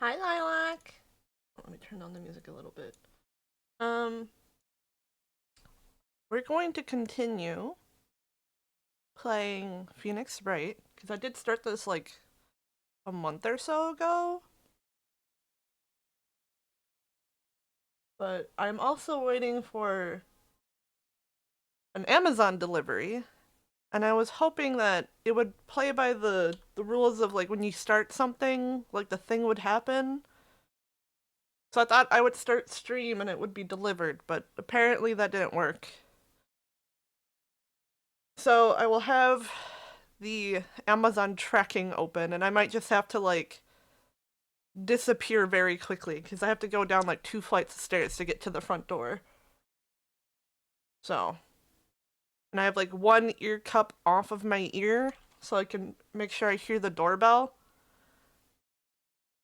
Hi, Lilac. Let me turn down the music a little bit. Um, we're going to continue playing Phoenix Wright because I did start this like a month or so ago. But I'm also waiting for an Amazon delivery, and I was hoping that it would play by the rules of like when you start something, like the thing would happen. So I thought I would start stream and it would be delivered, but apparently that didn't work. So I will have the Amazon tracking open, and I might just have to like disappear very quickly because I have to go down like 2 flights of stairs to get to the front door. So, and I have like one ear cup off of my ear so I can make sure I hear the doorbell.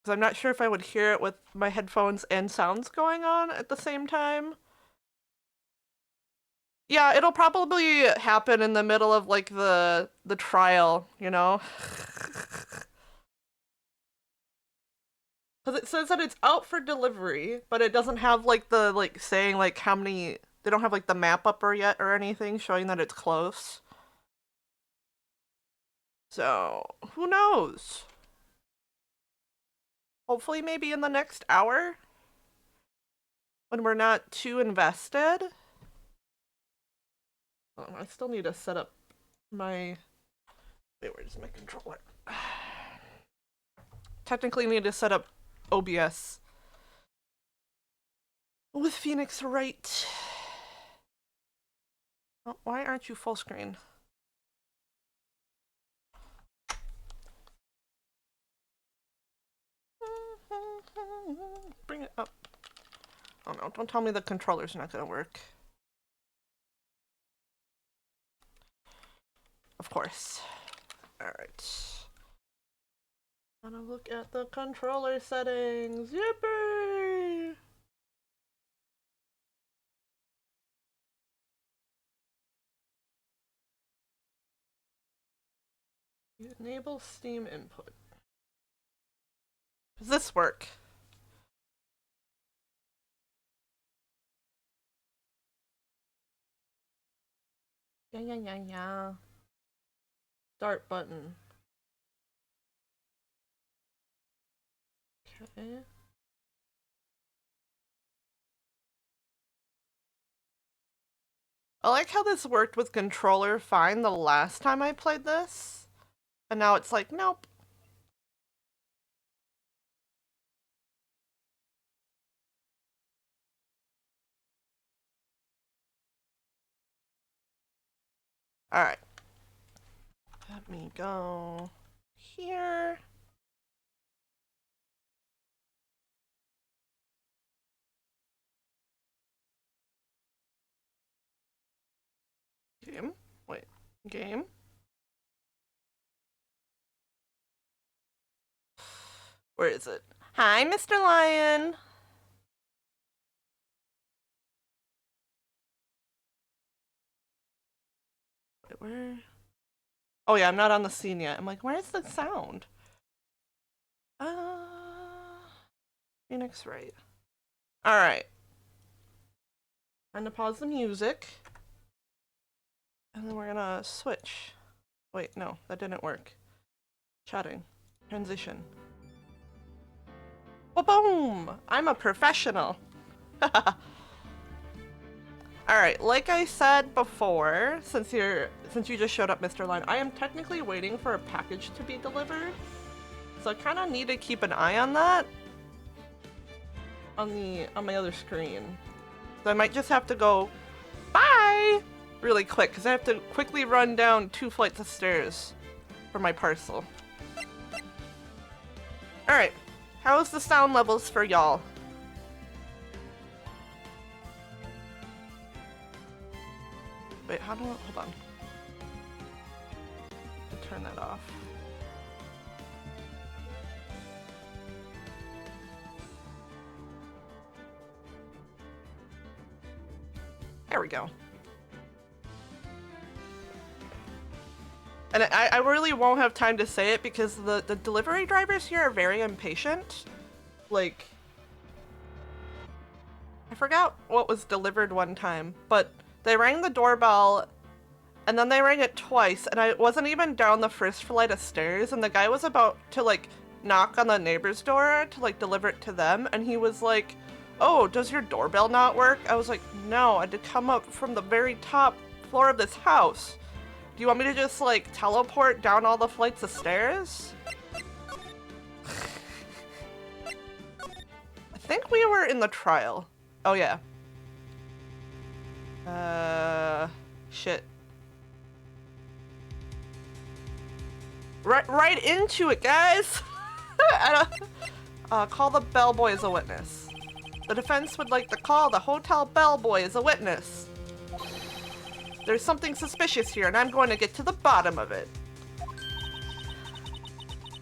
Because I'm not sure if I would hear it with my headphones and sounds going on at the same time. Yeah, it'll probably happen in the middle of like the trial, you know? Because it says that it's out for delivery, but it doesn't have like the like saying like how many. They don't have like the map up or yet or anything showing that it's close. So who knows? Hopefully, maybe in the next hour when we're not too invested. Oh, I still need to set up my. Wait, where's my controller? Technically, need to set up OBS with Phoenix Wright. Oh, why aren't you full screen? Bring it up. Oh no, don't tell me the controller's not gonna work. Of course. Alright. Gonna look at the controller settings. Yippee! Enable Steam input. Does this work? Yeah. Start button. Okay. I like how this worked with controller fine the last time I played this. And now it's like, nope. Alright. Let me go here. Game. Wait. Game. Where is it? Hi, Mr. Lion. Wait, where? Oh yeah, I'm not on the scene yet. I'm like, where's the sound? Phoenix Wright. Alright. I'm gonna pause the music. And then we're gonna switch. Wait, no, that didn't work. Chatting. Transition. Boom! I'm a professional. Alright, like I said before, since you just showed up, Mr. Line, I am technically waiting for a package to be delivered. So I kinda need to keep an eye on that. On my other screen. So I might just have to go bye really quick, because I have to quickly run down 2 flights of stairs for my parcel. Alright, how's the sound levels for y'all? Wait, how do I, hold on. Turn that off. There we go. And I really won't have time to say it because the delivery drivers here are very impatient. like, I forgot what was delivered one time, but they rang the doorbell and then they rang it twice, and I wasn't even down the first flight of stairs, and the guy was about to like knock on the neighbor's door to like deliver it to them, and he was like, "Oh, does your doorbell not work?" I was like, "No, I had to come up from the very top floor of this house. Do you want me to just like teleport down all the flights of stairs?" I think we were in the trial. Oh yeah. Shit. Right into it, guys! Call the bellboy as a witness. The defense would like to call the hotel bellboy as a witness. There's something suspicious here, and I'm going to get to the bottom of it.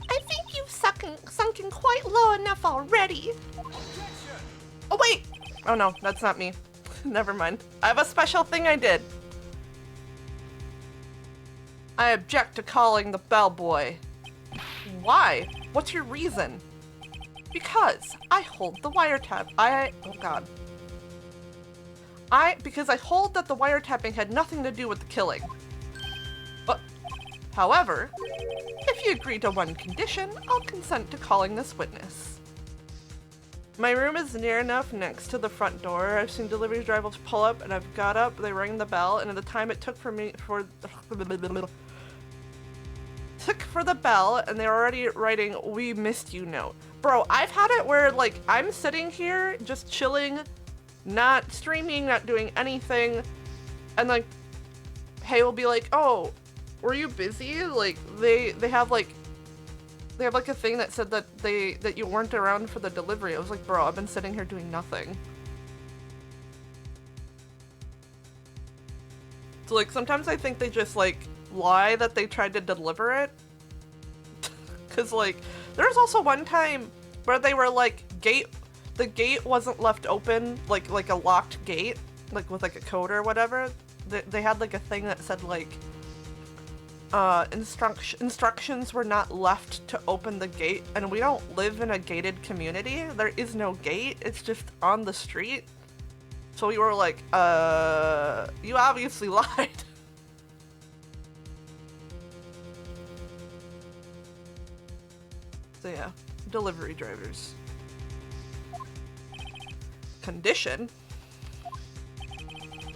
I think you've sunken quite low enough already. Oh, wait! Oh no, that's not me. Never mind. I have a special thing I did. I object to calling the bellboy. Why? What's your reason? Because I hold the wiretap. Oh god. Because I hold that the wiretapping had nothing to do with the killing. But, however, if you agree to one condition, I'll consent to calling this witness. My room is near enough next to the front door. I've seen delivery drivers pull up, and I've got up, they rang the bell, and at the time it took for the bell, and they're already writing, "We missed you" note. Bro, I've had it where, like, I'm sitting here just chilling, not streaming, not doing anything, and like, hey, will be like, "Oh, were you busy?" Like, they have like a thing that said that you weren't around for the delivery. I was like, bro, I've been sitting here doing nothing. So like, sometimes I think they just like lie that they tried to deliver it. Cause like, there was also one time where they were like, the gate wasn't left open, like a locked gate, like with like a code or whatever. They had like a thing that said like, instructions were not left to open the gate, and we don't live in a gated community. There is no gate, it's just on the street. So we were like, you obviously lied. So yeah, delivery drivers. Condition: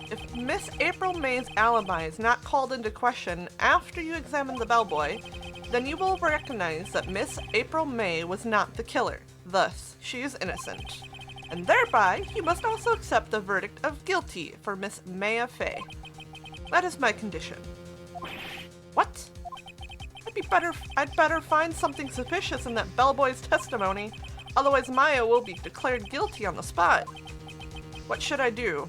if Miss April May's alibi is not called into question after you examine the bellboy, then you will recognize that Miss April May was not the killer. Thus, she is innocent. And thereby, you must also accept the verdict of guilty for Miss Maya Fey. That is my condition. What? I'd better find something suspicious in that bellboy's testimony, otherwise Maya will be declared guilty on the spot. What should I do?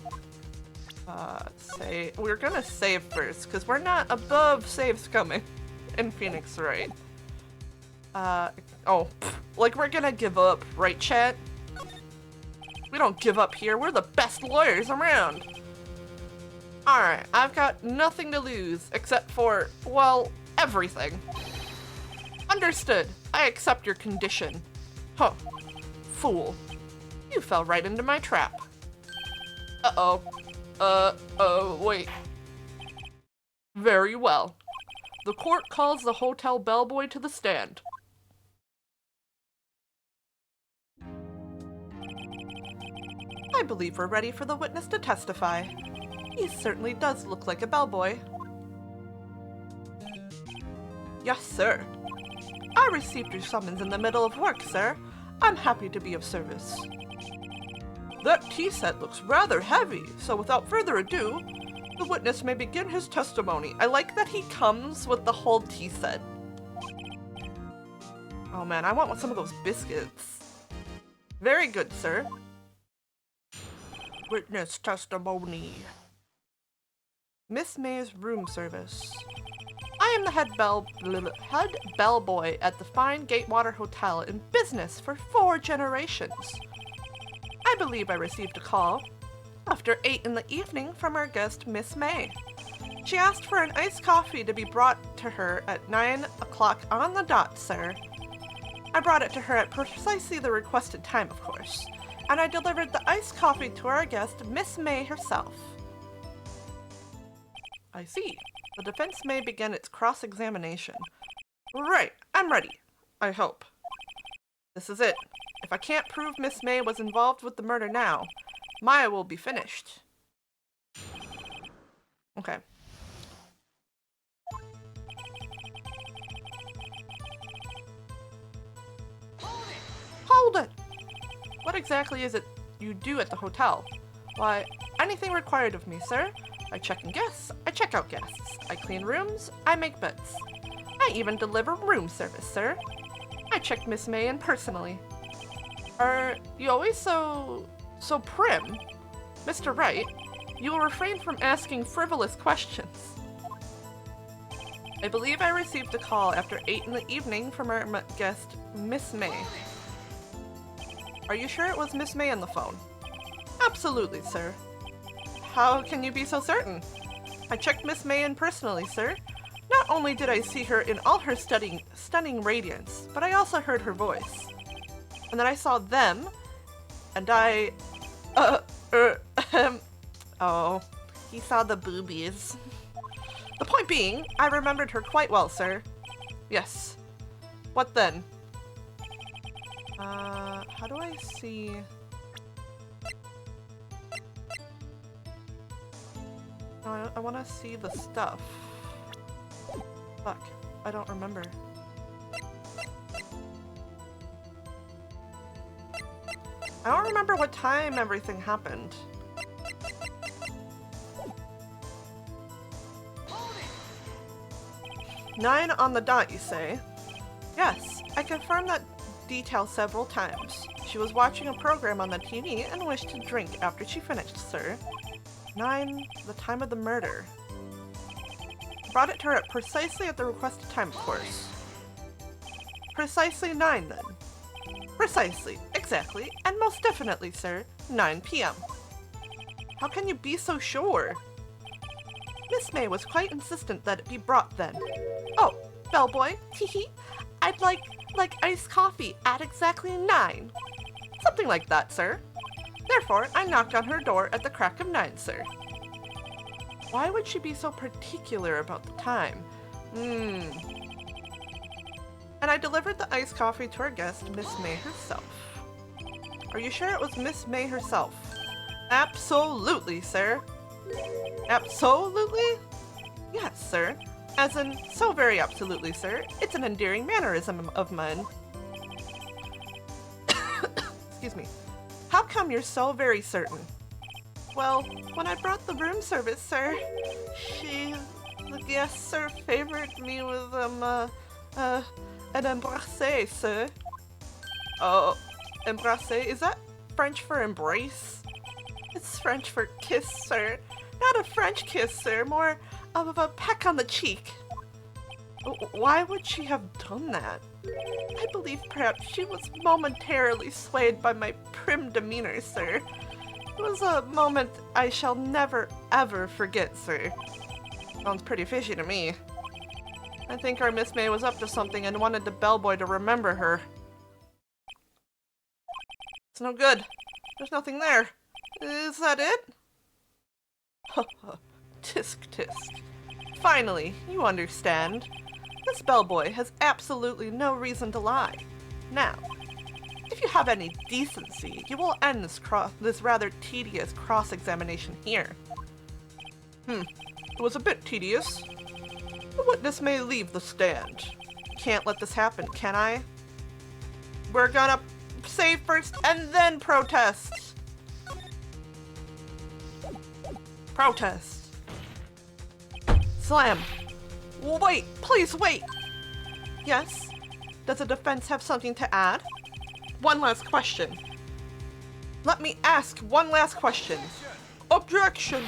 We're gonna save first, because we're not above saves coming in Phoenix, right? Like we're gonna give up, right, chat? We don't give up here, we're the best lawyers around. Alright, I've got nothing to lose, except for, well, everything. Understood, I accept your condition. Huh, fool. You fell right into my trap. Wait. Very well. The court calls the hotel bellboy to the stand. I believe we're ready for the witness to testify. He certainly does look like a bellboy. Yes, sir. I received your summons in the middle of work, sir. I'm happy to be of service. That tea set looks rather heavy, so without further ado, the witness may begin his testimony. I like that he comes with the whole tea set. Oh man, I want some of those biscuits. Very good, sir. Witness testimony. Miss May's room service. I am the head bellboy at the fine Gatewater Hotel in business for 4 generations. I believe I received a call after 8 in the evening from our guest, Miss May. She asked for an iced coffee to be brought to her at 9 o'clock on the dot, sir. I brought it to her at precisely the requested time, of course, and I delivered the iced coffee to our guest, Miss May herself. I see. The defense may begin its cross-examination. Right, I'm ready. I hope. This is it. If I can't prove Miss May was involved with the murder now, Maya will be finished. Okay. Hold it! What exactly is it you do at the hotel? Why, anything required of me, sir. I check in guests, I check out guests. I clean rooms, I make beds. I even deliver room service, sir. I checked Miss May in personally. Are you always so prim? Mr. Wright, you will refrain from asking frivolous questions. I believe I received a call after 8 in the evening from our guest, Miss May. Are you sure it was Miss May on the phone? Absolutely, sir. How can you be so certain? I checked Miss May in personally, sir. Not only did I see her in all her stunning radiance, but I also heard her voice. And then I saw them, and oh, he saw the boobies. The point being, I remembered her quite well, sir. Yes. What then? How do I see... No, I want to see the stuff. Fuck, I don't remember. I don't remember what time everything happened. Nine on the dot, you say? Yes, I confirmed that detail several times. She was watching a program on the TV and wished to drink after she finished, sir. 9, the time of the murder. Brought it to her precisely at the requested time, of course. Precisely 9, then. Precisely, exactly, and most definitely, sir, 9 p.m. How can you be so sure? Miss May was quite insistent that it be brought then. Oh, bellboy, teehee, I'd like iced coffee at exactly 9. Something like that, sir. Therefore, I knocked on her door at the crack of 9, sir. Why would she be so particular about the time? And I delivered the iced coffee to our guest, Miss May herself. Are you sure it was Miss May herself? Absolutely, sir. Absolutely? Yes, sir. As in, so very absolutely, sir. It's an endearing mannerism of mine. Excuse me. How come you're so very certain? Well, when I brought the room service, sir, the guest, sir, favored me with, an embrasse, sir. Oh, embrasse, is that French for embrace? It's French for kiss, sir. Not a French kiss, sir, more of a peck on the cheek. Why would she have done that? I believe perhaps she was momentarily swayed by my prim demeanor, sir. It was a moment I shall never, ever forget, sir. Sounds pretty fishy to me. I think our Miss May was up to something and wanted the bellboy to remember her. It's no good. There's nothing there. Is that it? Tisk tisk. Finally, you understand. This bellboy has absolutely no reason to lie. Now, if you have any decency, you will end this rather tedious cross-examination here. It was a bit tedious. The witness may leave the stand. Can't let this happen, can I? We're gonna say first and then protest. Protest. Slam. Wait, please wait. Yes? Does the defense have something to add? One last question. Let me ask one last question. Objection!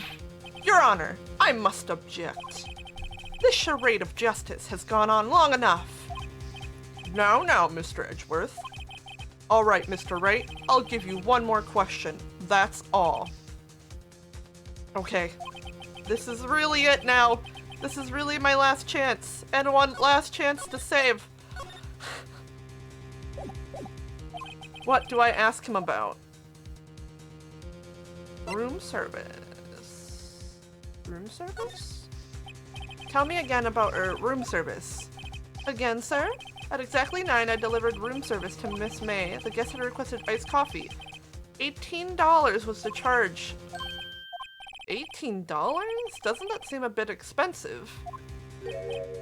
Your Honor, I must object. This charade of justice has gone on long enough. Now, Mr. Edgeworth. All right, Mr. Wright, I'll give you one more question. That's all. Okay, this is really it now. This is really my last chance, and one last chance to save. What do I ask him about? Room service. Room service? Tell me again about room service. Again, sir? At exactly 9, I delivered room service to Miss May. The guest had requested iced coffee. $18 was the charge. $18? Doesn't that seem a bit expensive?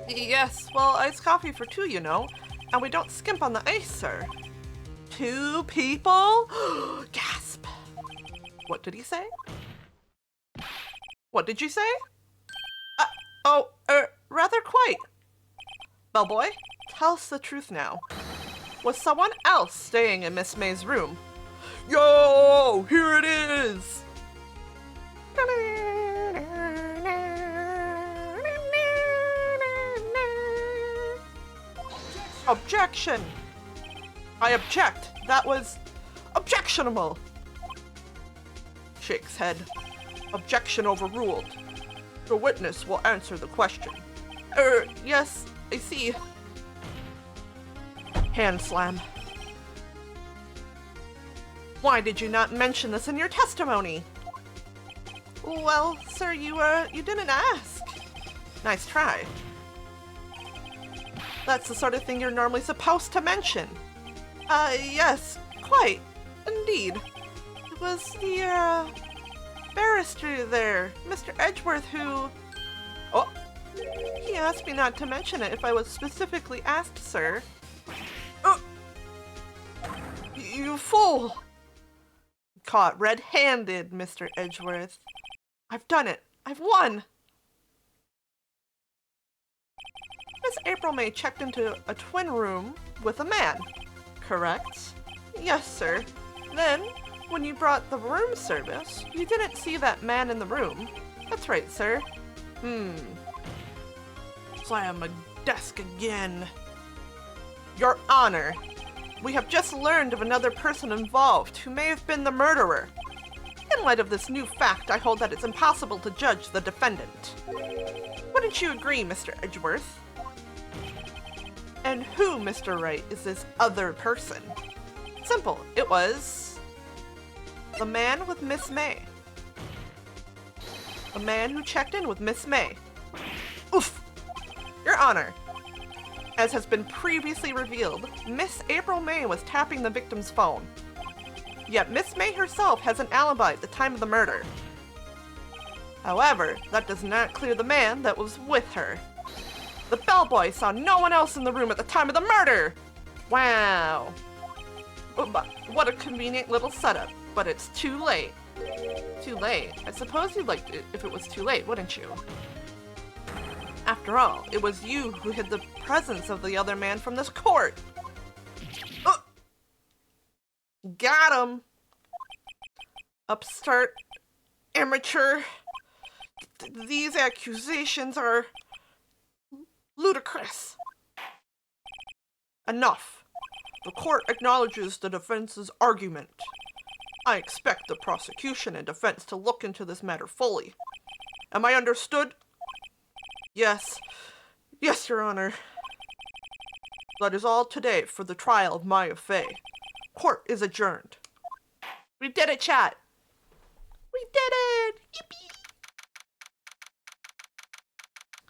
Yes, well, iced coffee for 2, you know. And we don't skimp on the ice, sir. 2 people? Gasp. What did he say? What did you say? Rather quite. Bellboy, tell us the truth now. Was someone else staying in Miss May's room? Yo, here it is! Objection! I object. That was objectionable. Shakes head. Objection overruled. The witness will answer the question. Yes, I see. Hand slam. Why did you not mention this in your testimony? Well, sir, you didn't ask. Nice try. That's the sort of thing you're normally supposed to mention. Yes, quite. Indeed. It was the, barrister there, Mr. Edgeworth, who... Oh! He asked me not to mention it if I was specifically asked, sir. You fool! Caught red-handed, Mr. Edgeworth. I've done it. I've won! Miss April May checked into a twin room with a man, correct? Yes, sir. Then, when you brought the room service, you didn't see that man in the room. That's right, sir. Slam my desk again. Your Honor, we have just learned of another person involved who may have been the murderer. In light of this new fact, I hold that it's impossible to judge the defendant. Wouldn't you agree, Mr. Edgeworth? And who, Mr. Wright, is this other person? Simple. It was... the man with Miss May. The man who checked in with Miss May. Oof! Your Honor, as has been previously revealed, Miss April May was tapping the victim's phone. Yet Miss May herself has an alibi at the time of the murder. However, that does not clear the man that was with her. The bellboy saw no one else in the room at the time of the murder! Wow. What a convenient little setup, but it's too late. Too late? I suppose you'd like it if it was too late, wouldn't you? After all, it was you who hid the presence of the other man from this court. Got him! Upstart, amateur. These accusations are ludicrous. Enough. The court acknowledges the defense's argument. I expect the prosecution and defense to look into this matter fully. Am I understood? Yes. Yes, Your Honor. That is all today for the trial of Maya Fey. Court is adjourned. We did it, chat! We did it! Yippee!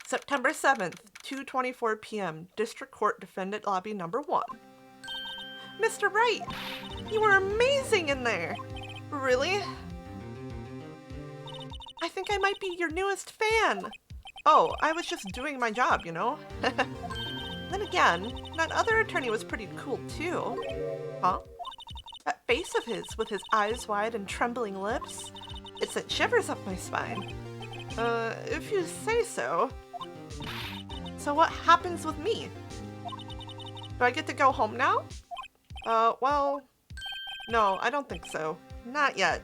September 7th, 2:24 p.m. District Court Defendant Lobby Number 1. Mr. Wright, you were amazing in there! Really? I think I might be your newest fan. Oh, I was just doing my job, you know? Then again, that other attorney was pretty cool too. Huh? That face of his, with his eyes wide and trembling lips, it sent shivers up my spine. If you say so. So what happens with me? Do I get to go home now? Well, no, I don't think so. Not yet.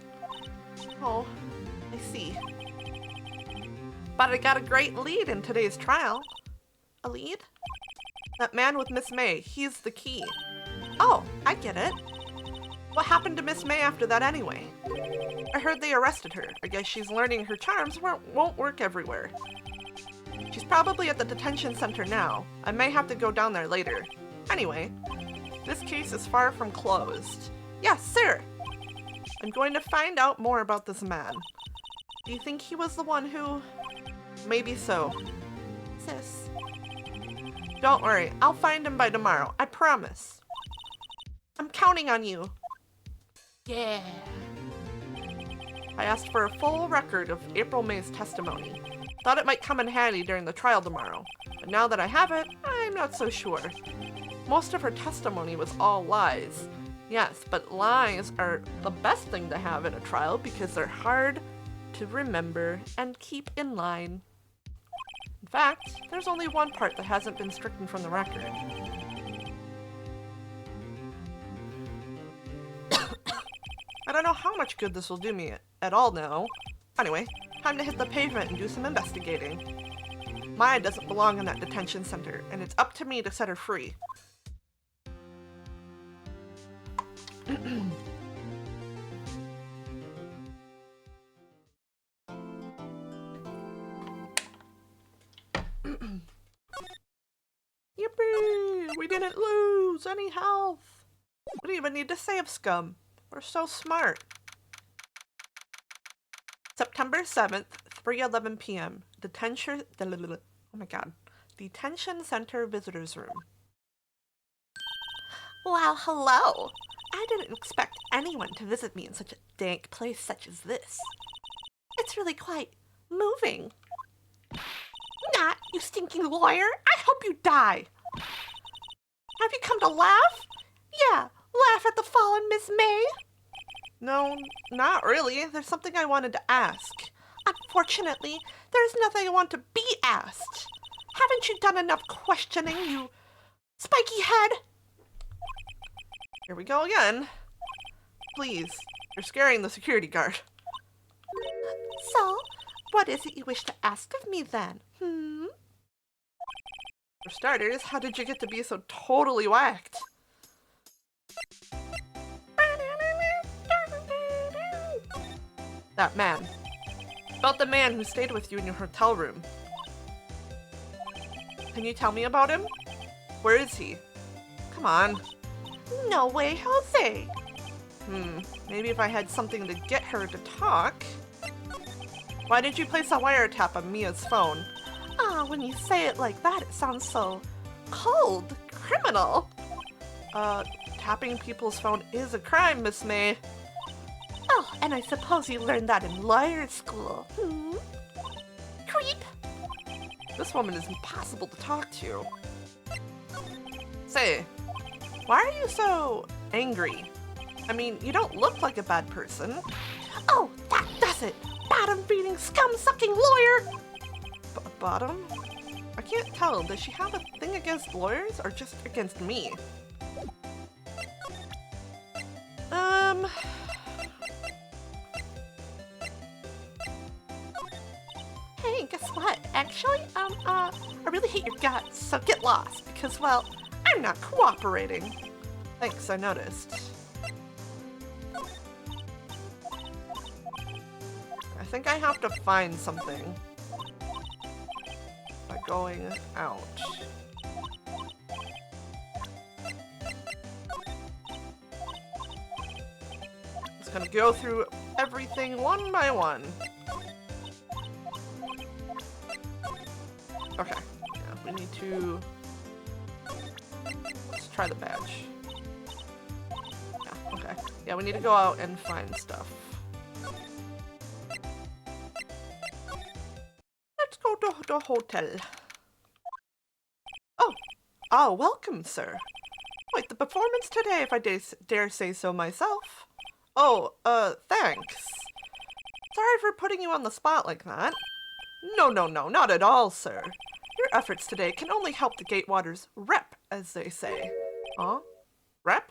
Oh, I see. But I got a great lead in today's trial. A lead? That man with Miss May, he's the key. Oh, I get it. What happened to Miss May after that anyway? I heard they arrested her. I guess she's learning her charms won't work everywhere. She's probably at the detention center now. I may have to go down there later. Anyway, this case is far from closed. Yes, sir. I'm going to find out more about this man. Do you think he was the one who... Maybe so. Sis. Don't worry, I'll find him by tomorrow. I promise. I'm counting on you. Yeah. I asked for a full record of April May's testimony. Thought it might come in handy during the trial tomorrow. But now that I have it, I'm not so sure. Most of her testimony was all lies. Yes, but lies are the best thing to have in a trial because they're hard to remember and keep in line. In fact, there's only one part that hasn't been stricken from the record. I don't know how much good this will do me at all now. Anyway, time to hit the pavement and do some investigating. Maya doesn't belong in that detention center, and it's up to me to set her free. Yippee! We didn't lose any health! We don't even need to save, scum. We're so smart. September 7th, 3:11 p.m. Detention... Oh my god. Detention Center Visitors Room. Well, hello! I didn't expect anyone to visit me in such a dank place such as this. It's really quite moving. Not, you stinking lawyer! I hope you die! Have you come to laugh? Yeah, laugh at the fallen Miss May? No, not really. There's something I wanted to ask. Unfortunately, there's nothing I want to be asked. Haven't you done enough questioning, you spiky head? Here we go again. Please, you're scaring the security guard. So, what is it you wish to ask of me then? For starters, how did you get to be so totally whacked? That man. About the man who stayed with you in your hotel room. Can you tell me about him? Where is he? Come on. No way, Jose. Maybe if I had something to get her to talk. Why did you place a wiretap on Mia's phone? When you say it like that, it sounds so cold, criminal. Tapping people's phone is a crime, Miss May. Oh, and I suppose you learned that in lawyer school. Creep. This woman is impossible to talk to. Say, why are you so angry? I mean, you don't look like a bad person. Oh, that does it! Bottom-feeding, scum-sucking lawyer! Bottom? I can't tell. Does she have a thing against lawyers or just against me? Hey, guess what? Actually, I really hate your guts, so get lost, because, well, I'm not cooperating. Thanks, I noticed. I think I have to find something by going out. Just gonna go through everything one by one. Okay, yeah, we need to... Let's try the badge. Yeah, okay. Yeah, we need to go out and find stuff. Let's go to the hotel. Oh, welcome, sir. Quite the performance today, if I dare say so myself. Oh, thanks. Sorry for putting you on the spot like that. No, not at all, sir. Your efforts today can only help the Gatewaters rep, as they say. Huh? Rep?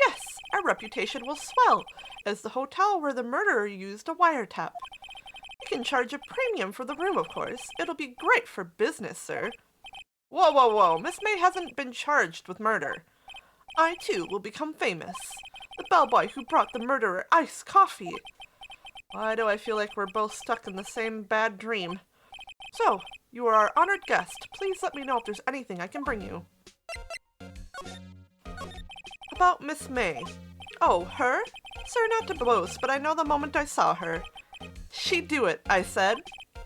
Yes, our reputation will swell as the hotel where the murderer used a wiretap. You can charge a premium for the room, of course. It'll be great for business, sir. Whoa. Miss May hasn't been charged with murder. I, too, will become famous. The bellboy who brought the murderer iced coffee. Why do I feel like we're both stuck in the same bad dream? So, you are our honored guest. Please let me know if there's anything I can bring you. About Miss May. Oh, her? Sir, not to boast, but I know the moment I saw her. She'd do it, I said.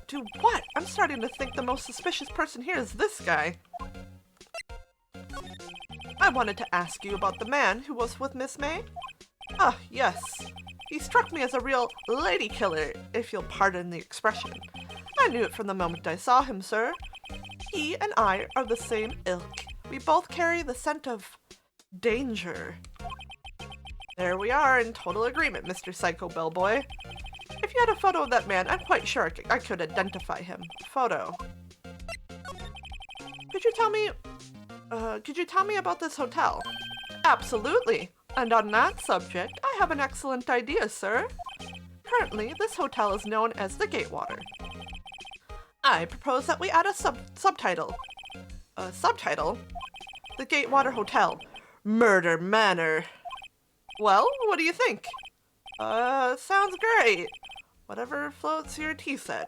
Do what? I'm starting to think the most suspicious person here is this guy. I wanted to ask you about the man who was with Miss May. Ah, yes. He struck me as a real lady killer, if you'll pardon the expression. I knew it from the moment I saw him, sir. He and I are the same ilk. We both carry the scent of danger. There we are in total agreement, Mr. Psycho Bellboy. If you had a photo of that man, I'm quite sure I could identify him. Photo. Could you tell me about this hotel? Absolutely. And on that subject, I have an excellent idea, sir. Currently, this hotel is known as the Gatewater. I propose that we add a subtitle. A subtitle? The Gatewater Hotel. Murder Manor. Well, what do you think? Sounds great. Whatever floats your tea set.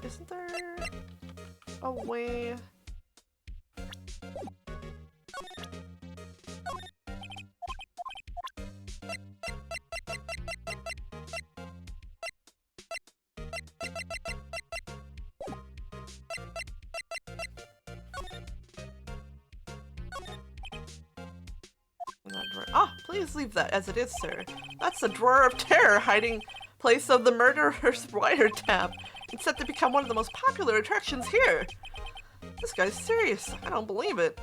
Isn't there a way? Ah, please leave that as it is, sir. That's the drawer of terror hiding place of the murderer's wiretap. It's set to become one of the most popular attractions here. This guy's serious. I don't believe it.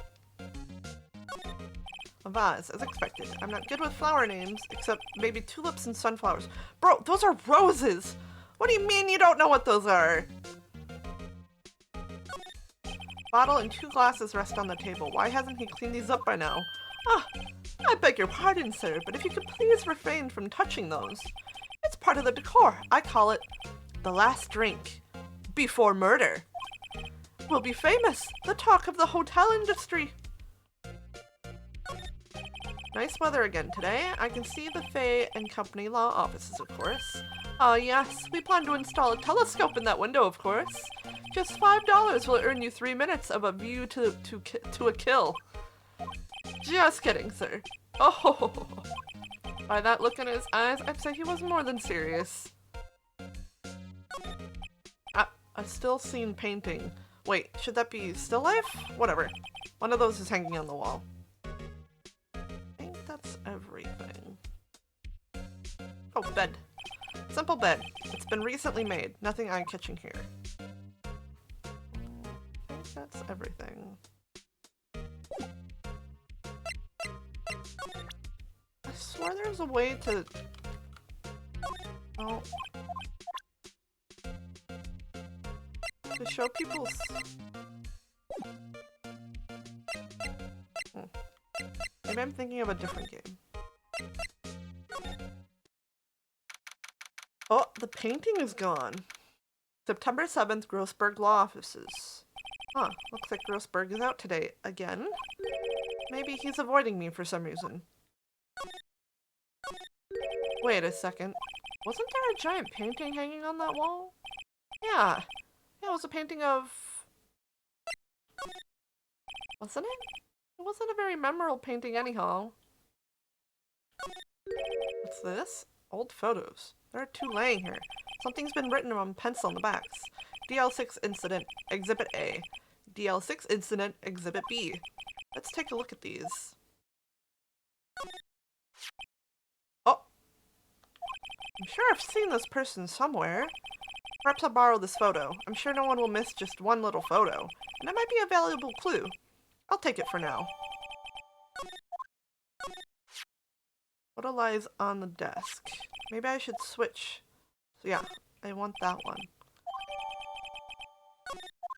A vase, as expected. I'm not good with flower names, except maybe tulips and sunflowers. Bro, those are roses! What do you mean you don't know what those are? Bottle and 2 glasses rest on the table. Why hasn't he cleaned these up by now? Ah, I beg your pardon, sir, but if you could please refrain from touching those. It's part of the decor. I call it the last drink before murder. We'll be famous. The talk of the hotel industry. Nice weather again today. I can see the Fay and Company law offices, of course. Yes, we plan to install a telescope in that window, of course. Just $5 will earn you 3 minutes of a view to a kill. Just kidding, sir. Oh, by that look in his eyes, I'd say he was more than serious. A still scene painting. Wait, should that be still life? Whatever. One of those is hanging on the wall. I think that's everything. Oh, bed. Simple bed. It's been recently made. Nothing eye-catching here. I think that's everything. I swear there's a way to... Oh. To show people's... Maybe I'm thinking of a different game. Oh, the painting is gone. September 7th, Grossberg Law Offices. Huh, looks like Grossberg is out today again. Maybe he's avoiding me for some reason. Wait a second. Wasn't there a giant painting hanging on that wall? Yeah. Yeah, it was a painting of... Wasn't it? It wasn't a very memorable painting anyhow. What's this? Old photos. There are 2 laying here. Something's been written on pencil on the backs. DL6 Incident, Exhibit A. DL6 Incident, Exhibit B. Let's take a look at these. Oh! I'm sure I've seen this person somewhere. Perhaps I'll borrow this photo. I'm sure no one will miss just one little photo. And it might be a valuable clue. I'll take it for now. Photo lies on the desk. Maybe I should switch. So yeah, I want that one.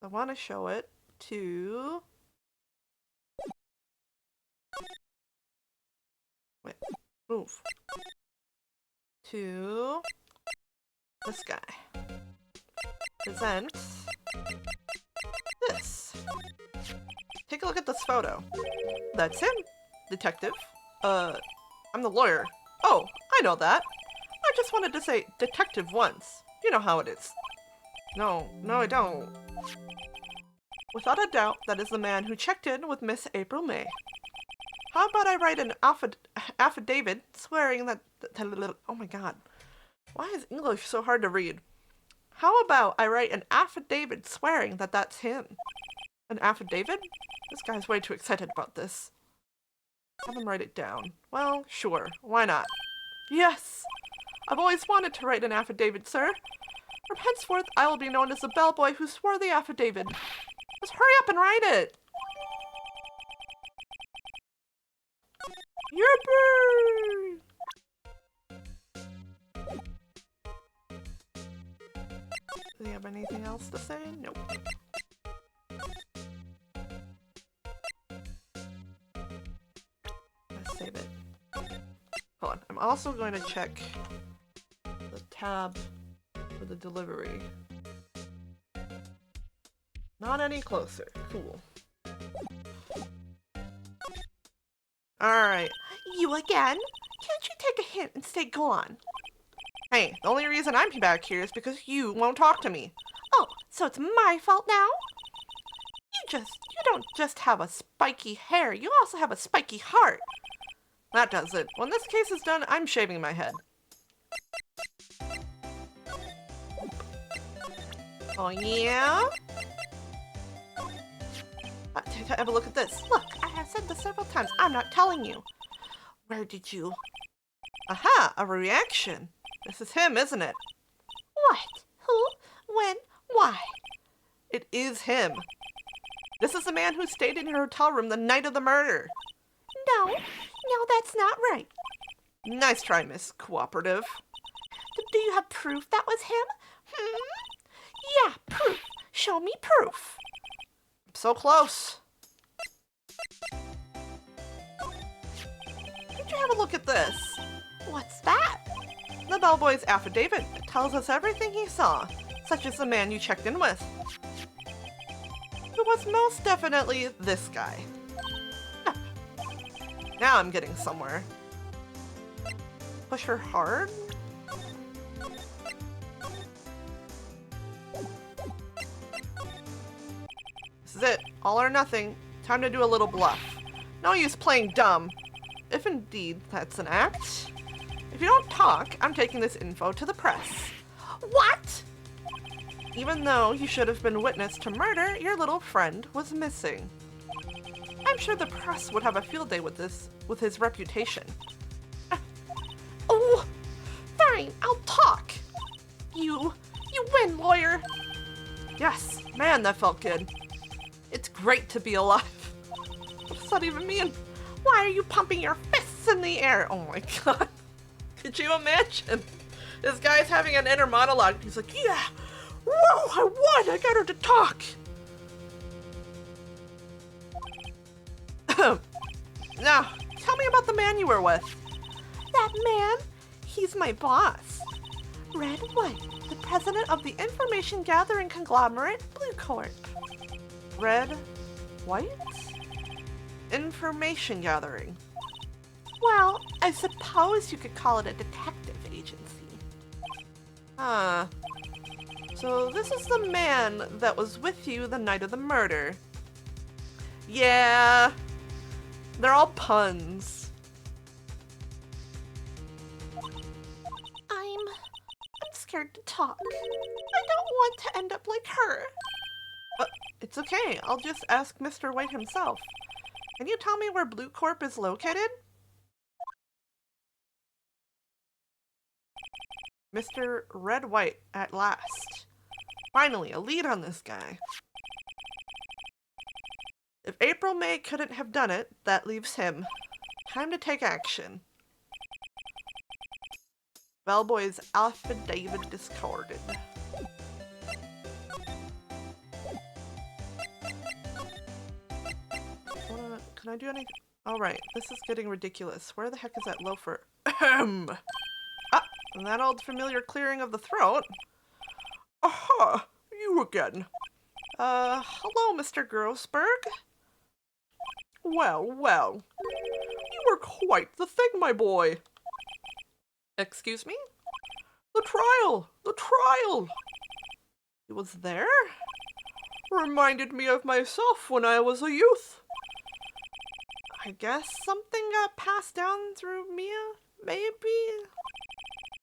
I want to show it to... Wait, move. To this guy. Present this. Take a look at this photo. That's him. Detective. I'm the lawyer. Oh, I know that. I just wanted to say detective once. You know how it is. No, I don't. Without a doubt, that is the man who checked in with Miss April May. How about I write an affidavit swearing that... Oh my god. Why is English so hard to read? How about I write an affidavit swearing that that's him? An affidavit? This guy's way too excited about this. Have him write it down. Well, sure. Why not? Yes! I've always wanted to write an affidavit, sir. From henceforth, I will be known as the bellboy who swore the affidavit. Just hurry up and write it! Yippee! Do you have anything else to say? Nope. Let's save it. Hold on. I'm also going to check the tab for the delivery. Not any closer. Cool. Alright. You again? Can't you take a hint and stay gone? Hey, the only reason I'm back here is because you won't talk to me. Oh, so it's my fault now? You don't just have a spiky hair, you also have a spiky heart. That does it. When this case is done, I'm shaving my head. Oh yeah? Have a look at this. Look, I have said this several times. I'm not telling you. Where did you... Aha! A reaction. This is him, isn't it? What? Who? When? Why? It is him. This is the man who stayed in your hotel room the night of the murder. No, that's not right. Nice try, Miss Cooperative. Do you have proof that was him? Yeah, proof. Show me proof. I'm so close. Could you have a look at this? What's that? The bellboy's affidavit. It tells us everything he saw, such as the man you checked in with. It was most definitely this guy. Now I'm getting somewhere. Push her hard? This is it. All or nothing. Time to do a little bluff. No use playing dumb. If indeed that's an act. If you don't talk, I'm taking this info to the press. What? Even though you should have been witness to murder, your little friend was missing. I'm sure the press would have a field day with this, with his reputation. Oh, fine, I'll talk. You win, lawyer. Yes, man, that felt good. It's great to be alive. What does that even mean? Why are you pumping your fists in the air? Oh my god. Could you imagine? This guy's having an inner monologue. He's like, yeah, whoa, I won, I got her to talk. Now, tell me about the man you were with. That man? He's my boss. Red White, the president of the information gathering conglomerate, Blue Court. Red White? Information gathering. Well, I suppose you could call it a detective agency. Ah. So this is the man that was with you the night of the murder. Yeah. They're all puns. I'm scared to talk. I don't want to end up like her. It's okay. I'll just ask Mr. White himself. Can you tell me where Blue Corp is located? Mr. Red White, at last. Finally, a lead on this guy. If April May couldn't have done it, that leaves him. Time to take action. Bellboy's affidavit discarded. Can I do anything? Alright, this is getting ridiculous. Where the heck is that loafer? Ahem! Ah, and that old familiar clearing of the throat. Aha! You again. Hello, Mr. Grossberg? Well, well. You were quite the thing, my boy. Excuse me? The trial! The trial! He was there? Reminded me of myself when I was a youth. I guess something got passed down through Mia, maybe?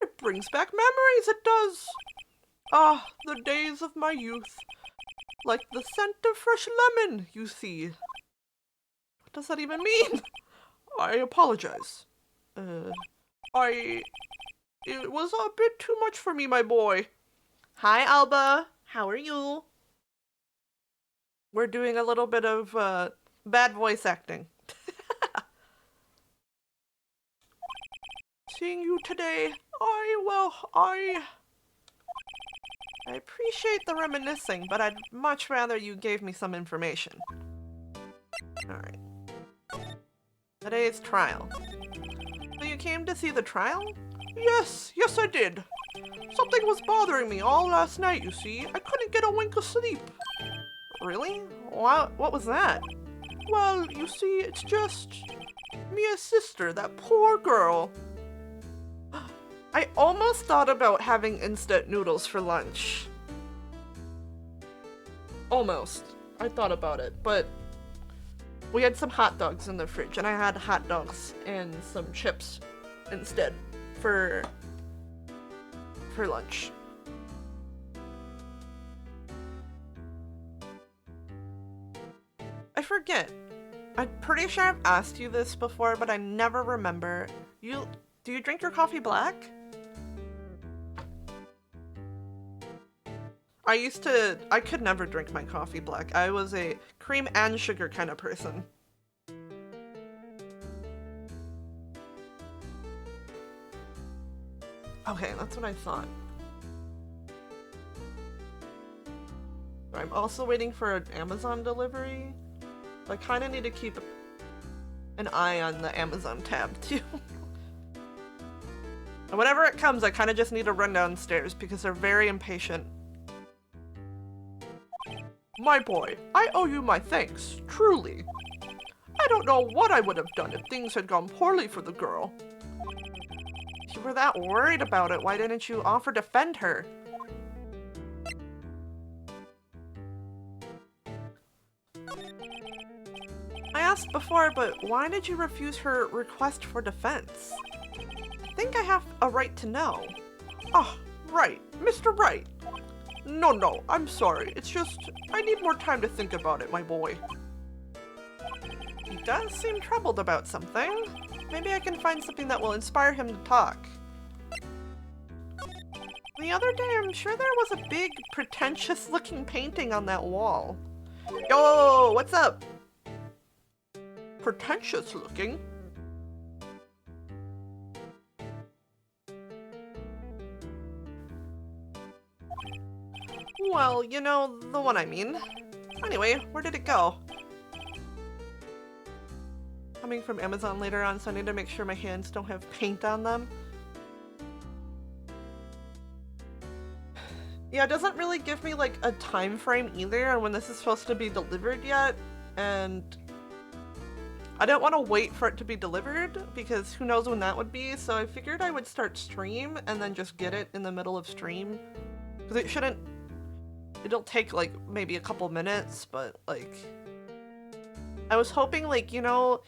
It brings back memories, it does. Ah, the days of my youth. Like the scent of fresh lemon, you see. What does that even mean? I apologize. It was a bit too much for me, my boy. Hi, Alba. How are you? We're doing a little bit of, bad voice acting. Seeing you today, I appreciate the reminiscing, but I'd much rather you gave me some information. Alright. Today's trial. So you came to see the trial? Yes I did. Something was bothering me all last night, you see. I couldn't get a wink of sleep. Really? What was that? Well, you see, it's just Mia's sister, that poor girl. I almost thought about having instant noodles for lunch. Almost. I thought about it, but we had some hot dogs in the fridge, and I had hot dogs and some chips instead for lunch. I forget. I'm pretty sure I've asked you this before, but I never remember. Do you drink your coffee black? I could never drink my coffee black. I was a cream and sugar kind of person. Okay, that's what I thought. I'm also waiting for an Amazon delivery. I kind of need to keep an eye on the Amazon tab too. And whenever it comes, I kind of just need to run downstairs because they're very impatient. My boy, I owe you my thanks, truly. I don't know what I would have done if things had gone poorly for the girl. If you were that worried about it, why didn't you offer to defend her? I asked before, but why did you refuse her request for defense? I think I have a right to know. Oh, right, Mr. Wright. No, I'm sorry. It's just, I need more time to think about it, my boy. He does seem troubled about something. Maybe I can find something that will inspire him to talk. The other day, I'm sure there was a big, pretentious-looking painting on that wall. Yo, what's up? Pretentious-looking? Well, you know, the one I mean. Anyway, where did it go? Coming from Amazon later on, so I need to make sure my hands don't have paint on them. Yeah, it doesn't really give me like a time frame either on when this is supposed to be delivered yet, and I don't want to wait for it to be delivered because who knows when that would be, so I figured I would start stream and then just get it in the middle of stream. Because it'll take like maybe a couple minutes, but like, I was hoping like, you know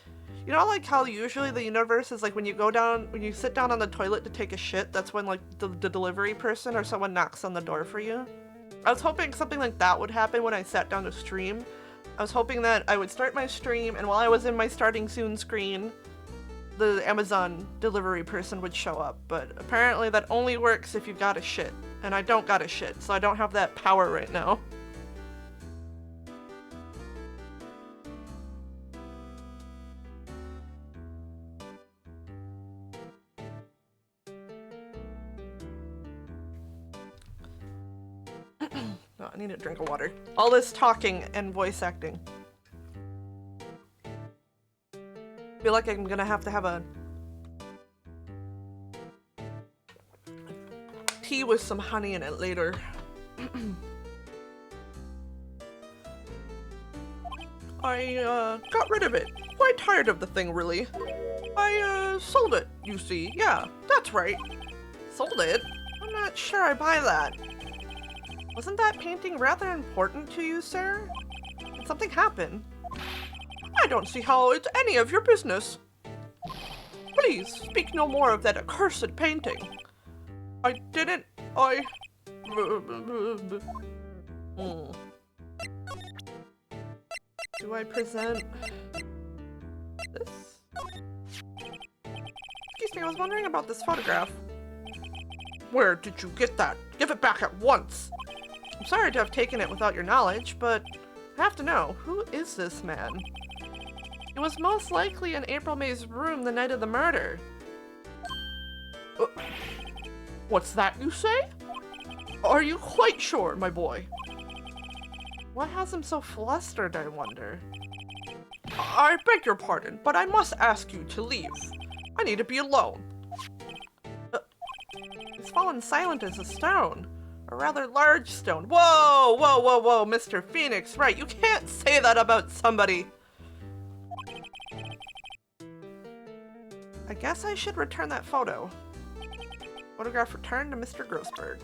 like how usually the universe is like when you sit down on the toilet to take a shit, that's when like the delivery person or someone knocks on the door for you. I was hoping something like that would happen when I sat down to stream. I was hoping that I would start my stream, and while I was in my starting soon screen, the Amazon delivery person would show up, but apparently that only works if you've got a shit, and I don't got a shit, so I don't have that power right now. Oh, I need a drink of water. All this talking and voice acting. I feel like I'm gonna have to have a tea with some honey in it later. I got rid of it. Quite tired of the thing, really. I sold it, you see. Yeah, that's right. Sold it? I'm not sure I buy that. Wasn't that painting rather important to you, sir? Did something happen? I don't see how it's any of your business. Please, speak no more of that accursed painting. Do I present this? Excuse me, I was wondering about this photograph. Where did you get that? Give it back at once! I'm sorry to have taken it without your knowledge, but I have to know, who is this man? It was most likely in April May's room the night of the murder. What's that you say? Are you quite sure, my boy? What has him so flustered, I wonder? I beg your pardon, but I must ask you to leave. I need to be alone. He's fallen silent as a stone. A rather large stone. Whoa, whoa, whoa, whoa, Mr. Phoenix, right, you can't say that about somebody. I guess I should return that photo. Photograph returned to Mr. Grossberg.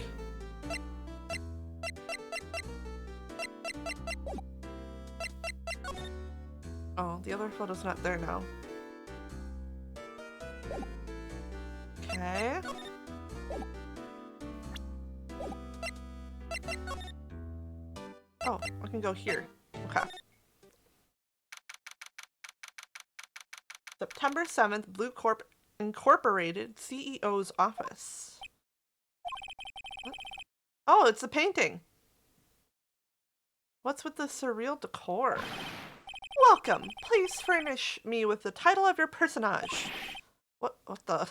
Oh, the other photo's not there now. Okay. Oh, I can go here. Okay. September 7th, Blue Corp Incorporated CEO's office. What? Oh, it's a painting. What's with the surreal decor? Welcome. Please furnish me with the title of your personage. What the?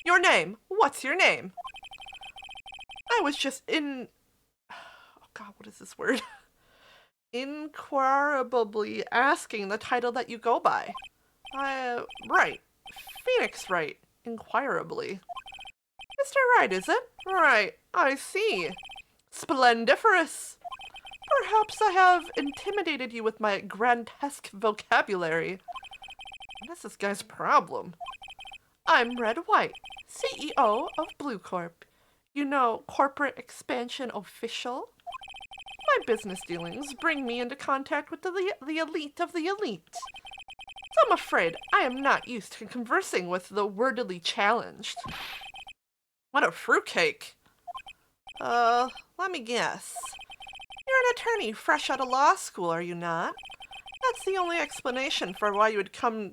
Your name. What's your name? I was just oh God, what is this word? Inquirably asking the title that you go by. Right. Phoenix Wright. Inquirably. Mr. Wright, is it? Right. I see. Splendiferous. Perhaps I have intimidated you with my grotesque vocabulary. What's this guy's problem? I'm Red White, CEO of Blue Corp. You know, corporate expansion official? My business dealings bring me into contact with the elite of the elite. So I'm afraid I am not used to conversing with the wordily challenged. What a fruitcake. Let me guess. You're an attorney fresh out of law school, are you not? That's the only explanation for why you would come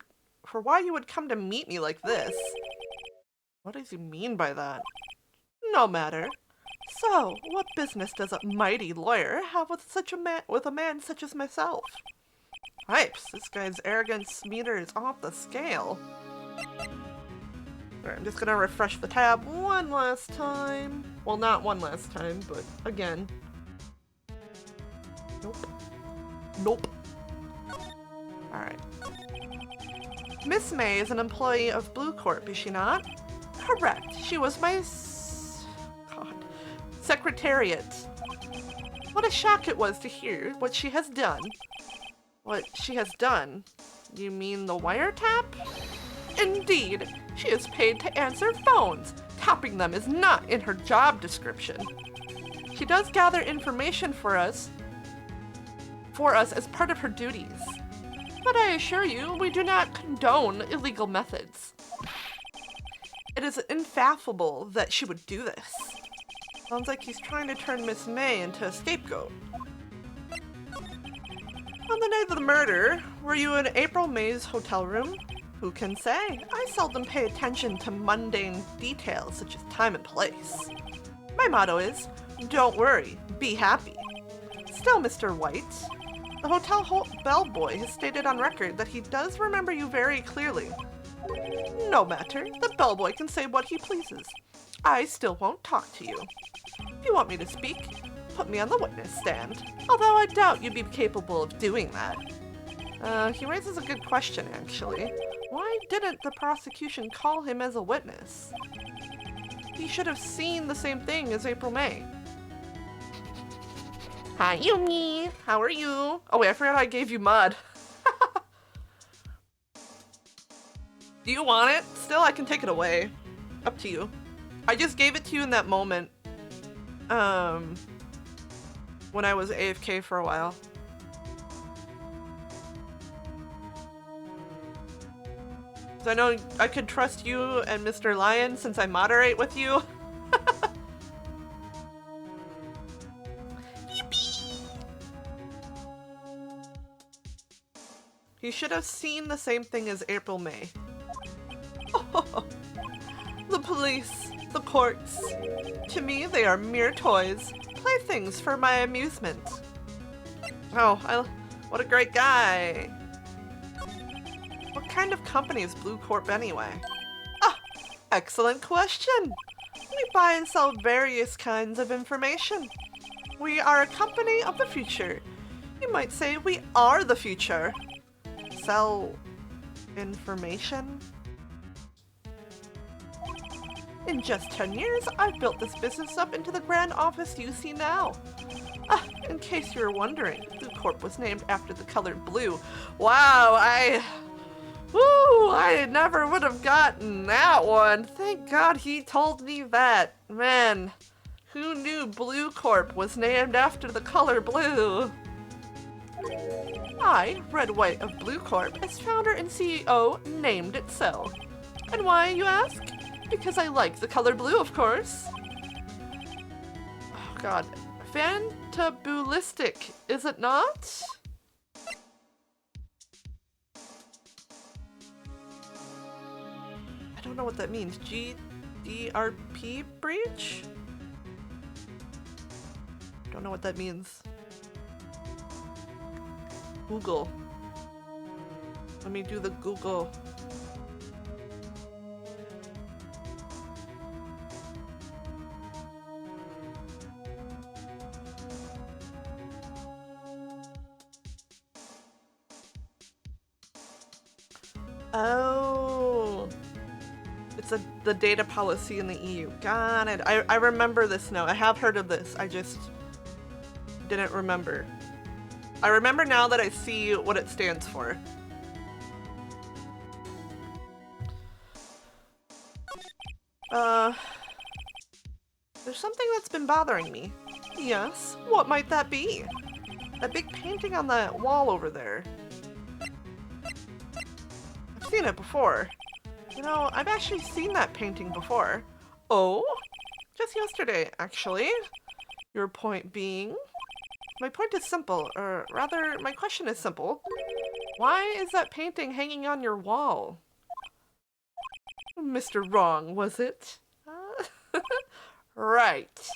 to meet me like this. What does he mean by that? No matter. So, what business does a mighty lawyer have with a man such as myself? Pipes, this guy's arrogance meter is off the scale. Alright, I'm just gonna refresh the tab one last time. Well, not one last time, but again. Nope. Nope. Alright. Miss May is an employee of Blue Corp, is she not? Correct. She was my secretariat. What a shock it was to hear what she has done. What she has done? You mean the wiretap? Indeed. She is paid to answer phones. Tapping them is not in her job description. She does gather information for us as part of her duties. But I assure you, we do not condone illegal methods. It is ineffable that she would do this. Sounds like he's trying to turn Miss May into a scapegoat. On the night of the murder, were you in April May's hotel room? Who can say? I seldom pay attention to mundane details such as time and place. My motto is, don't worry, be happy. Still, Mr. White, the hotel bellboy has stated on record that he does remember you very clearly. No matter, the bellboy can say what he pleases. I still won't talk to you. If you want me to speak, put me on the witness stand. Although I doubt you'd be capable of doing that. He raises a good question, actually. Why didn't the prosecution call him as a witness? He should have seen the same thing as April May. Hi, Yumi. How are you? Oh wait, I forgot I gave you mud. Do you want it? Still, I can take it away. Up to you. I just gave it to you in that moment. When I was AFK for a while. 'Cause I know I could trust you and Mr. Lion since I moderate with you. He should have seen the same thing as April May. The police, the courts. To me, they are mere toys, playthings for my amusement. Oh, what a great guy. What kind of company is Blue Corp anyway? Ah, excellent question. We buy and sell various kinds of information. We are a company of the future. You might say we are the future. Sell information? In just 10 years, I've built this business up into the grand office you see now. Ah, in case you were wondering, Blue Corp was named after the color blue. Wow, I never would have gotten that one. Thank God he told me that. Man, who knew Blue Corp was named after the color blue? I, Red White of Blue Corp, as founder and CEO, named it so. And why, you ask? Because I like the color blue, of course. Oh god. Fantabulistic, is it not? I don't know what that means. GDRP breach? Don't know what that means. Google. Let me do the Google. Oh, it's the data policy in the EU. Got it. I remember this now. I have heard of this. I just didn't remember. I remember now that I see what it stands for. There's something that's been bothering me. Yes, what might that be? That big painting on that wall over there. I've seen it before. You know, I've actually seen that painting before. Oh? Just yesterday, actually. Your point being? My point is simple, or rather, my question is simple. Why is that painting hanging on your wall? Mr. Wrong, was it? Right.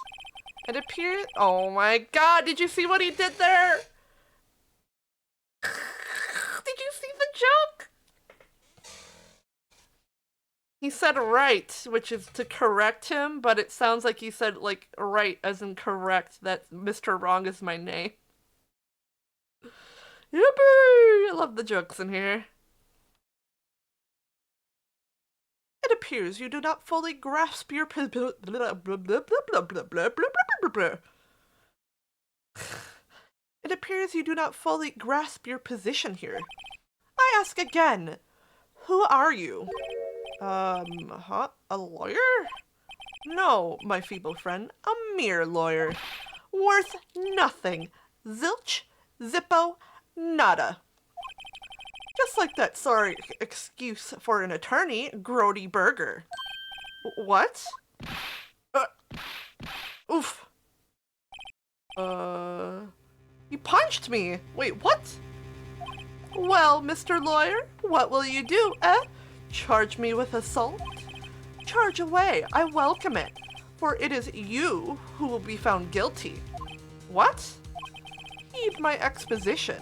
It appears— oh my god, did you see what he did there? Did you see the joke? He said right, which is to correct him, but it sounds like he said, like, right as in correct, that Mr. Wrong is my name. Yippee! I love the jokes in here. It appears you do not fully grasp your It appears you do not fully grasp your position here. I ask again, who are you? A lawyer? No, my feeble friend, a mere lawyer. Worth nothing. Zilch, zippo, nada. Just like that sorry excuse for an attorney, Grody Burger. What? Oof. You punched me. Wait, what? Well, Mr. Lawyer, what will you do, eh? Charge me with assault? Charge away, I welcome it, for it is you who will be found guilty. What? Heed my exposition.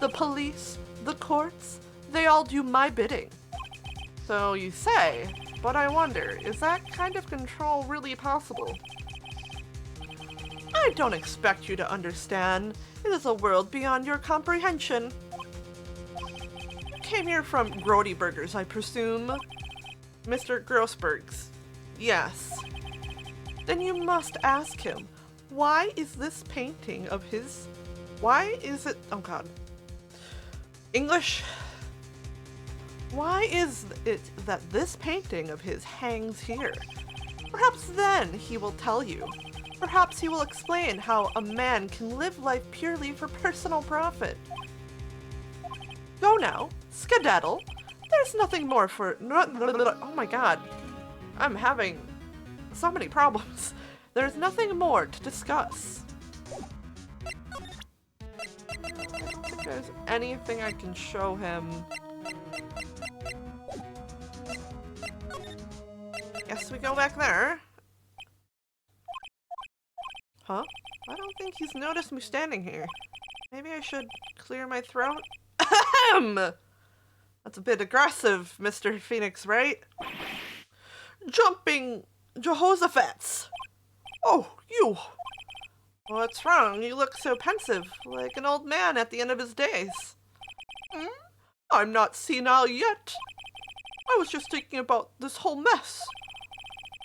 The police, the courts, they all do my bidding. So you say, but I wonder, is that kind of control really possible? I don't expect you to understand. It is a world beyond your comprehension. You came here from Grody Burgers, I presume? Mr. Grossberg's. Yes. Then you must ask him, why is this painting of his— why is it— oh god. English? Why is it that this painting of his hangs here? Perhaps then he will tell you. Perhaps he will explain how a man can live life purely for personal profit. Go now, skedaddle. There's nothing more for... Oh my god. I'm having so many problems. There's nothing more to discuss. I don't think there's anything I can show him. Guess we go back there. Huh? I don't think he's noticed me standing here. Maybe I should clear my throat? Ahem! That's a bit aggressive, Mr. Phoenix, right? Jumping Jehoshaphat's! Oh, you! What's wrong? You look so pensive, like an old man at the end of his days. Hmm? I'm not senile yet. I was just thinking about this whole mess.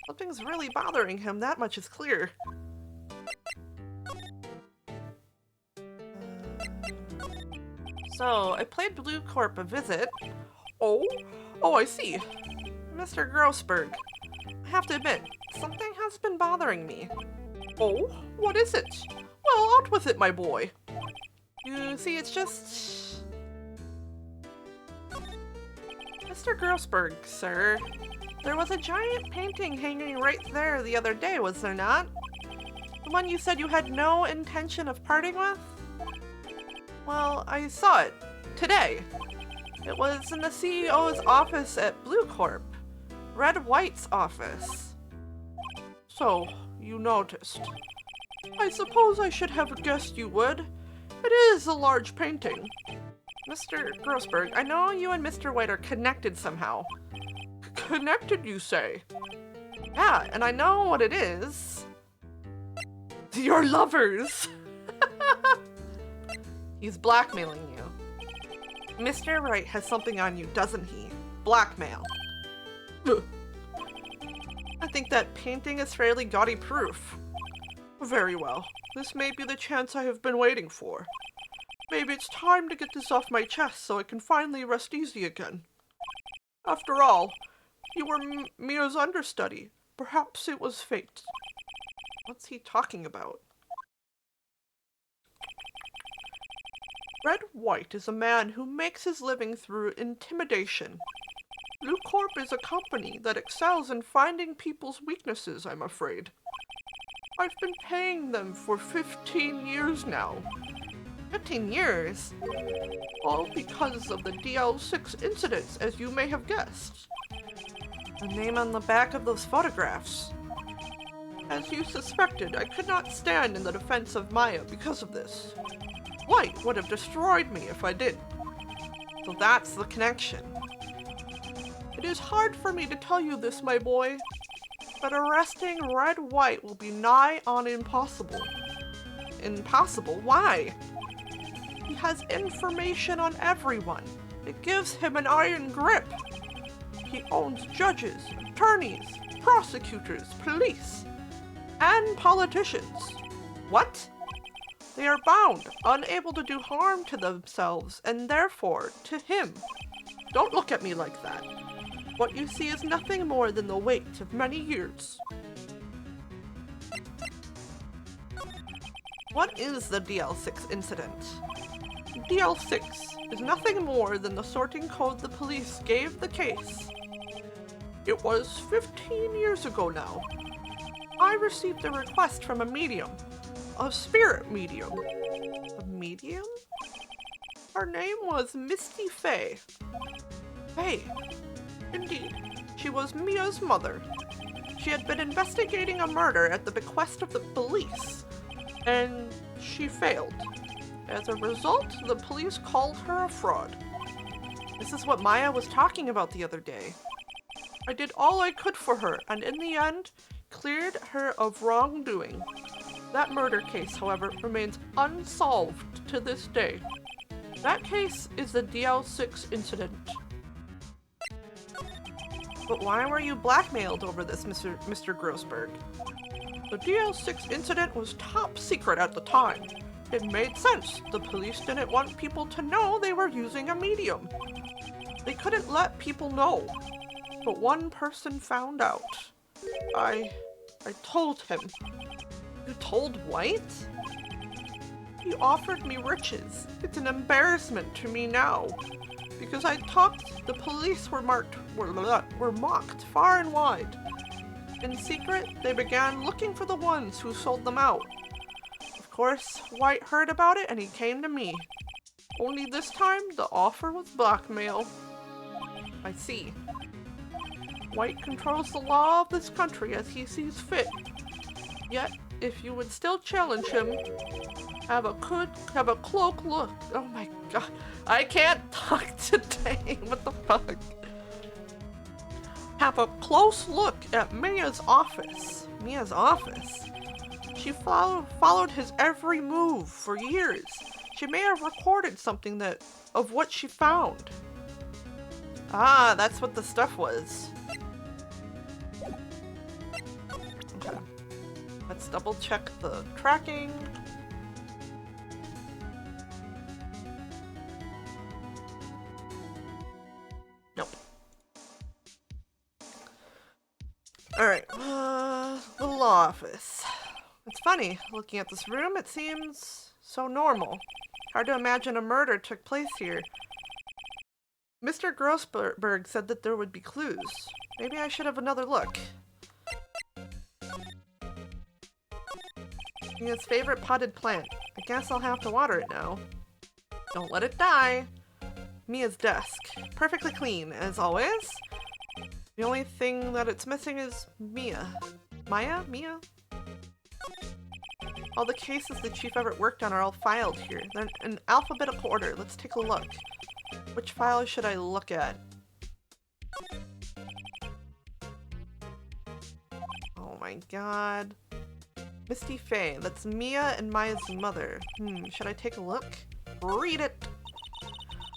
Something's really bothering him, that much is clear. So, I played Blue Corp a visit. Oh, I see. Mr. Grossberg, I have to admit, something has been bothering me. Oh, what is it? Well, out with it, my boy. You see, it's just... Mr. Grossberg, sir, there was a giant painting hanging right there the other day, was there not? The one you said you had no intention of parting with? Well, I saw it today. It was in the CEO's office at Blue Corp, Red White's office. So, you noticed. I suppose I should have guessed you would. It is a large painting. Mr. Grossberg, I know you and Mr. White are connected somehow. Connected, you say? Yeah, and I know what it is. You're lovers! He's blackmailing you. Mr. Wright has something on you, doesn't he? Blackmail. I think that painting is fairly gaudy proof. Very well. This may be the chance I have been waiting for. Maybe it's time to get this off my chest so I can finally rest easy again. After all, you were Mia's understudy. Perhaps it was fate. What's he talking about? Red White is a man who makes his living through intimidation. Blue Corp is a company that excels in finding people's weaknesses, I'm afraid. I've been paying them for 15 years now. 15 years? All because of the DL6 incidents, as you may have guessed. The name on the back of those photographs. As you suspected, I could not stand in the defense of Maya because of this. White would have destroyed me if I did. So that's the connection. It is hard for me to tell you this, my boy, but arresting Red White will be nigh on impossible. Impossible? Why? He has information on everyone. It gives him an iron grip. He owns judges, attorneys, prosecutors, police, and politicians. What? They are bound, unable to do harm to themselves, and therefore to him. Don't look at me like that. What you see is nothing more than the weight of many years. What is the DL6 incident? DL6 is nothing more than the sorting code the police gave the case. It was 15 years ago now. I received a request from a medium. A spirit medium. A medium? Her name was Misty Faye. Faye. Indeed, she was Mia's mother. She had been investigating a murder at the bequest of the police, and she failed. As a result, the police called her a fraud. This is what Maya was talking about the other day. I did all I could for her, and in the end, cleared her of wrongdoing. That murder case, however, remains unsolved to this day. That case is the DL6 incident. But why were you blackmailed over this, Mr. Grossberg? The DL6 incident was top secret at the time. It made sense. The police didn't want people to know they were using a medium. They couldn't let people know. But one person found out. I told him. You told White? He offered me riches. It's an embarrassment to me now. Because I talked, the police were mocked far and wide. In secret, they began looking for the ones who sold them out. Of course, White heard about it and he came to me. Only this time, the offer was blackmail. I see. White controls the law of this country as he sees fit. Yet, if you would still challenge him, have a cloak look. Oh my god, I can't talk today. What the fuck? Have a close look at Mia's office. Mia's office? She followed his every move for years. She may have recorded something of what she found. Ah, that's what the stuff was. Okay. Let's double check the tracking. Nope. Alright, the law office. It's funny, looking at this room, it seems so normal. Hard to imagine a murder took place here. Mr. Grossberg said that there would be clues. Maybe I should have another look. Mia's favorite potted plant. I guess I'll have to water it now. Don't let it die. Mia's desk. Perfectly clean, as always. The only thing that it's missing is Mia. Maya? Mia? All the cases the chief ever worked on are all filed here. They're in alphabetical order. Let's take a look. Which file should I look at? Oh my god. Misty Faye. That's Mia and Maya's mother. Should I take a look? Read it!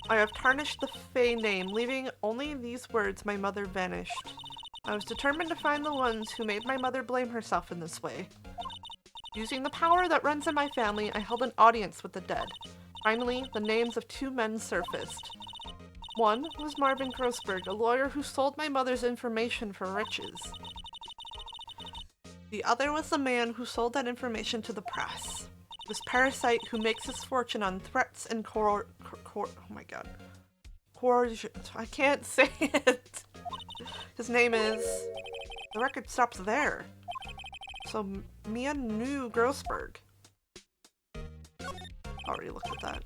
I have tarnished the Faye name, leaving only these words: my mother vanished. I was determined to find the ones who made my mother blame herself in this way. Using the power that runs in my family, I held an audience with the dead. Finally, the names of two men surfaced. One was Marvin Grossberg, a lawyer who sold my mother's information for riches. The other was the man who sold that information to the press. This parasite who makes his fortune on threats and oh my god. I can't say it. His name is... The record stops there. So Mia knew Grossberg. Already looked at that.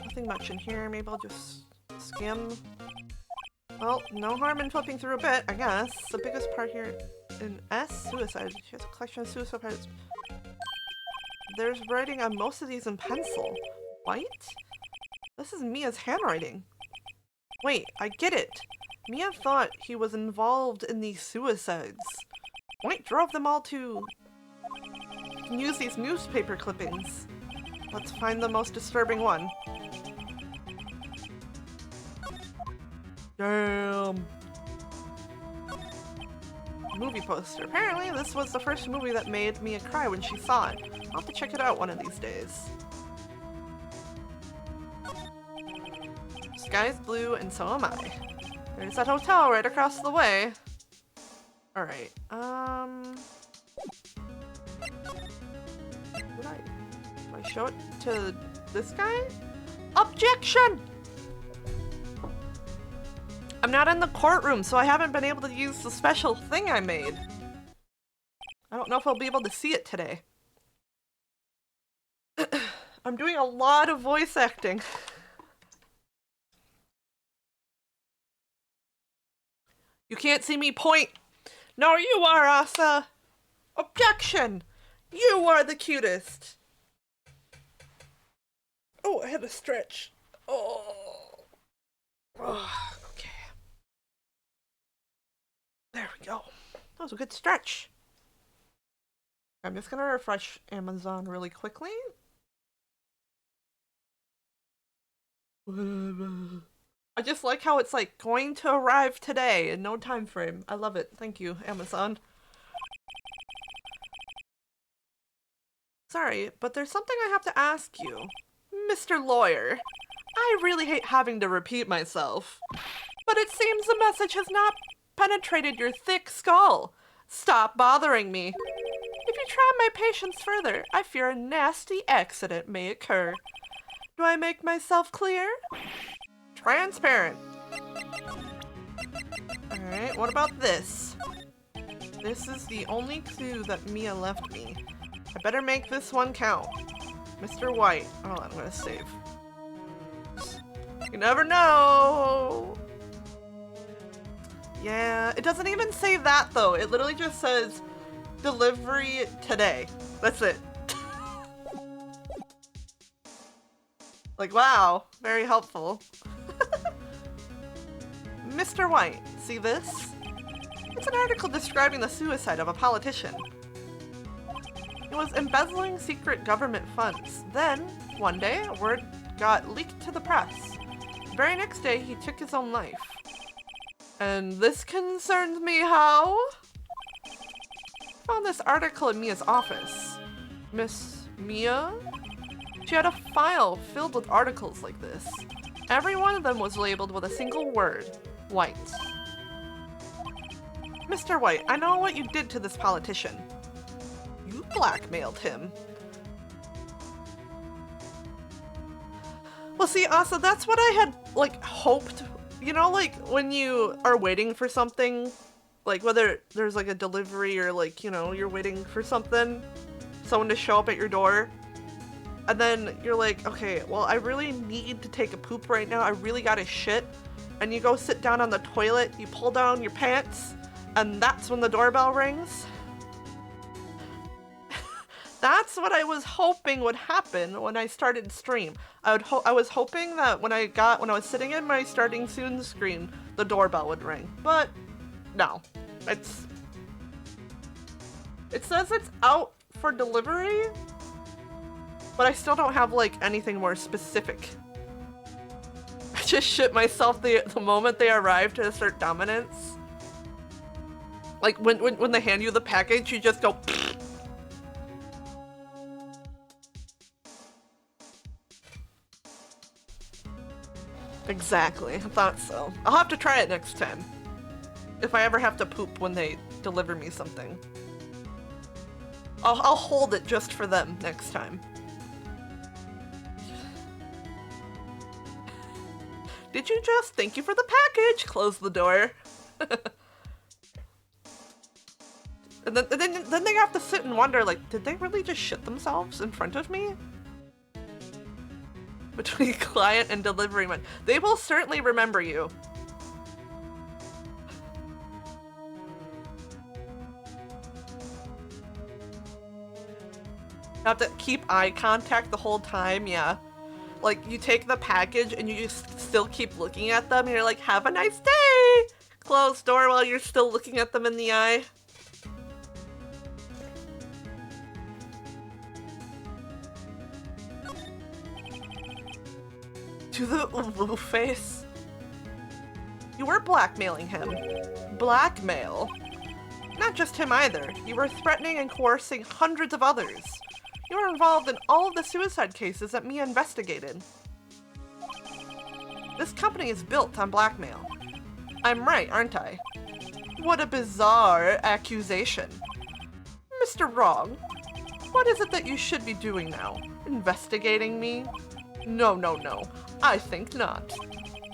Nothing much in here. Maybe I'll just skim. Well, no harm in flipping through a bit, I guess. The biggest part here in S, suicide. She has a collection of suicide parts. There's writing on most of these in pencil. White? This is Mia's handwriting. Wait, I get it. Mia thought he was involved in these suicides. White drove them all to use these newspaper clippings. Let's find the most disturbing one. Damn. Movie poster. Apparently, this was the first movie that made Mia cry when she saw it. I'll have to check it out one of these days. Sky's blue, and so am I. There's that hotel right across the way. Alright, do I show it to this guy? Objection! I'm not in the courtroom, so I haven't been able to use the special thing I made. I don't know if I'll be able to see it today. I'm doing a lot of voice acting. You can't see me point. No, you are, Asa. Objection! You are the cutest. Oh, I had to stretch. Oh. Okay. There we go. That was a good stretch. I'm just gonna refresh Amazon really quickly. I just like how it's like going to arrive today in no time frame. I love it. Thank you, Amazon. Sorry, but there's something I have to ask you. Mr. Lawyer, I really hate having to repeat myself, but it seems the message has not penetrated your thick skull. Stop bothering me. If you try my patience further, I fear a nasty accident may occur. Do I make myself clear? Transparent. Alright, what about this? This is the only clue that Mia left me. I better make this one count. Mr. White. Oh, I'm gonna save. You never know! Yeah, it doesn't even say that though. It literally just says delivery today. That's it. Like, wow, very helpful. Mr. White, see this? It's an article describing the suicide of a politician. He was embezzling secret government funds. Then, one day, word got leaked to the press. The very next day, he took his own life. And this concerns me how? I found this article in Mia's office. Miss Mia? She had a file filled with articles like this. Every one of them was labeled with a single word, White. Mr. White, I know what you did to this politician. You blackmailed him. Well, see, Asa, that's what I had, like, hoped. You know, like, when you are waiting for something, like, whether there's, like, a delivery or, like, you know, you're waiting for something, someone to show up at your door, and then you're like, okay, well, I really need to take a poop right now. I really gotta shit. And you go sit down on the toilet, you pull down your pants, and that's when the doorbell rings. That's what I was hoping would happen when I started stream. I was hoping that when I was sitting in my starting soon screen, the doorbell would ring. But no. It says it's out for delivery, but I still don't have like anything more specific. I just shit myself the moment they arrive to assert dominance. Like when they hand you the package, you just go Exactly, I thought so. I'll have to try it next time. If I ever have to poop when they deliver me something. I'll hold it just for them next time. Did you just thank you for the package? Close the door. And then they have to sit and wonder, like, did they really just shit themselves in front of me? Between client and delivery man. They will certainly remember you. You have to keep eye contact the whole time, yeah. Like, you take the package and you just still keep looking at them and you're like, have a nice day! Close door while you're still looking at them in the eye. To the woo face. You were blackmailing him. Blackmail? Not just him either. You were threatening and coercing hundreds of others. You were involved in all of the suicide cases that Mia investigated. This company is built on blackmail. I'm right, aren't I? What a bizarre accusation. Mr. Wrong, what is it that you should be doing now? Investigating me? No, no, no. I think not.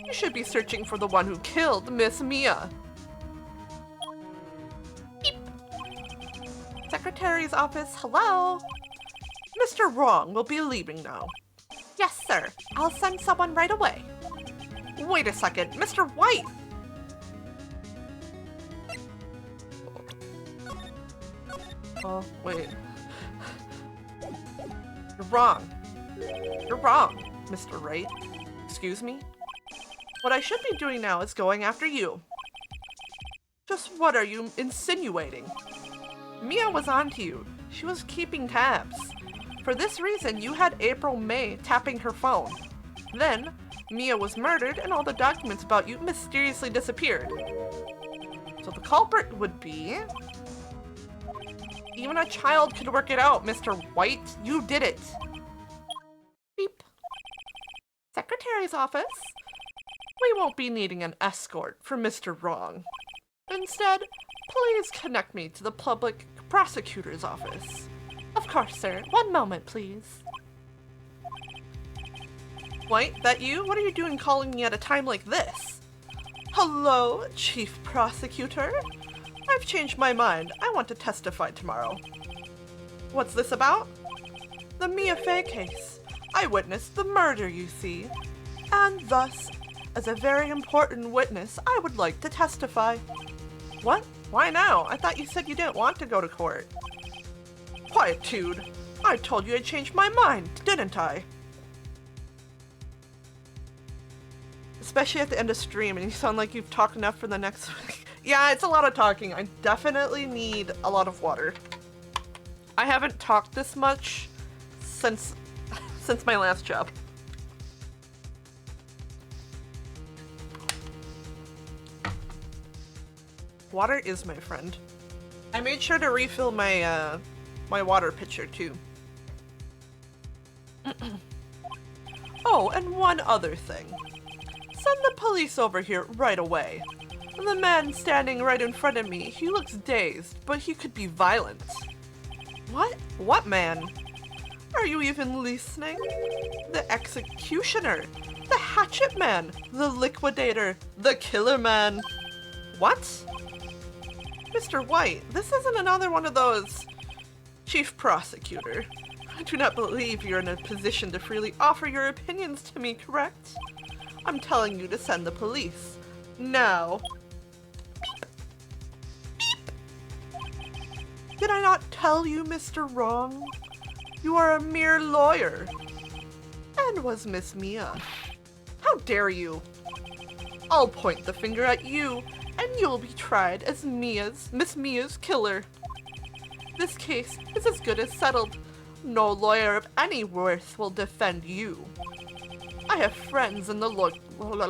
You should be searching for the one who killed Miss Mia. Beep. Secretary's office, hello? Mr. Wrong will be leaving now. Yes, sir. I'll send someone right away. Wait a second, Mr. White! Oh, wait. You're wrong. You're wrong, Mr. Wright. Excuse me? What I should be doing now is going after you. Just what are you insinuating? Mia was onto you. She was keeping tabs. For this reason, you had April May tapping her phone. Then, Mia was murdered and all the documents about you mysteriously disappeared. So the culprit would be... Even a child could work it out, Mr. White. You did it. Beep. Secretary's office. We won't be needing an escort for Mr. Wrong. Instead, please connect me to the public prosecutor's office. Of course, sir. One moment, please. White, that you? What are you doing calling me at a time like this? Hello, Chief Prosecutor. I've changed my mind. I want to testify tomorrow. What's this about? The Mia Fey case. I witnessed the murder, you see. And thus, as a very important witness, I would like to testify. What? Why now? I thought you said you didn't want to go to court. Quietude. I told you I changed my mind, didn't I? Especially at the end of stream and you sound like you've talked enough for the next week. Yeah, it's a lot of talking. I definitely need a lot of water. I haven't talked this much since my last job. Water is my friend. I made sure to refill my my water pitcher too. Oh, and one other thing. Send the police over here right away. The man standing right in front of me, he looks dazed, but he could be violent. What? What man? Are you even listening? The executioner, the hatchet man, the liquidator, the killer man. What? Mr. White, this isn't another one of those... Chief Prosecutor, I do not believe you're in a position to freely offer your opinions to me, correct? I'm telling you to send the police. Now. Did I not tell you, Mr. Wrong? You are a mere lawyer. And was Miss Mia. How dare you? I'll point the finger at you, and you'll be tried as Miss Mia's killer. This case is as good as settled. No lawyer of any worth will defend you. I have friends in the law. Oh my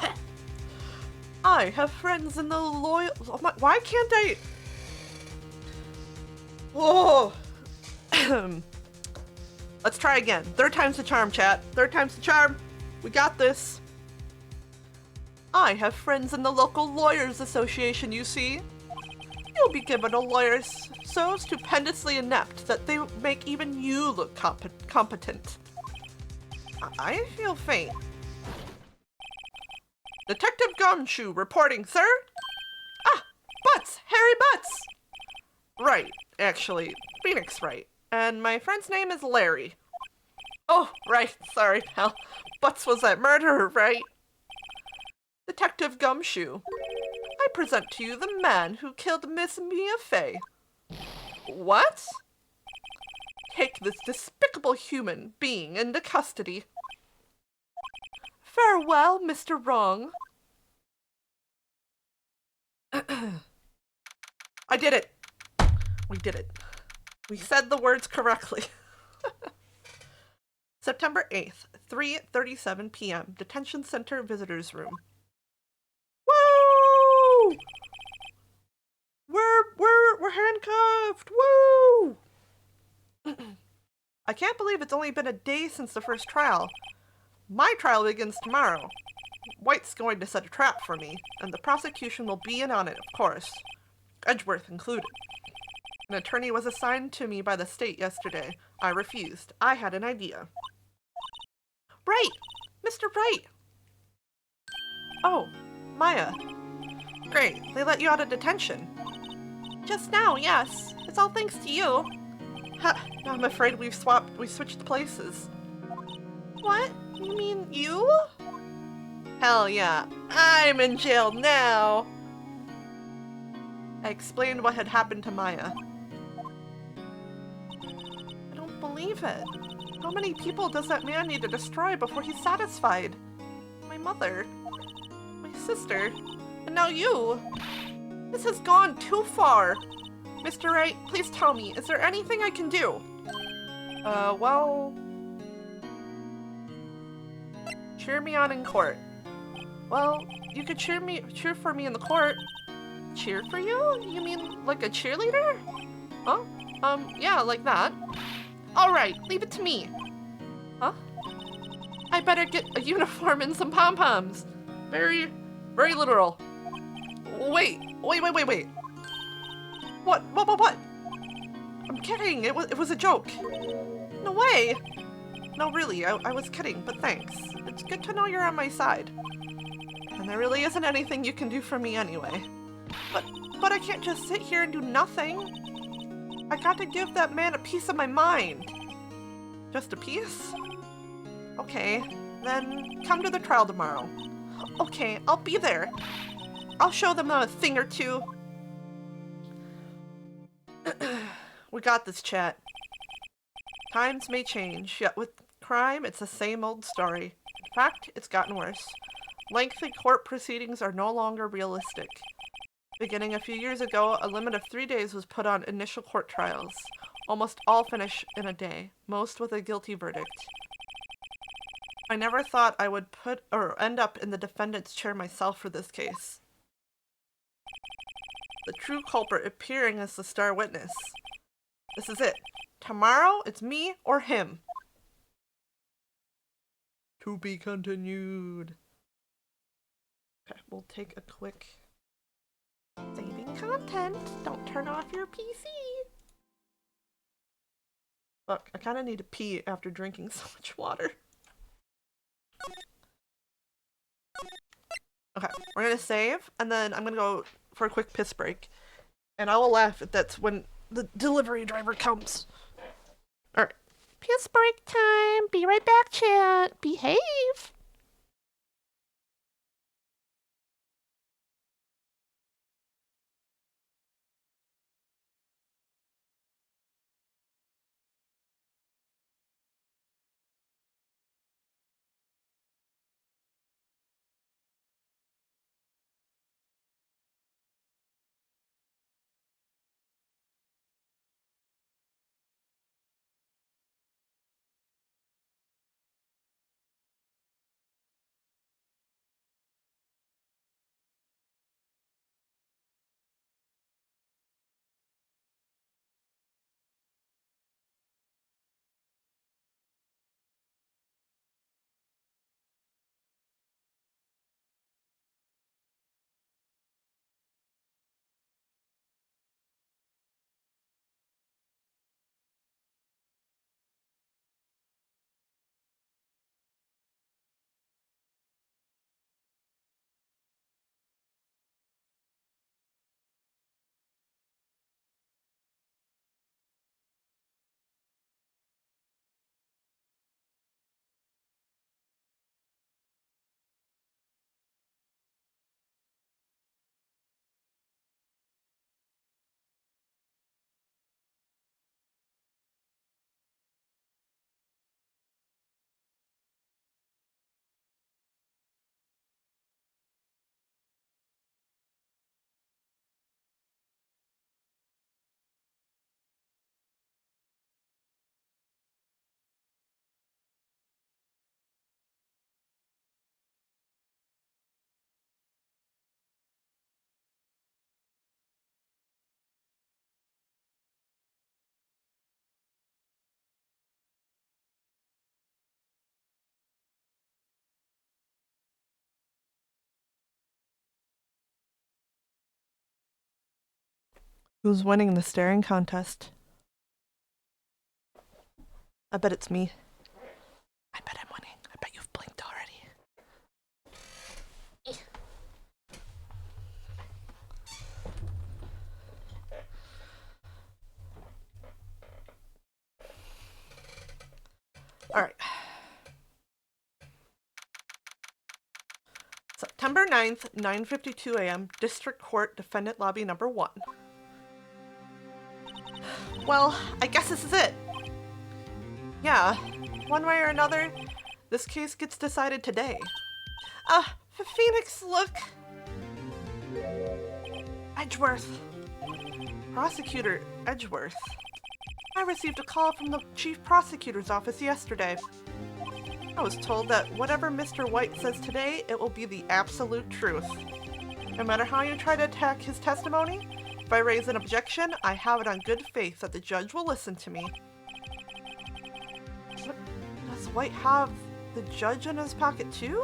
god. I have friends in the loyal. Oh my, why can't I? Oh. Let's try again. Third time's the charm, chat. Third time's the charm. We got this. I have friends in the local lawyers association, you see. You'll be given a lawyer so stupendously inept that they make even you look competent. I feel faint. Detective Gumshoe reporting, sir. Ah, Butts, Harry Butts. Right, actually, Phoenix Wright. And my friend's name is Larry. Oh, right, sorry, pal. Butts was that murderer, right? Detective Gumshoe, I present to you the man who killed Miss Mia Fey. What? Take this despicable human being into custody. Farewell, Mr. Wrong. I did it. We did it. We said the words correctly. September 8th, 3:37 p.m. Detention Center Visitors Room. Woo! We're handcuffed. Woo! I can't believe it's only been a day since the first trial. My trial begins tomorrow. White's going to set a trap for me, and the prosecution will be in on it, of course. Edgeworth included. An attorney was assigned to me by the state yesterday. I refused. I had an idea. Right! Mr. Wright! Oh, Maya. Great, they let you out of detention. Just now, yes. It's all thanks to you. Ha, now I'm afraid we switched places. What? You mean you? Hell yeah, I'm in jail now! I explained what had happened to Maya. I don't believe it. How many people does that man need to destroy before he's satisfied? My mother. My sister. And now you. This has gone too far. Mr. Wright, please tell me, is there anything I can do? Well... Cheer me on in court. Well, you could cheer for me in the court. Cheer for you? You mean like a cheerleader? Huh? Yeah, like that. Alright, leave it to me. Huh? I better get a uniform and some pom-poms. Very literal. Wait. What? What? I'm kidding. It was a joke. No way. No, really, I was kidding, but thanks. It's good to know you're on my side. And there really isn't anything you can do for me anyway. But I can't just sit here and do nothing. I got to give that man a piece of my mind. Just a piece? Okay, then come to the trial tomorrow. Okay, I'll be there. I'll show them a thing or two. We got this, chat. Times may change, yet with crime, it's the same old story. In fact, it's gotten worse. Lengthy court proceedings are no longer realistic. Beginning a few years ago, a limit of 3 days was put on initial court trials. Almost all finish in a day, most with a guilty verdict. I never thought I would end up in the defendant's chair myself for this case. The true culprit appearing as the star witness. This is it. Tomorrow, it's me or him. To be continued. Okay, we'll take a quick saving content. Don't turn off your PC. Look, I kind of need to pee after drinking so much water. Okay, we're gonna save, and then I'm gonna go for a quick piss break. And I will laugh if that's when the delivery driver comes. Alright. Piss break time. Be right back, chat. Behave. Who's winning the staring contest? I bet it's me. I bet I'm winning. I bet you've blinked already. Alright. September 9th, 9:52 a.m., District Court, Defendant Lobby Number 1. Well, I guess this is it. Yeah, one way or another, this case gets decided today. Phoenix, look! Edgeworth. Prosecutor Edgeworth. I received a call from the Chief Prosecutor's office yesterday. I was told that whatever Mr. White says today, it will be the absolute truth. No matter how you try to attack his testimony, if I raise an objection, I have it on good faith that the judge will listen to me. What, does White have the judge in his pocket too?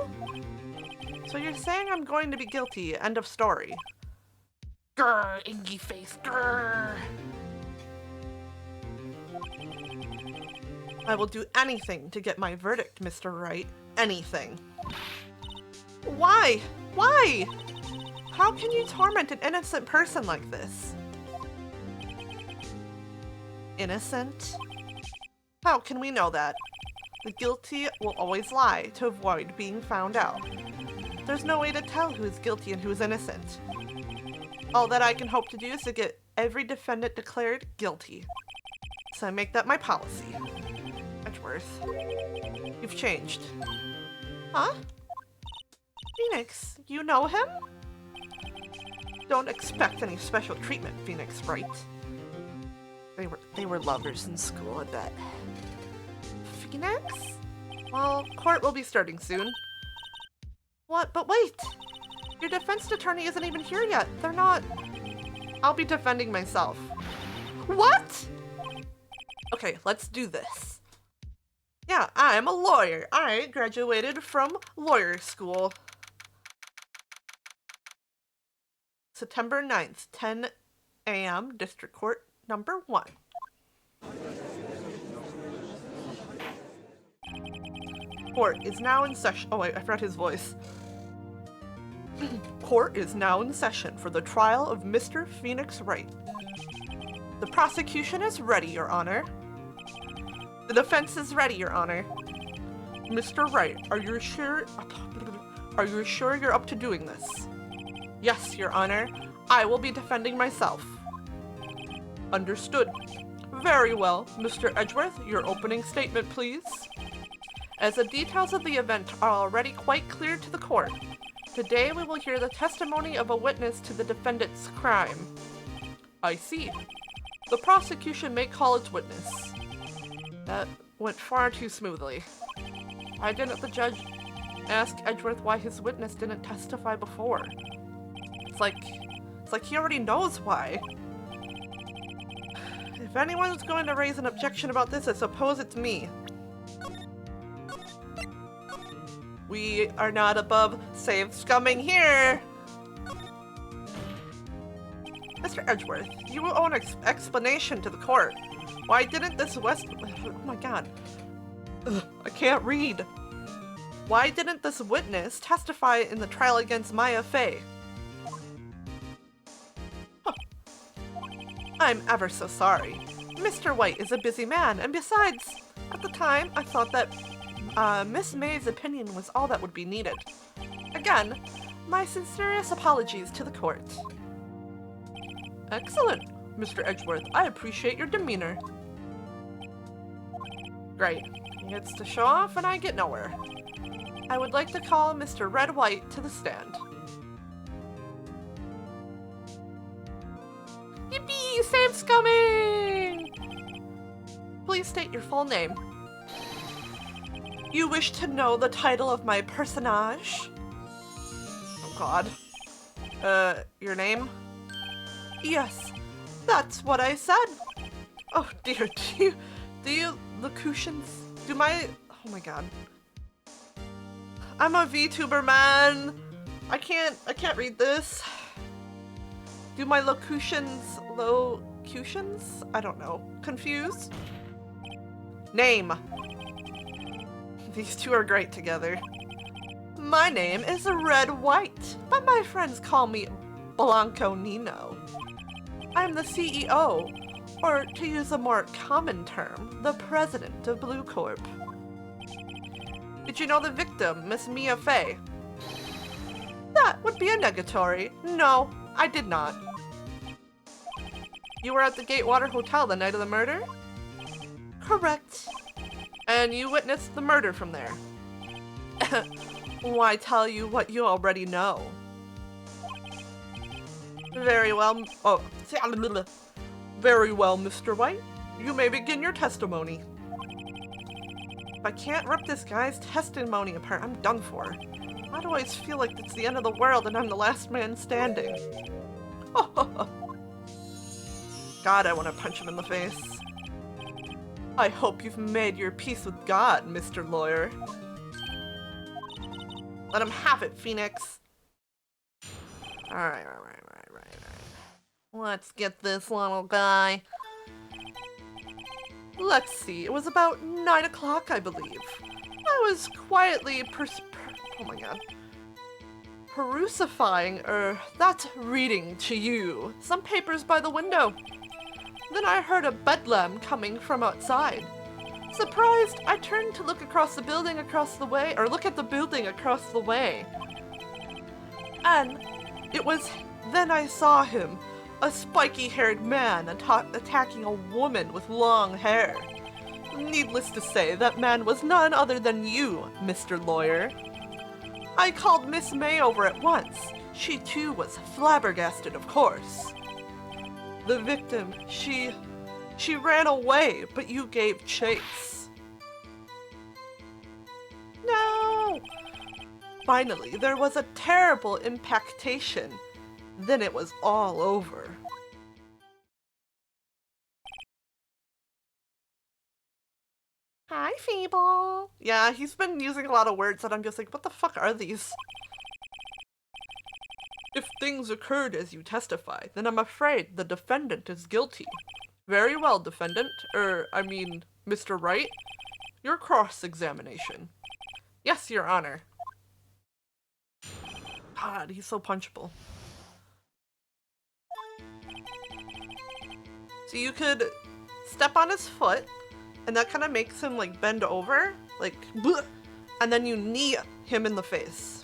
So you're saying I'm going to be guilty, end of story. Grr, inky face, grr. I will do anything to get my verdict, Mr. Wright. Anything. Why? Why? How can you torment an innocent person like this? Innocent? How can we know that? The guilty will always lie to avoid being found out. There's no way to tell who is guilty and who is innocent. All that I can hope to do is to get every defendant declared guilty. So I make that my policy. Edgeworth, you've changed. Huh? Phoenix, you know him? Don't expect any special treatment, Phoenix, right? They were lovers in school, I bet. Phoenix? Well, court will be starting soon. What? But wait! Your defense attorney isn't even here yet. They're not... I'll be defending myself. What? Okay, let's do this. Yeah, I'm a lawyer. I graduated from lawyer school. September 9th, 10 a.m., District Court number 1. Court is now in session. Oh wait, I forgot his voice. Court is now in session for the trial of Mr. Phoenix Wright. The prosecution is ready, Your Honor. The defense is ready, Your Honor. Mr. Wright, are you sure you're up to doing this? Yes, Your Honor. I will be defending myself. Understood. Very well. Mr. Edgeworth, your opening statement, please. As the details of the event are already quite clear to the court, today we will hear the testimony of a witness to the defendant's crime. I see. The prosecution may call its witness. That went far too smoothly. Why didn't the judge ask Edgeworth why his witness didn't testify before? It's like he already knows why. If anyone's going to raise an objection about this, I suppose it's me. We are not above save scumming here. Mr. Edgeworth, you will owe an explanation to the court. Why didn't this oh my god. Ugh, I can't read. Why didn't this witness testify in the trial against Maya Fey? Huh. I'm ever so sorry. Mr. White is a busy man, and besides, at the time, I thought that Miss May's opinion was all that would be needed. Again, my sincerest apologies to the court. Excellent, Mr. Edgeworth. I appreciate your demeanor. Great. He gets to show off and I get nowhere. I would like to call Mr. Red White to the stand. Yippee! Save scumming! Please state your full name. You wish to know the title of my personage? Oh god. Your name? Yes, that's what I said. Oh dear, do you locutions? Oh my god. I'm a VTuber, man. I can't read this. Do my locutions? I don't know. Confused? Name. These two are great together. My name is Red White, but my friends call me Blanco Nino. I'm the CEO, or to use a more common term, the president of Blue Corp. Did you know the victim, Miss Mia Fey? That would be a negatory. No, I did not. You were at the Gatewater Hotel the night of the murder? Correct. And you witnessed the murder from there? Why tell you what you already know? Very well. Oh, very well, Mr. White. You may begin your testimony. If I can't rip this guy's testimony apart, I'm done for. I always feel like it's the end of the world and I'm the last man standing. God, I want to punch him in the face. I hope you've made your peace with God, Mr. Lawyer. Let him have it, Phoenix. Alright. Let's get this little guy. Let's see, it was about 9 o'clock, I believe. I was quietly oh my god. Perusifying, that's reading to you. Some papers by the window. Then I heard a bedlam coming from outside. Surprised, I turned to look across the building across the way, or look at the building across the way. And it was then I saw him, a spiky-haired man attacking a woman with long hair. Needless to say, that man was none other than you, Mr. Lawyer. I called Miss May over at once. She too was flabbergasted, of course. The victim, she ran away, but you gave chase. No! Finally, there was a terrible impactation. Then it was all over. Hi, Feeble. Yeah, he's been using a lot of words that I'm just like, what the fuck are these? If things occurred as you testify, then I'm afraid the defendant is guilty. Very well, defendant. Mr. Wright. Your cross-examination. Yes, Your Honor. God, he's so punchable. So you could step on his foot, and that kind of makes him like bend over, like, bleh, and then you knee him in the face.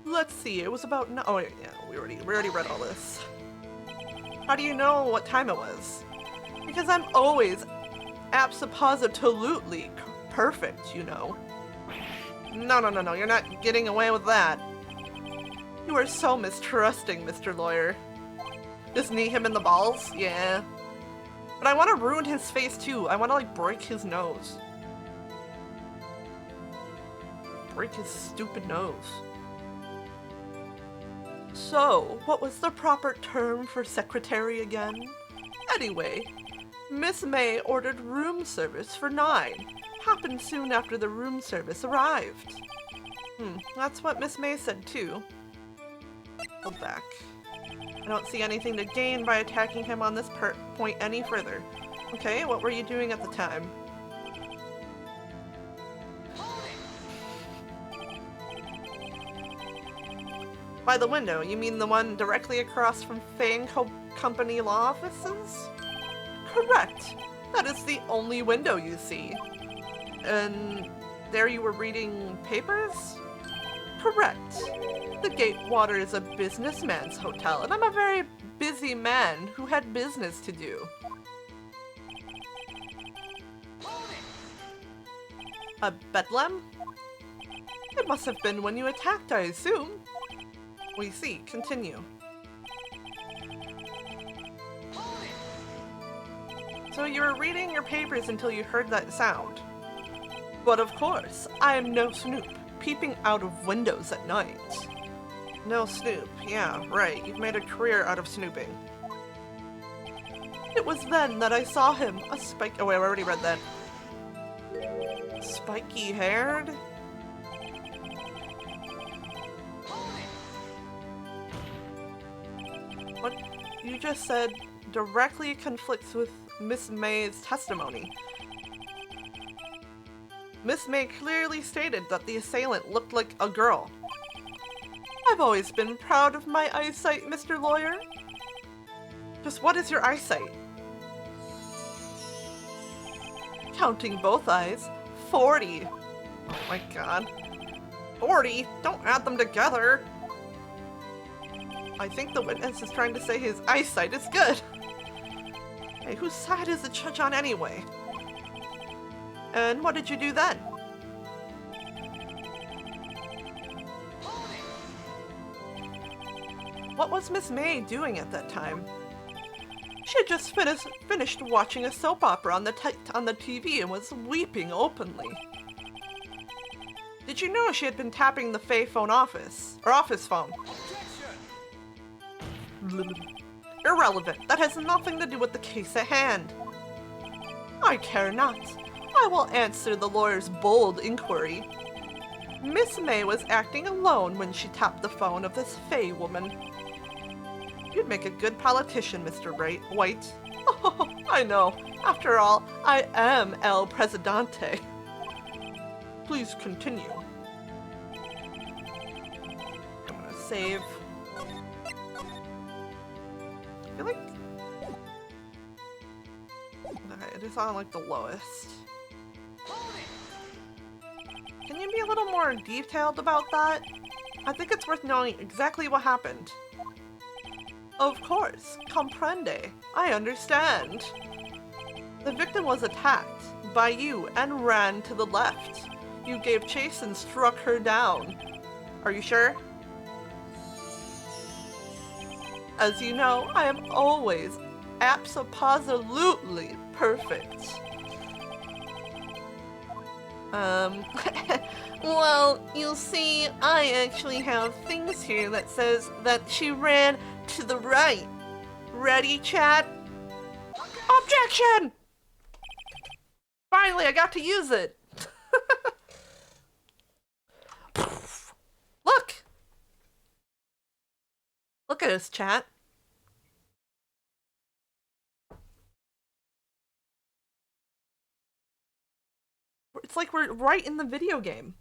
Let's see, it was about no. Oh yeah, we already read all this. How do you know what time it was? Because I'm always abso-positively perfect, you know. No, you're not getting away with that. You are so mistrusting, Mr. Lawyer. Just knee him in the balls? Yeah. But I want to ruin his face too. I want to like break his nose. Break his stupid nose. So, what was the proper term for secretary again? Anyway, Miss May ordered room service for 9. Happened soon after the room service arrived. That's what Miss May said too. Hold back. I don't see anything to gain by attacking him on this point any further. Okay, what were you doing at the time? By the window, you mean the one directly across from Fang Company law offices? Correct. That is the only window you see. And there you were reading papers? Correct. The Gatewater is a businessman's hotel, and I'm a very busy man who had business to do. A bedlam? It must have been when you attacked, I assume. We see. Continue. So you were reading your papers until you heard that sound. But of course, I am no snoop, peeping out of windows at night. No snoop, yeah, right, you've made a career out of snooping. It was then that I saw him, oh wait, I already read that. Spiky-haired? What you just said directly conflicts with Miss May's testimony. Miss May clearly stated that the assailant looked like a girl. I've always been proud of my eyesight, Mr. Lawyer. Just what is your eyesight? Counting both eyes, 40. Oh my god. 40? Don't add them together. I think the witness is trying to say his eyesight is good. Hey, whose side is the judge on anyway? And what did you do then? What was Miss May doing at that time? She had just finished watching a soap opera on the TV and was weeping openly. Did you know she had been tapping the Fay phone office phone? Irrelevant. That has nothing to do with the case at hand. I care not. I will answer the lawyer's bold inquiry. Miss May was acting alone when she tapped the phone of this Fay woman. You'd make a good politician, Mr. White. Oh, I know. After all, I am El Presidente. Please continue. I'm gonna save. I feel like it is on like the lowest. Can you be a little more detailed about that? I think it's worth knowing exactly what happened. Of course, comprende. I understand. The victim was attacked by you and ran to the left. You gave chase and struck her down. Are you sure? As you know, I am always abso-positively perfect. Well, you see, I actually have things here that says that she ran to the right. Ready, chat? Objection! Finally, I got to use it. Look! Look at us, chat. It's like we're right in the video game.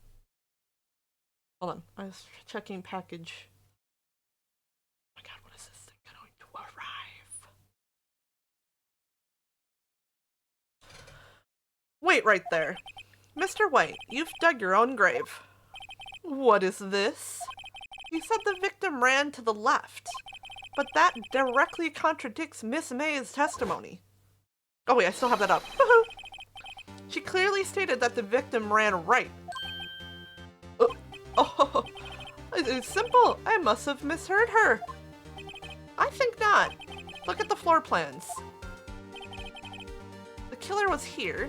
Hold on, I was checking package. Oh my god, what is this thing going to arrive? Wait right there. Mr. White, you've dug your own grave. What is this? You said the victim ran to the left, but that directly contradicts Miss May's testimony. Oh wait, I still have that up. Woohoo! She clearly stated that the victim ran right. Oh, it's simple. I must have misheard her. I think not. Look at the floor plans. The killer was here,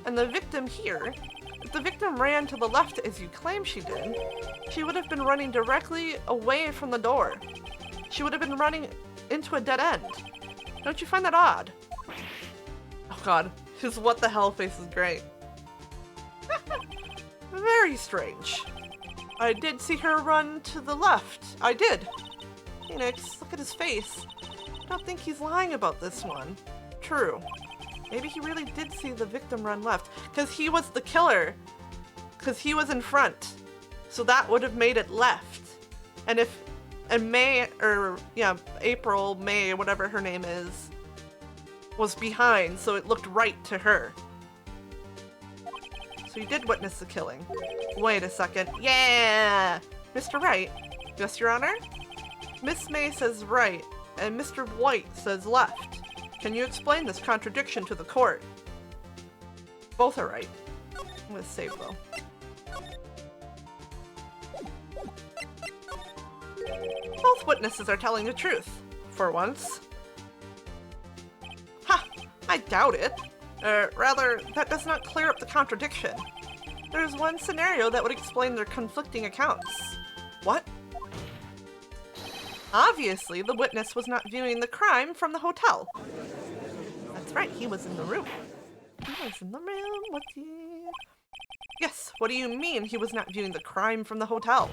and the victim here. If the victim ran to the left as you claim she did, she would have been running directly away from the door. She would have been running into a dead end. Don't you find that odd? Oh god, his what the hell face is great. Very strange. I did see her run to the left. I did. Phoenix, look at his face. I don't think he's lying about this one. True. Maybe he really did see the victim run left, because he was the killer. Because he was in front. So that would have made it left. And if, and May, or yeah, April, May, whatever her name is, was behind, so it looked right to her. So you did witness the killing. Wait a second. Yeah! Mr. Wright. Yes, Your Honor? Miss May says right, and Mr. White says left. Can you explain this contradiction to the court? Both are right. I'm gonna save though. Both witnesses are telling the truth, for once. Ha! I doubt it. Rather, that does not clear up the contradiction. There's one scenario that would explain their conflicting accounts. What? Obviously, the witness was not viewing the crime from the hotel. That's right, he was in the room. He was in the room, what's he? Yes, what do you mean he was not viewing the crime from the hotel?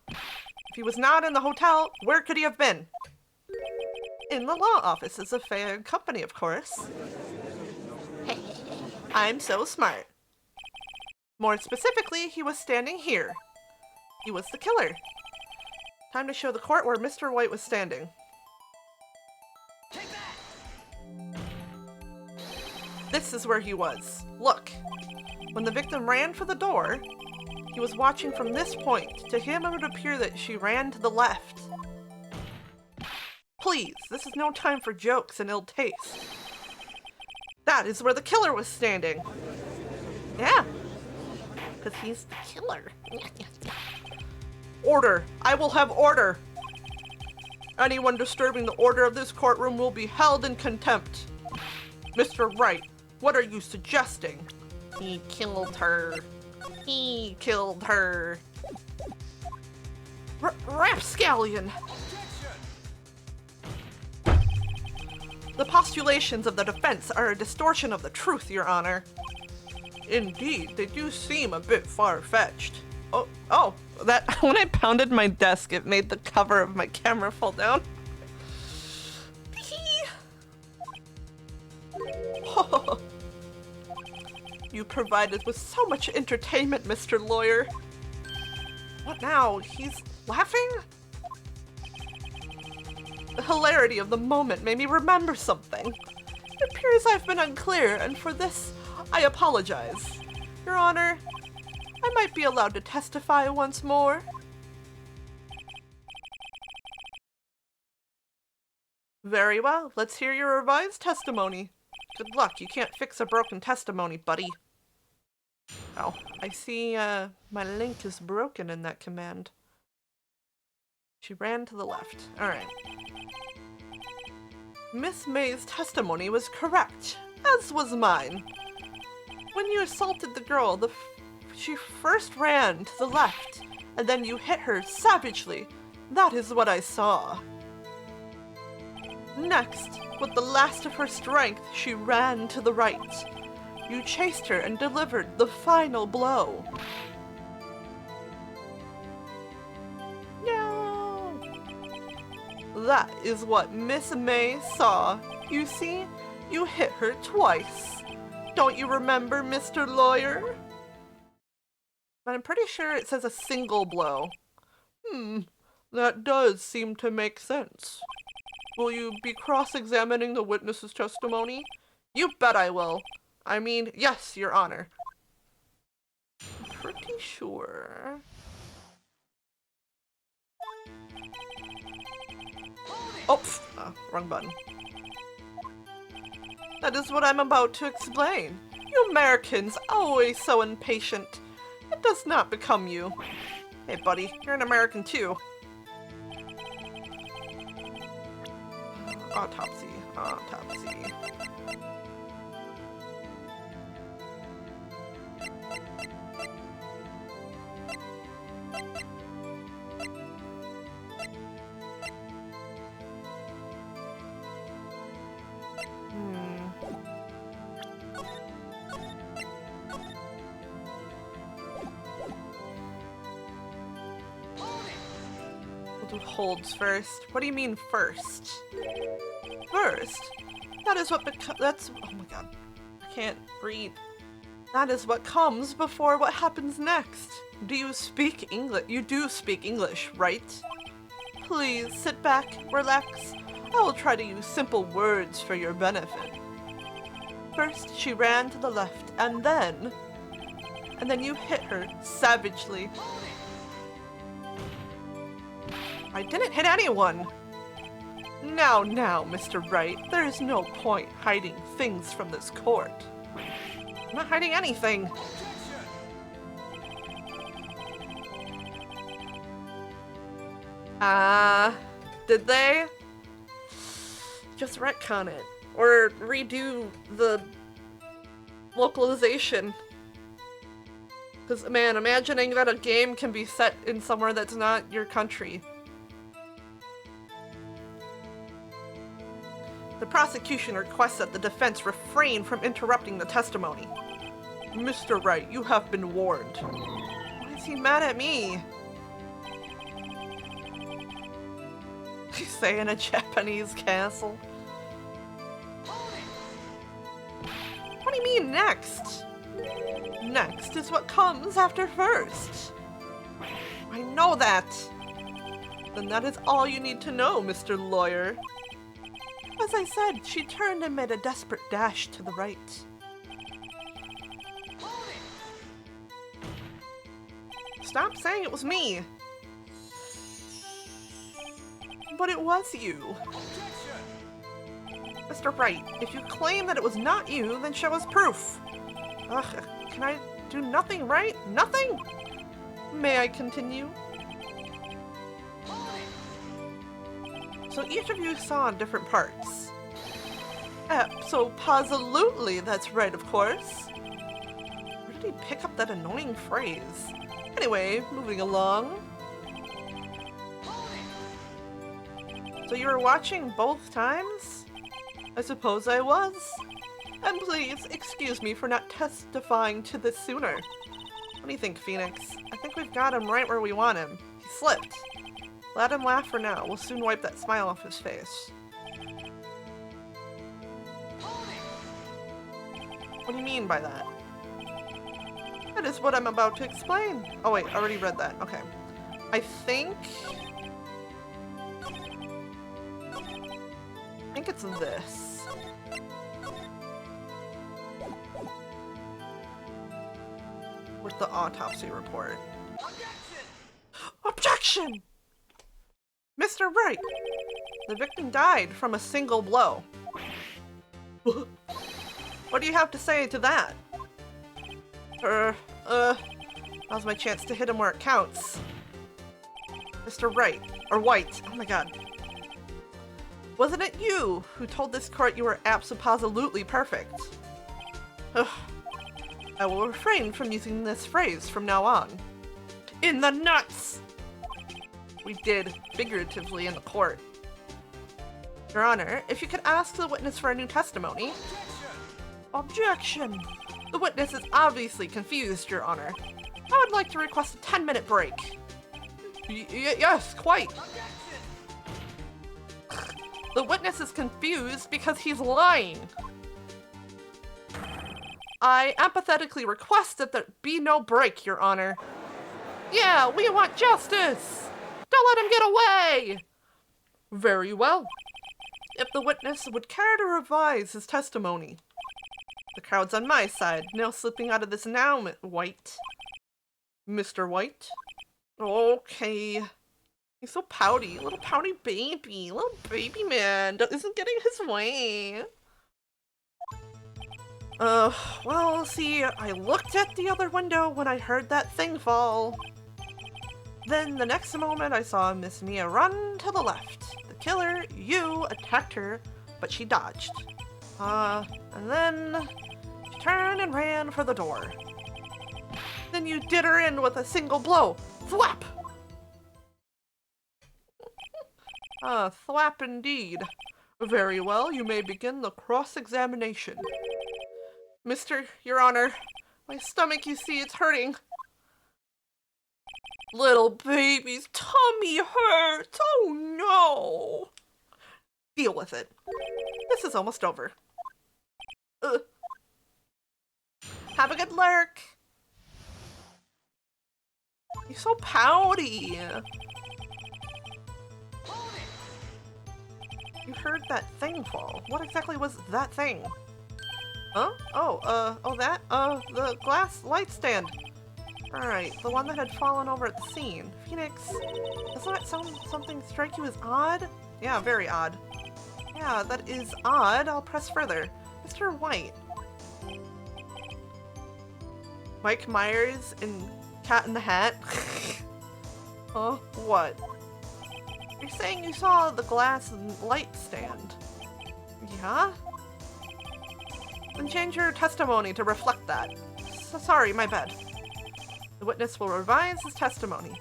If he was not in the hotel, where could he have been? In the law offices of Fay & Company, of course. I'm so smart. More specifically, he was standing here. He was the killer. Time to show the court where Mr. White was standing. Take that! This is where he was. Look. When the victim ran for the door, he was watching from this point. To him, it would appear that she ran to the left. Please, this is no time for jokes and ill taste. That is where the killer was standing. Yeah. Because he's the killer. Order! I will have order! Anyone disturbing the order of this courtroom will be held in contempt. Mr. Wright, what are you suggesting? He killed her. He killed her. Rapscallion! The postulations of the defense are a distortion of the truth, Your Honor. Indeed, they do seem a bit far-fetched. Oh, that when I pounded my desk, it made the cover of my camera fall down. You provide us with so much entertainment, Mr. Lawyer. What now? He's laughing? The hilarity of the moment made me remember something. It appears I've been unclear, and for this, I apologize. Your Honor, I might be allowed to testify once more. Very well, let's hear your revised testimony. Good luck, you can't fix a broken testimony, buddy. Oh, I see my link is broken in that command. She ran to the left. Alright. Miss May's testimony was correct, as was mine. When you assaulted the girl, she first ran to the left, and then you hit her savagely. That is what I saw. Next, with the last of her strength, she ran to the right. You chased her and delivered the final blow. No! That is what Miss May saw. You see, you hit her twice. Don't you remember, Mr. Lawyer? But I'm pretty sure it says a single blow. That does seem to make sense. Will you be cross-examining the witness's testimony? You bet I will. I mean, yes, Your Honor. I'm pretty sure. Oh, wrong button. That is what I'm about to explain. You Americans, always so impatient. It does not become you. Hey, buddy, you're an American too. Autopsy, autopsy. We'll do holds first. What do you mean first? First? That is what that's- oh my god. I can't read. That is what comes before what happens next. Do you speak English? You do speak English, right? Please sit back, relax. I will try to use simple words for your benefit. First, she ran to the left, and then you hit her savagely. I didn't hit anyone. Now, Mr. Wright, there is no point hiding things from this court. I'm not hiding anything. Did they? Just retcon it. Or redo the localization. Because, man, imagining that a game can be set in somewhere that's not your country. The prosecution requests that the defense refrain from interrupting the testimony. Mr. Wright, you have been warned. Why is he mad at me? Did you say in a Japanese castle? What do you mean next? Next is what comes after first. I know that. Then that is all you need to know, Mr. Lawyer. As I said, she turned and made a desperate dash to the right. Stop saying it was me. But it was you. Mr. Wright, if you claim that it was not you, then show us proof. Ugh, can I do nothing right? Nothing? May I continue? So each of you saw different parts. Abso-posolutely, that's right, of course. Where did he pick up that annoying phrase? Anyway, moving along. So you were watching both times? I suppose I was. And please, excuse me for not testifying to this sooner. What do you think, Phoenix? I think we've got him right where we want him. He slipped. Let him laugh for now. We'll soon wipe that smile off his face. What do you mean by that? That is what I'm about to explain. Oh wait, I already read that. Okay. I think it's this. With the autopsy report. Objection! Mr. Wright! The victim died from a single blow. What do you have to say to that? Now's my chance to hit him where it counts. Mr. Wright, or White, oh my god. Wasn't it you who told this court you were abso-positively perfect? Ugh. I will refrain from using this phrase from now on. In the nuts! We did, figuratively, in the court. Your Honor, if you could ask the witness for a new testimony. Objection! The witness is obviously confused, Your Honor. I would like to request a 10-minute break. Yes, quite. The witness is confused because he's lying. I empathetically request that there be no break, Your Honor. Yeah, we want justice! Don't let him get away! Very well. If the witness would care to revise his testimony. The crowd's on my side. No slipping out of this now, White. Mr. White? Okay. He's so pouty. Little pouty baby. Little baby man isn't getting his way. Well, see, I looked at the other window when I heard that thing fall. Then the next moment I saw Miss Mia run to the left. The killer, you, attacked her, but she dodged. And then she turned and ran for the door. Then you did her in with a single blow. Thwap! Thwap indeed. Very well, you may begin the cross-examination. Your Honor, my stomach, you see, it's hurting. Little baby's tummy hurts. Oh no. Deal with it. This is almost over. Have a good lurk. You're so pouty. You heard that thing fall. What exactly was that thing? Huh? The glass light stand. Alright, the one that had fallen over at the scene. Phoenix, doesn't that something strike you as odd? Yeah, very odd. Yeah, that is odd. I'll press further. Mr. White. Mike Myers in Cat in the Hat? Huh? What? You're saying you saw the glass light stand? Yeah? Then change your testimony to reflect that. Sorry, my bad. The witness will revise his testimony.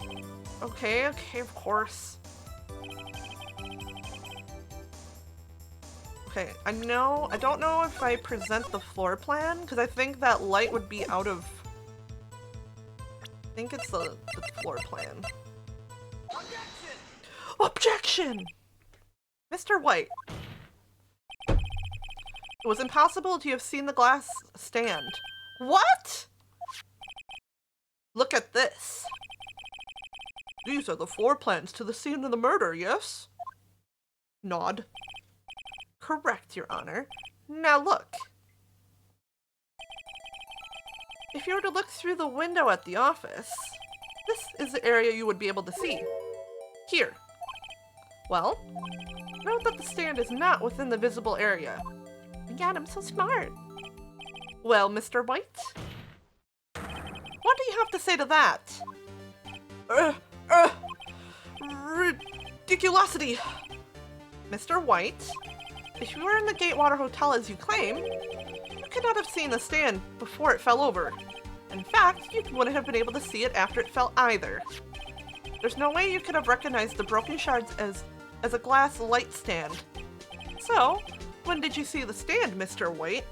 Okay, of course. Okay, I don't know if I present the floor plan, because I think that light would be out of... I think it's the floor plan. Objection! Mr. White. It was impossible to have seen the glass stand. What? Look at this. These are the floor plans to the scene of the murder, yes? Nod. Correct, Your Honor. Now look. If you were to look through the window at the office, this is the area you would be able to see. Here. Well, note that the stand is not within the visible area. God, I'm so smart. Well, Mr. White? What do you have to say to that? Ridiculosity! Mr. White, if you were in the Gatewater Hotel as you claim, you could not have seen the stand before it fell over. In fact, you wouldn't have been able to see it after it fell either. There's no way you could have recognized the broken shards as a glass light stand. So, when did you see the stand, Mr. White?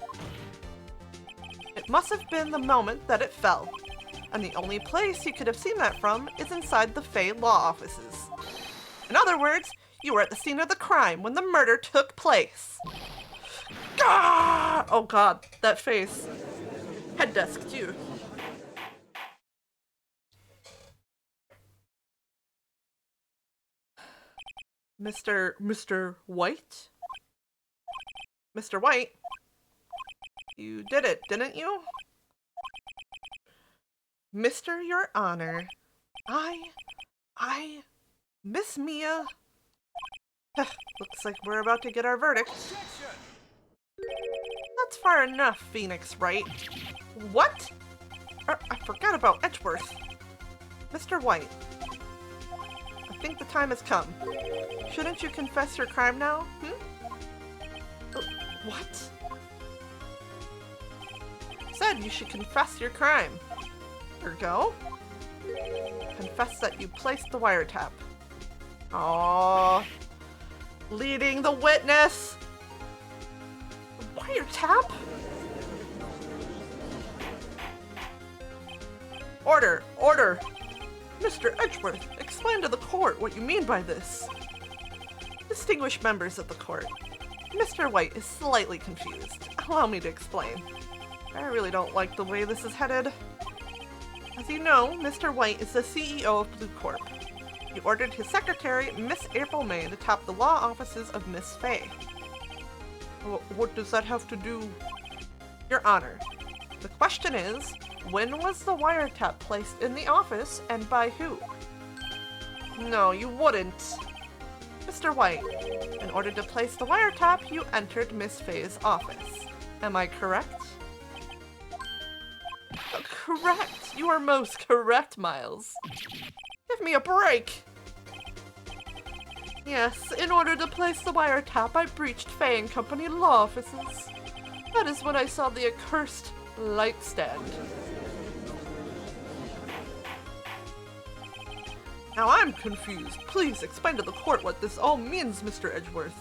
It must have been the moment that it fell. And the only place you could have seen that from is inside the Fey law offices. In other words, you were at the scene of the crime when the murder took place. Ah! Oh god, that face. Head desk too. Mr. White? Mr. White? You did it, didn't you? Mr. Your Honor, I, Miss Mia. Looks like we're about to get our verdict. Objection! That's far enough, Phoenix Wright. What? I forgot about Edgeworth. Mr. White, I think the time has come. Shouldn't you confess your crime now? What? Said you should confess your crime. Ergo? Confess that you placed the wiretap. Aww. Leading the witness! Wiretap? Order! Order! Mr. Edgeworth, explain to the court what you mean by this. Distinguished members of the court, Mr. White is slightly confused. Allow me to explain. I really don't like the way this is headed. As you know, Mr. White is the CEO of Blue Corp. He ordered his secretary, Miss April May, to top the law offices of Miss Fay. What does that have to do? Your Honor, the question is, when was the wiretap placed in the office and by who? No, you wouldn't. Mr. White, in order to place the wiretap, you entered Miss Fay's office. Am I correct? Correct! You are most correct, Miles. Give me a break! Yes, in order to place the wiretap, I breached Fay and Company law offices. That is when I saw the accursed light stand. Now I'm confused. Please explain to the court what this all means, Mr. Edgeworth.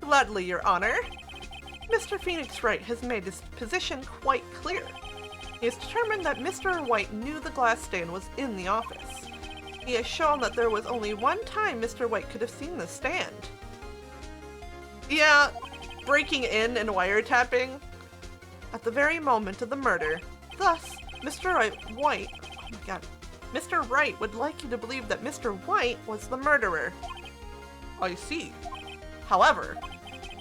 Gladly, Your Honor. Mr. Phoenix Wright has made his position quite clear. He has determined that Mr. White knew the glass stain was in the office. He has shown that there was only one time Mr. White could have seen the stand. Yeah, breaking in and wiretapping at the very moment of the murder. Thus, Mr. White, oh my god, Mr. Wright would like you to believe that Mr. White was the murderer. I see. However,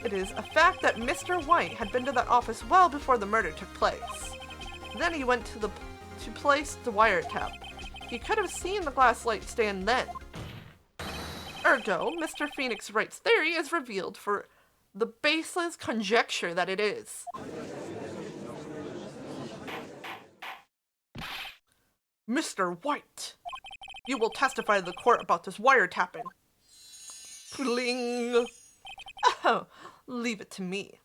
it is a fact that Mr. White had been to that office well before the murder took place. Then he went to place the wiretap. He could have seen the glass light stand then. Ergo, Mr. Phoenix Wright's theory is revealed for the baseless conjecture that it is. Mr. White, you will testify to the court about this wiretapping. Pling. Oh, leave it to me.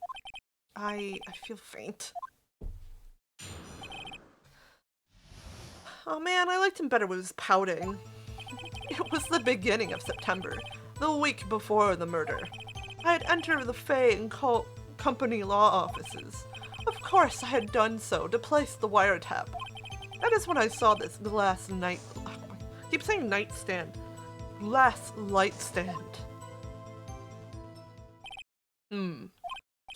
I feel faint. Oh man, I liked him better with his pouting. It was the beginning of September, the week before the murder. I had entered the Fay and Company law offices. Of course I had done so to place the wiretap. That is when I saw this glass I keep saying nightstand. Glass light stand.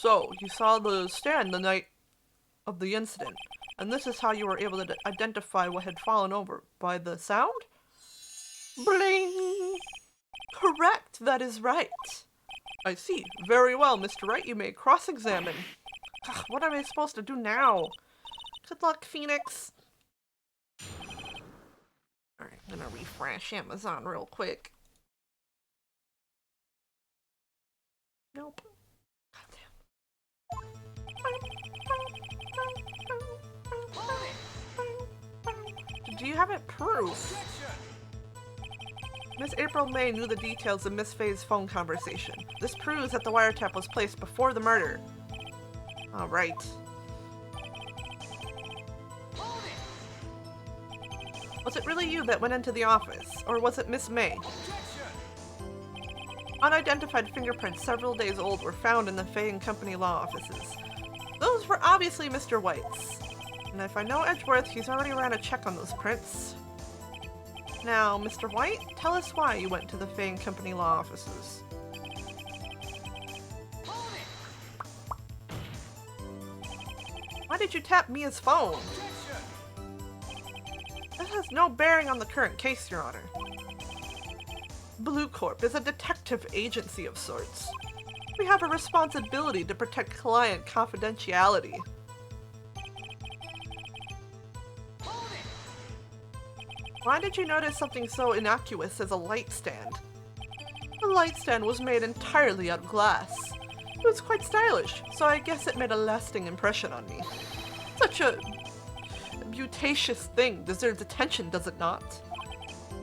So, you saw the stand the night of the incident, and this is how you were able to identify what had fallen over, by the sound? Bling! Correct, that is right. I see. Very well, Mr. Wright, you may cross-examine. What am I supposed to do now? Good luck, Phoenix. Alright, I'm gonna refresh Amazon real quick. Nope. Do you have it proof? Miss April May knew the details of Miss Fay's phone conversation. This proves that the wiretap was placed before the murder. Alright. Was it really you that went into the office, or was it Miss May? Unidentified fingerprints several days old were found in the Fay and Company law offices. Those were obviously Mr. White's. And if I know Edgeworth, he's already ran a check on those prints. Now, Mr. White, tell us why you went to the Fay and Company law offices. Why did you tap Mia's phone? That has no bearing on the current case, Your Honor. Blue Corp is a detective agency of sorts. We have a responsibility to protect client confidentiality. Why did you notice something so innocuous as a light stand? The light stand was made entirely out of glass. It was quite stylish, so I guess it made a lasting impression on me. Such a beauticious thing deserves attention, does it not?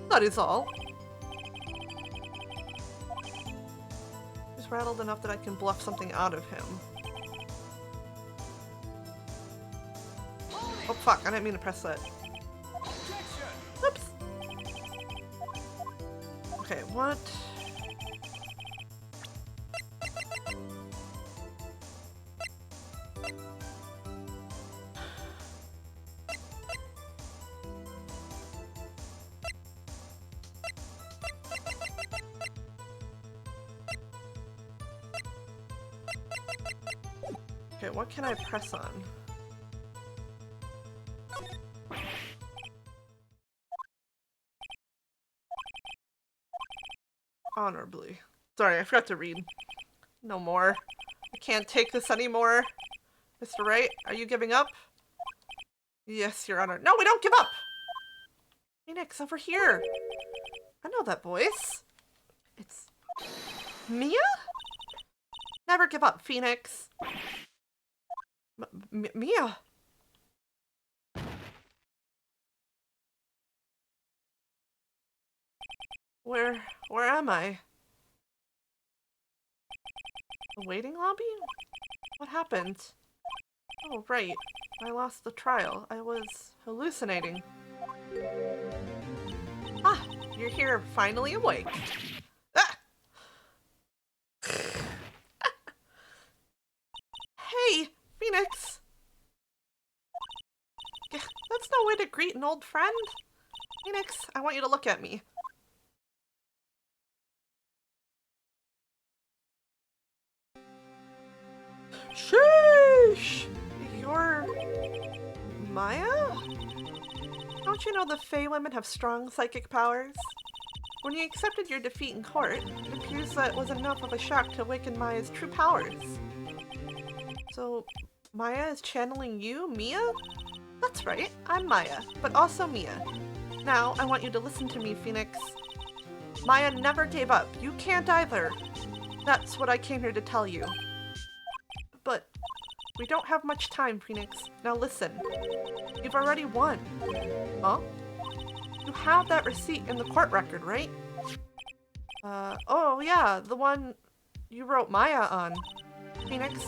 That is all. He's rattled enough that I can bluff something out of him. Oh fuck, I didn't mean to press that. Oops. Okay, what? Okay, what can I press on? Honorably. Sorry, I forgot to read. No more. I can't take this anymore. Mr. Wright, are you giving up? Yes, Your Honor. No, we don't give up! Phoenix, over here. I know that voice. It's... Mia? Never give up, Phoenix. Mia? Where am I? The waiting lobby? What happened? Oh, right. I lost the trial. I was hallucinating. Ah, you're here, finally awake. Ah! Hey, Phoenix! That's no way to greet an old friend. Phoenix, I want you to look at me. Sheesh! You're... Maya? Don't you know the Fae women have strong psychic powers? When you accepted your defeat in court, it appears that was enough of a shock to awaken Maya's true powers. So, Maya is channeling you, Mia? That's right, I'm Maya, but also Mia. Now, I want you to listen to me, Phoenix. Maya never gave up. You can't either. That's what I came here to tell you. But we don't have much time, Phoenix. Now listen. You've already won. Huh? You have that receipt in the court record, right? Oh yeah, the one you wrote Maya on. Phoenix,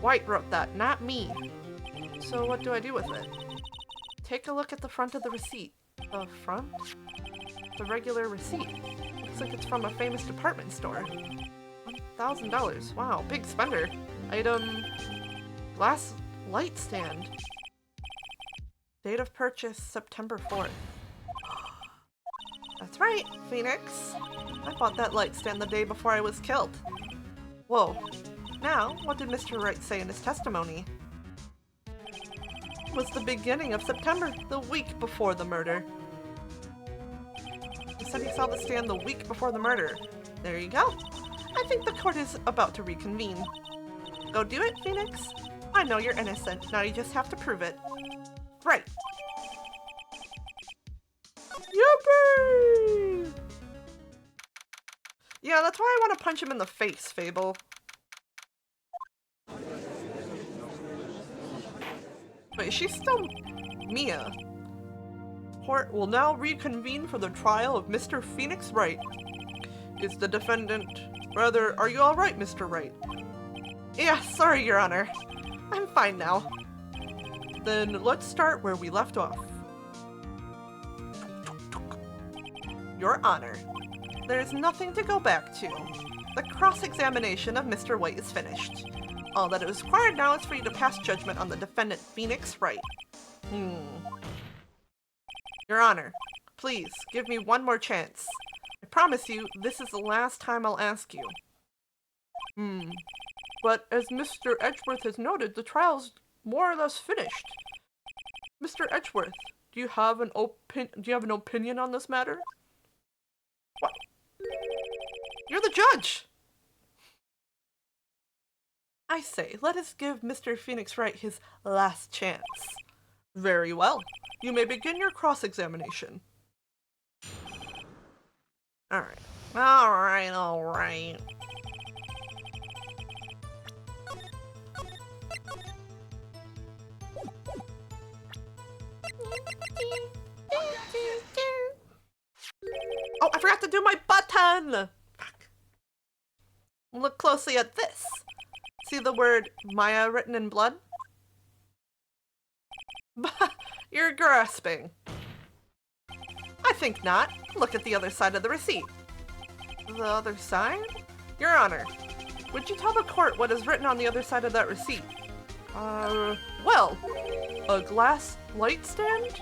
White wrote that, not me. So what do I do with it? Take a look at the front of the receipt. The front? The regular receipt. Looks like it's from a famous department store. $1,000. Wow, big spender. Item... glass light stand. Date of purchase, September 4th. That's right, Phoenix. I bought that light stand the day before I was killed. Whoa. Now, what did Mr. Wright say in his testimony? It was the beginning of September, the week before the murder. He said he saw the stand the week before the murder. There you go. I think the court is about to reconvene. Go do it, Phoenix. I know you're innocent. Now you just have to prove it. Right. Yippee! Yeah, that's why I want to punch him in the face, Fable. Wait, she's still Mia. Court will now reconvene for the trial of Mr. Phoenix Wright. Is the defendant... Rather, are you alright, Mr. Wright? Yeah, sorry, Your Honor. I'm fine now. Then let's start where we left off. Your Honor, there is nothing to go back to. The cross-examination of Mr. White is finished. All that is required now is for you to pass judgment on the defendant, Phoenix Wright. Your Honor, please, give me one more chance. I promise you, this is the last time I'll ask you. But as Mr. Edgeworth has noted, the trial's more or less finished. Mr. Edgeworth, do you have an opinion on this matter? What? You're the judge! I say, let us give Mr. Phoenix Wright his last chance. Very well. You may begin your cross-examination. Alright. Alright. Oh, I forgot to do my button! Fuck. Look closely at this. See the word Maya written in blood? You're grasping. I think not. Look at the other side of the receipt. The other side? Your Honor, would you tell the court what is written on the other side of that receipt? Well, a glass light stand?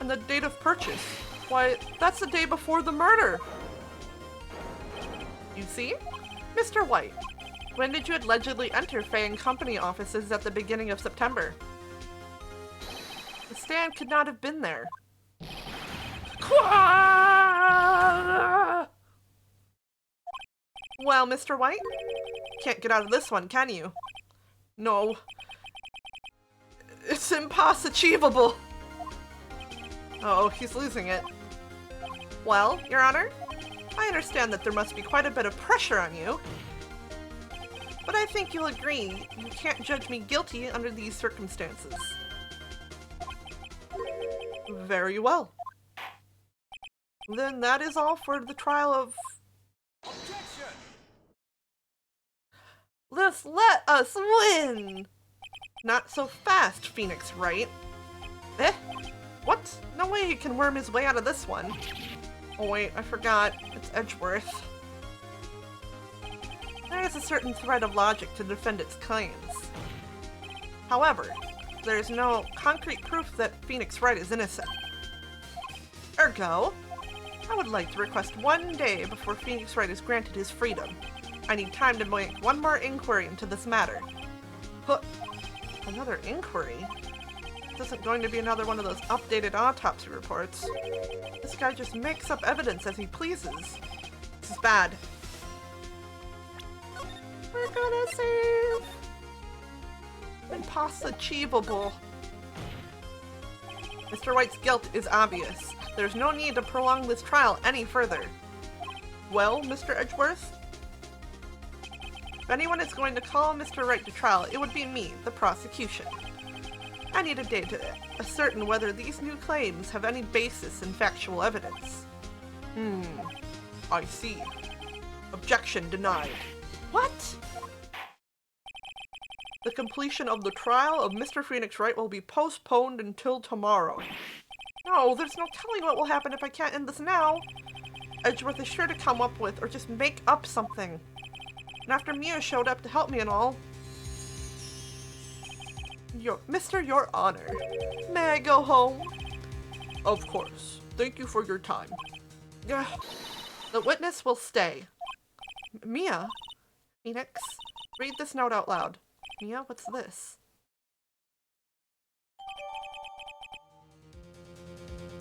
And the date of purchase. Why, that's the day before the murder. You see? Mr. White, when did you allegedly enter Fay & Company offices at the beginning of September? The stand could not have been there. Well, Mr. White, can't get out of this one, can you? No. It's impossible. Oh, he's losing it. Well, Your Honor, I understand that there must be quite a bit of pressure on you. But I think you'll agree you can't judge me guilty under these circumstances. Very well. Then that is all for the trial of... Objection! Let's let us win! Not so fast, Phoenix Wright. Eh? What? No way he can worm his way out of this one. Oh wait, I forgot. It's Edgeworth. There is a certain thread of logic to defend its claims. However, there is no concrete proof that Phoenix Wright is innocent. Ergo, I would like to request 1 day before Phoenix Wright is granted his freedom. I need time to make one more inquiry into this matter. Huh. Another inquiry? This isn't going to be another one of those updated autopsy reports. This guy just makes up evidence as he pleases. This is bad. We're gonna save! Impossible. Mr. White's guilt is obvious. There's no need to prolong this trial any further. Well, Mr. Edgeworth? If anyone is going to call Mr. Wright to trial, it would be me, the prosecution. I need a day to ascertain whether these new claims have any basis in factual evidence. I see. Objection denied. What? The completion of the trial of Mr. Phoenix Wright will be postponed until tomorrow. No, there's no telling what will happen if I can't end this now. Edgeworth is sure to come up with or just make up something. And after Mia showed up to help me and all... Your Honor, may I go home? Of course. Thank you for your time. The witness will stay. Mia? Phoenix? Read this note out loud. Mia, what's this?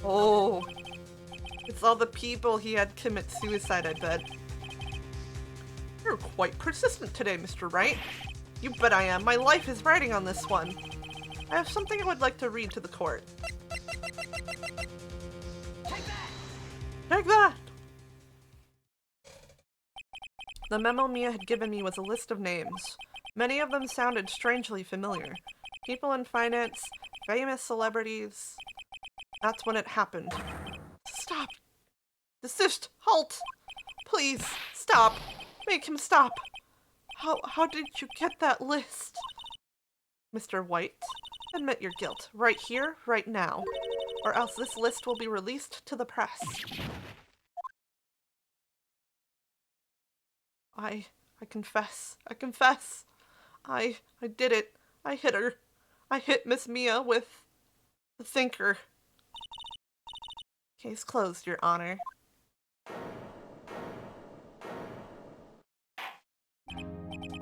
Oh. It's all the people he had commit suicide, I bet. You're quite persistent today, Mr. Wright. You bet I am. My life is riding on this one. I have something I would like to read to the court. Take that! Take that! The memo Mia had given me was a list of names. Many of them sounded strangely familiar. People in finance, famous celebrities. That's when it happened. Stop! Desist! Halt! Please, stop! Make him stop! How did you get that list? Mr. White, admit your guilt, right here, right now, or else this list will be released to the press. I confess. I did it. I hit her. I hit Miss Mia with the thinker. Case closed, Your Honor.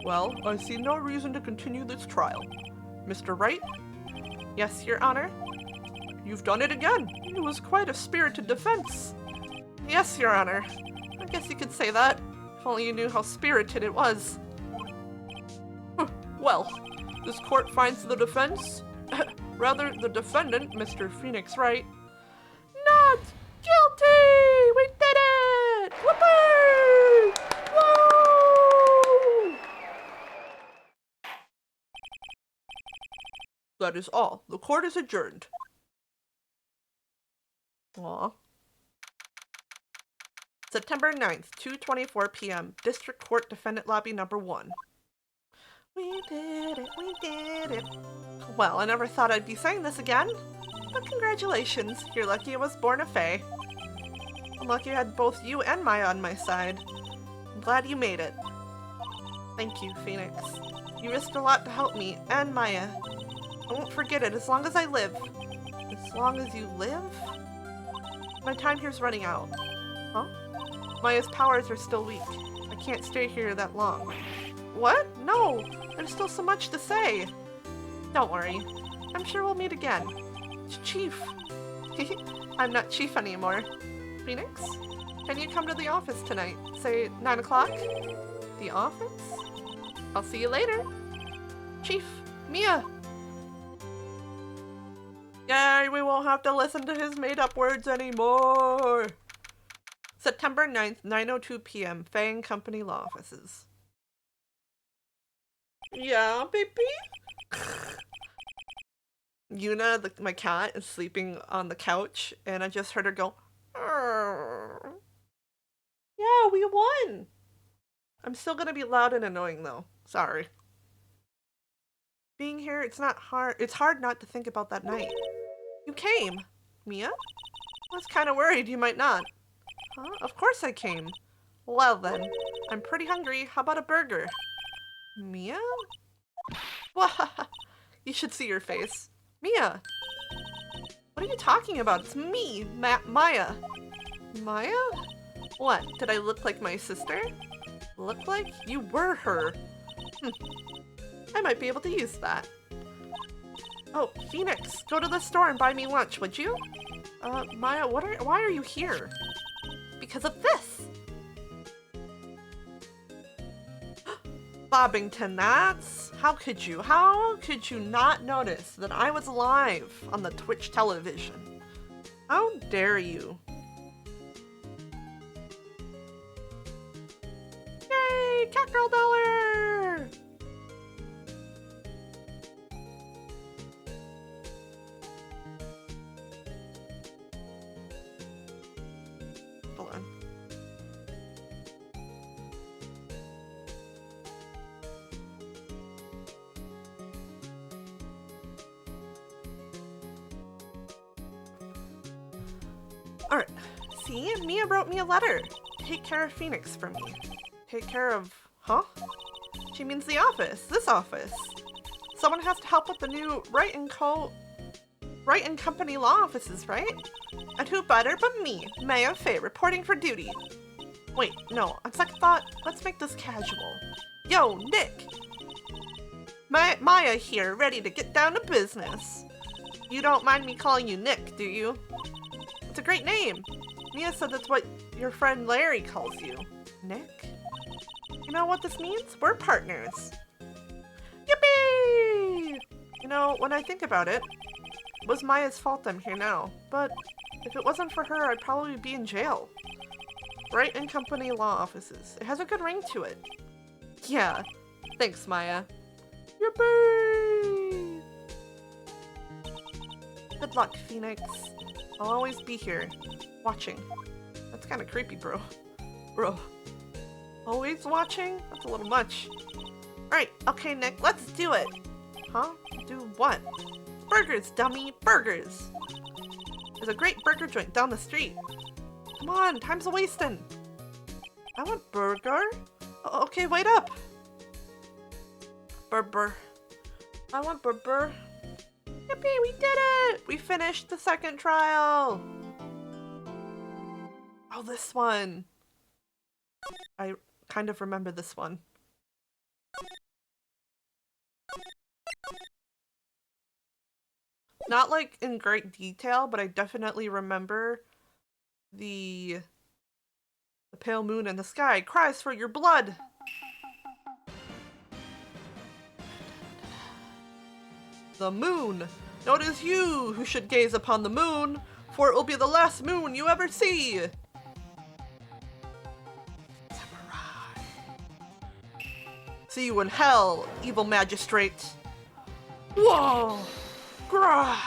Well, I see no reason to continue this trial. Mr. Wright? Yes, Your Honor. You've done it again. It was quite a spirited defense. Yes, Your Honor. I guess you could say that. If only you knew how spirited it was. Well, this court finds the defense, rather the defendant, Mr. Phoenix Wright, not guilty! We did it! Whoopee! Woo! That is all. The court is adjourned. Aw. September 9th, 2:24 p.m. District Court Defendant Lobby Number 1. We did it, we did it. Well, I never thought I'd be saying this again, but congratulations, you're lucky I was born a fae. I'm lucky I had both you and Maya on my side. I'm glad you made it. Thank you, Phoenix. You risked a lot to help me, and Maya. I won't forget it as long as I live. As long as you live? My time here's running out. Huh? Maya's powers are still weak. I can't stay here that long. What? No! There's still so much to say. Don't worry. I'm sure we'll meet again. Chief. I'm not Chief anymore. Phoenix? Can you come to the office tonight? Say 9 o'clock? The office? I'll see you later. Chief. Mia. Yay, we won't have to listen to his made-up words anymore. September 9th, 9:02 p.m. Fang Company Law Offices. Yeah, baby? Yuna, my cat, is sleeping on the couch, and I just heard her go, "Arr." Yeah, we won! I'm still gonna be loud and annoying, though. Sorry. Being here, it's hard not to think about that night. You came. Mia? I was kind of worried you might not. Huh? Of course I came. Well then, I'm pretty hungry. How about a burger? Mia? You should see your face. Mia! What are you talking about? It's me, Maya. Maya? What, did I look like my sister? Look like? You were her. I might be able to use that. Oh, Phoenix, go to the store and buy me lunch, would you? Maya, why are you here? Because of this! Bobbington, that's... How could you not notice that I was live on the Twitch television? How dare you? Yay! Catgirl dollar! Hold on. Alright, see? Mia wrote me a letter. Take care of Phoenix for me. Take care of... Huh? She means the office. This office. Someone has to help with the new Wright & Company law offices, right? And who better but me, Maya Faye, reporting for duty. Wait, no, on second thought, let's make this casual. Yo, Nick! Maya here, ready to get down to business. You don't mind me calling you Nick, do you? It's a great name. Mia said that's what your friend Larry calls you. Nick? You know what this means? We're partners. Yippee! You know, when I think about it, it was Maya's fault I'm here now. But if it wasn't for her, I'd probably be in jail. Wright & Company law offices. It has a good ring to it. Yeah. Thanks, Maya. Yippee! Good luck, Phoenix. I'll always be here, watching. That's kind of creepy, bro. Bro. Always watching? That's a little much. Right, okay, Nick, let's do it. Huh? Do what? Burgers, dummy, burgers. There's a great burger joint down the street. Come on, time's a-wasting. I want burger. Okay, wait up. Burger. I want burger. Yippee, we did it! We finished the second trial! Oh, this one. I kind of remember this one. Not like in great detail, but I definitely remember the pale moon in the sky cries for your blood. The moon. No, it is you who should gaze upon the moon, for it will be the last moon you ever see. Samurai. See you in hell, evil magistrate. Whoa! Grah!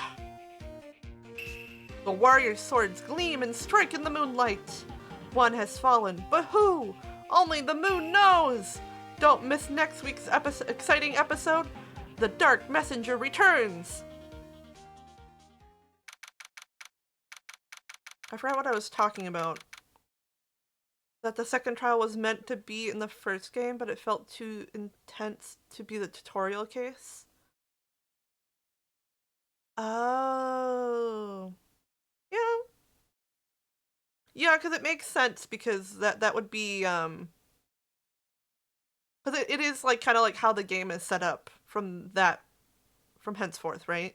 The warrior's swords gleam and strike in the moonlight. One has fallen, but who? Only the moon knows! Don't miss next week's exciting episode. The Dark Messenger returns! I forgot what I was talking about. That the second trial was meant to be in the first game, but it felt too intense to be the tutorial case. Oh. Yeah. Yeah, because it makes sense, because that would be, because it is like kind of like how the game is set up from henceforth, right?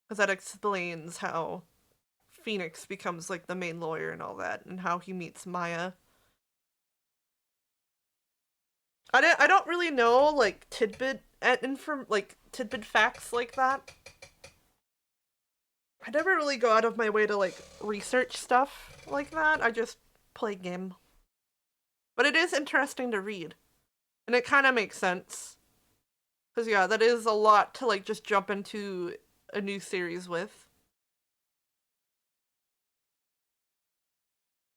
Because that explains how Phoenix becomes like the main lawyer and all that, and how he meets Maya. I don't really know like tidbit facts like that. I never really go out of my way to like research stuff like that. I just play game. But it is interesting to read. And it kind of makes sense. Because yeah, that is a lot to like just jump into a new series with.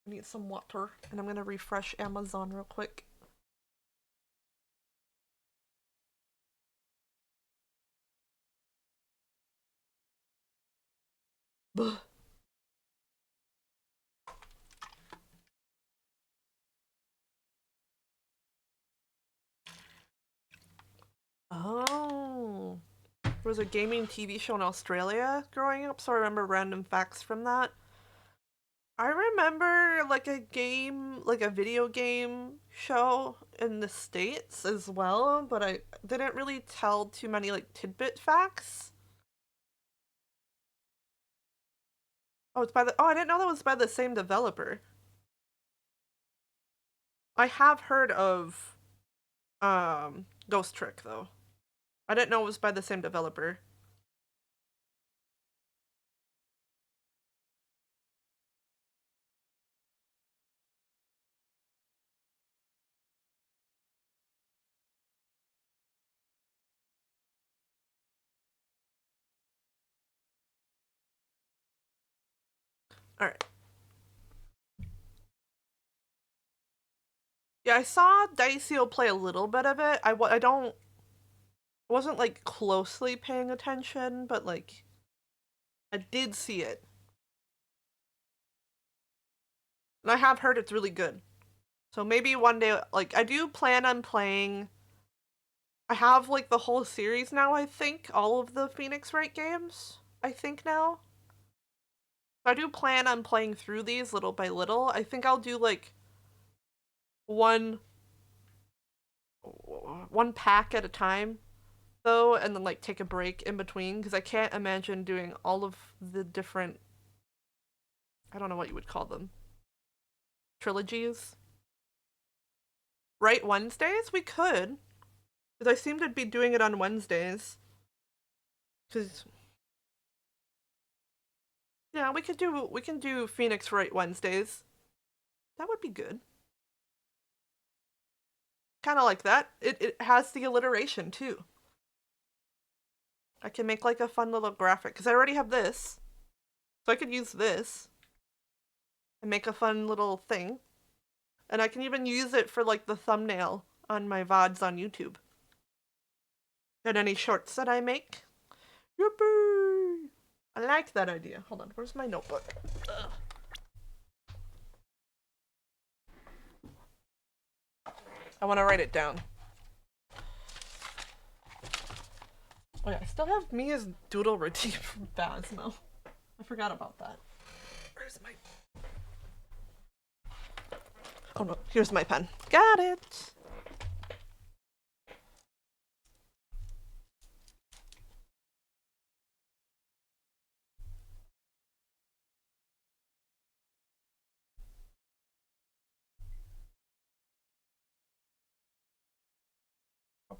I need some water, and I'm gonna refresh Amazon real quick. Buh. Oh. There was a gaming TV show in Australia growing up, so I remember random facts from that. I remember like a video game show in the States as well, but I didn't really tell too many like tidbit facts. I didn't know that was by the same developer. I have heard of Ghost Trick though. I didn't know it was by the same developer. All right. Yeah, I saw Daicio play a little bit of it. Wasn't like closely paying attention, but like I did see it. And I have heard it's really good. So maybe one day, like I do plan on playing. I have like the whole series now, I think, all of the Phoenix Wright games, I think now. I do plan on playing through these little by little. I think I'll do like one one pack at a time though, and then like take a break in between, because I can't imagine doing all of the different, I don't know what you would call them, trilogies. Right, Wednesdays? We could. Because I seem to be doing it on Wednesdays. Because yeah, we can do Phoenix Wright Wednesdays. That would be good. Kind of like that. It has the alliteration too. I can make like a fun little graphic, because I already have this. So I could use this and make a fun little thing. And I can even use it for like the thumbnail on my VODs on YouTube. And any shorts that I make. Yippee! I like that idea. Hold on, where's my notebook? Ugh. I want to write it down. Oh yeah, I still have Mia's doodle routine from Phasmo. I forgot about that. Where's my... Oh no, here's my pen. Got it!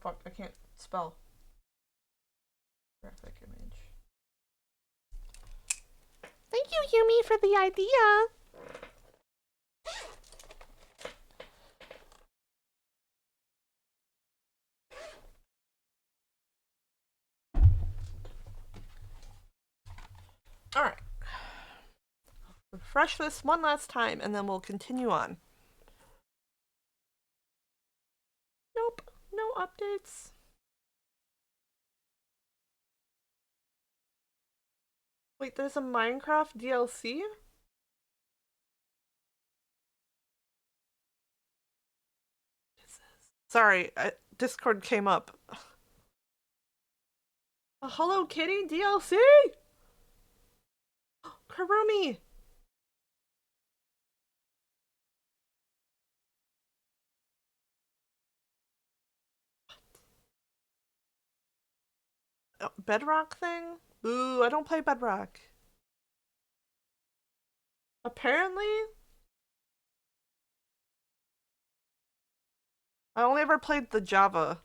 fuck, I can't spell. Graphic image. Thank you, Yumi, for the idea. Alright. Refresh this one last time and then we'll continue on. Nope, no updates. Wait, there's a Minecraft DLC? Sorry, Discord came up. A Hello Kitty DLC? Karumi! Oh, Bedrock thing? Ooh, I don't play Bedrock. Apparently, I only ever played the Java.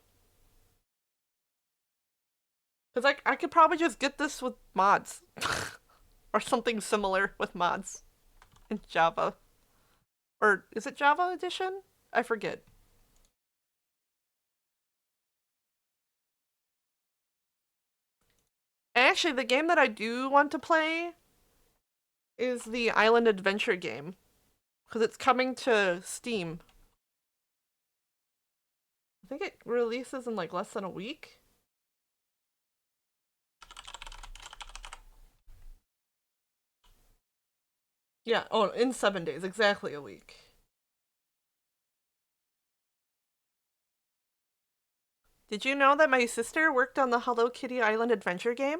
Because I could probably just get this with mods. Or something similar with mods in Java. Or is it Java Edition? I forget. Actually, the game that I do want to play is the Island Adventure game. Because it's coming to Steam. I think it releases in like less than a week. Yeah, oh, in 7 days, exactly a week. Did you know that my sister worked on the Hello Kitty Island Adventure game?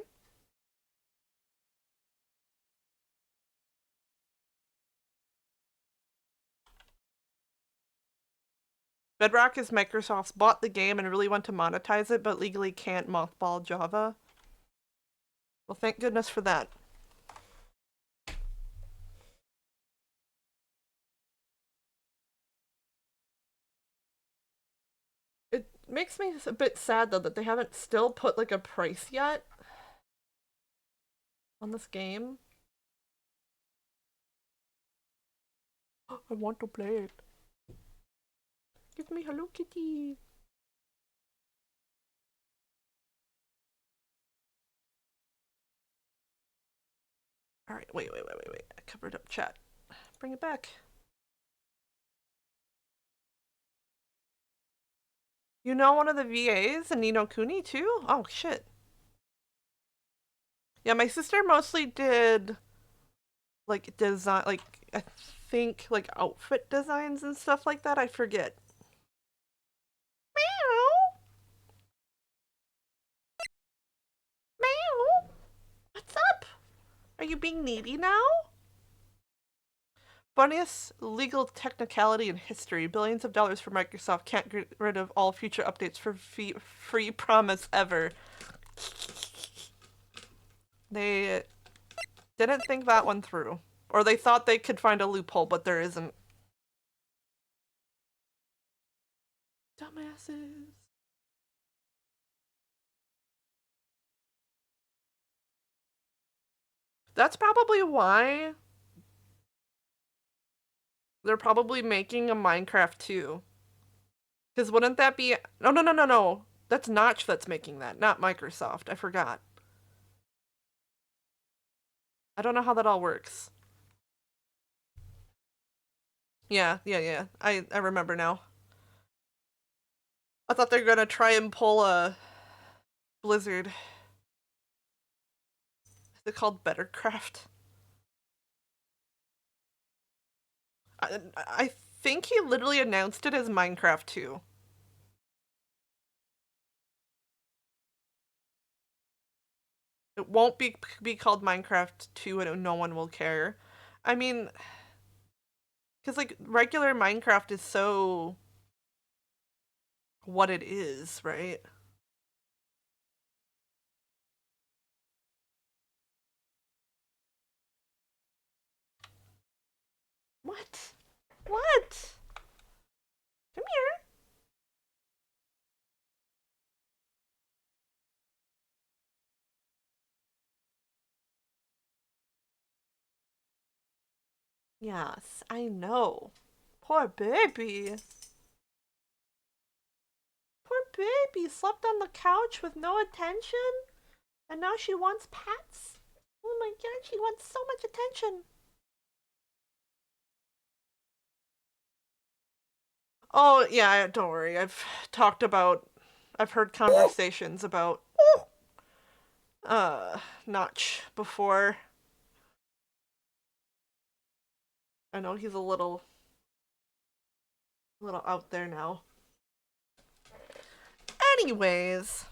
Bedrock is Microsoft's bought the game and really want to monetize it, but legally can't mothball Java. Well, thank goodness for that. It makes me a bit sad though that they haven't still put like a price yet on this game. I want to play it. Give me Hello Kitty. Alright, wait. I covered up chat. Bring it back. You know one of the VAs in Ni no Kuni too? Oh shit. Yeah, my sister mostly did like design, like I think like outfit designs and stuff like that. I forget. Meow. Meow. What's up? Are you being needy now? Funniest legal technicality in history. Billions of dollars for Microsoft can't get rid of all future updates for free promise ever. They didn't think that one through. Or they thought they could find a loophole, but there isn't. Dumbasses. That's probably why they're probably making a Minecraft 2. Because wouldn't that be... No. That's Notch that's making that, not Microsoft. I forgot. I don't know how that all works. Yeah. I remember now. I thought they were gonna try and pull a Blizzard. Is it called Bettercraft? I think he literally announced it as Minecraft 2. It won't be called Minecraft 2 and no one will care. I mean, because like regular Minecraft is so what it is, right? What? What? Come here. Yes, I know. Poor baby. Poor baby slept on the couch with no attention, and now she wants pets. Oh my god, she wants so much attention. Oh, yeah, don't worry. I've heard conversations about Notch before. I know he's a little out there now. Anyways,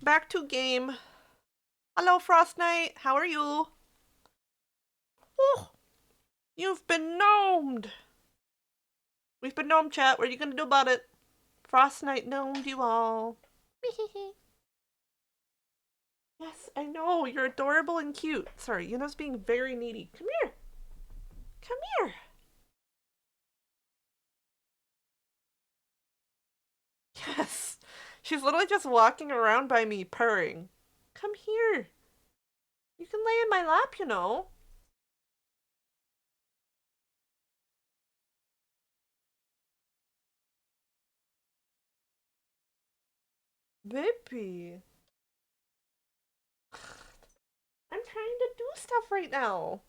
back to game. Hello, Frost Knight. How are you? Oh, you've been gnomed. We've been gnome chat. What are you gonna do about it? Frost Knight gnomed you all. Yes, I know. You're adorable and cute. Sorry, Yuna's being very needy. Come here. Come here. Yes. She's literally just walking around by me, purring. Come here. You can lay in my lap, you know. Baby. I'm trying to do stuff right now.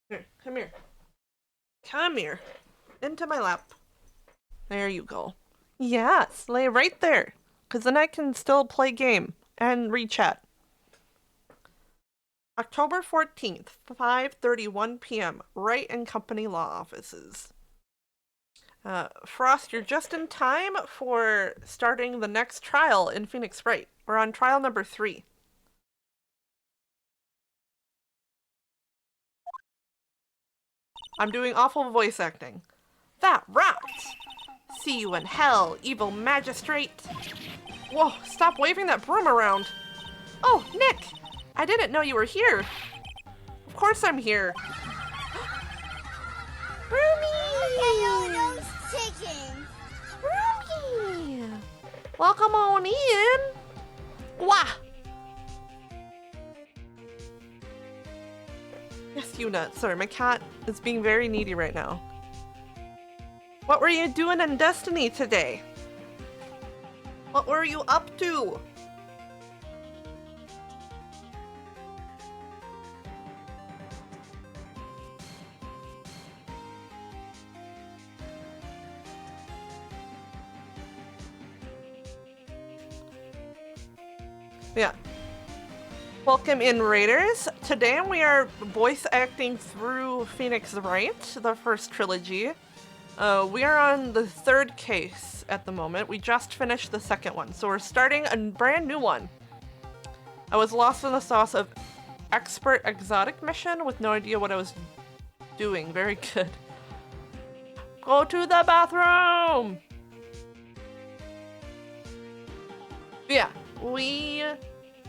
Here, come here. Come here. Into my lap. There you go. Yes, lay right there. Because then I can still play game and read chat. October 14th, 5:31 p.m. Wright and Company Law Offices. Frost, you're just in time for starting the next trial in Phoenix Wright. We're on trial number 3. I'm doing awful voice acting. That rocked! See you in hell, evil magistrate! Whoa, stop waving that broom around! Oh, Nick! I didn't know you were here! Of course I'm here! Broomy! Those chickens. Broomy! Welcome on in! Wah! Yes, Yuna. Sorry, my cat is being very needy right now. What were you doing in Destiny today? What were you up to? Yeah. Welcome in, Raiders. Today we are voice acting through Phoenix Wright, the first trilogy. We are on the 3rd case at the moment. We just finished the 2nd one, so we're starting a brand new one. I was lost in the sauce of expert exotic mission with no idea what I was doing. Very good. Go to the bathroom! Yeah, we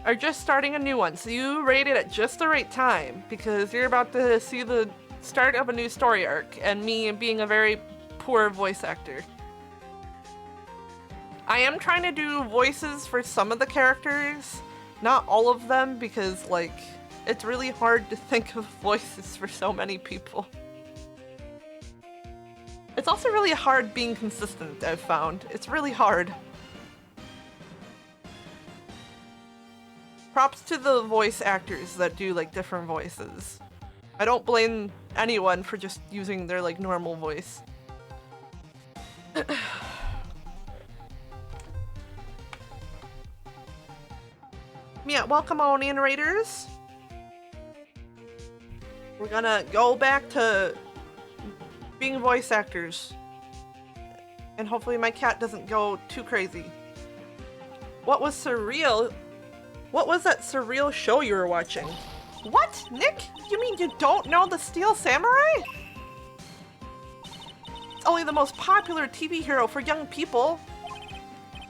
are just starting a new one, so you rated at just the right time because you're about to see the start of a new story arc and me being a very poor voice actor. I am trying to do voices for some of the characters, not all of them, because like it's really hard to think of voices for so many people. It's also really hard being consistent, I've found. It's really hard. Props to the voice actors that do like different voices. I don't blame anyone for just using their like normal voice. Yeah, welcome on in, Raiders. We're gonna go back to being voice actors. And hopefully my cat doesn't go too crazy. What was surreal? What was that surreal show you were watching? What, Nick? You mean you don't know the Steel Samurai? It's only the most popular TV hero for young people.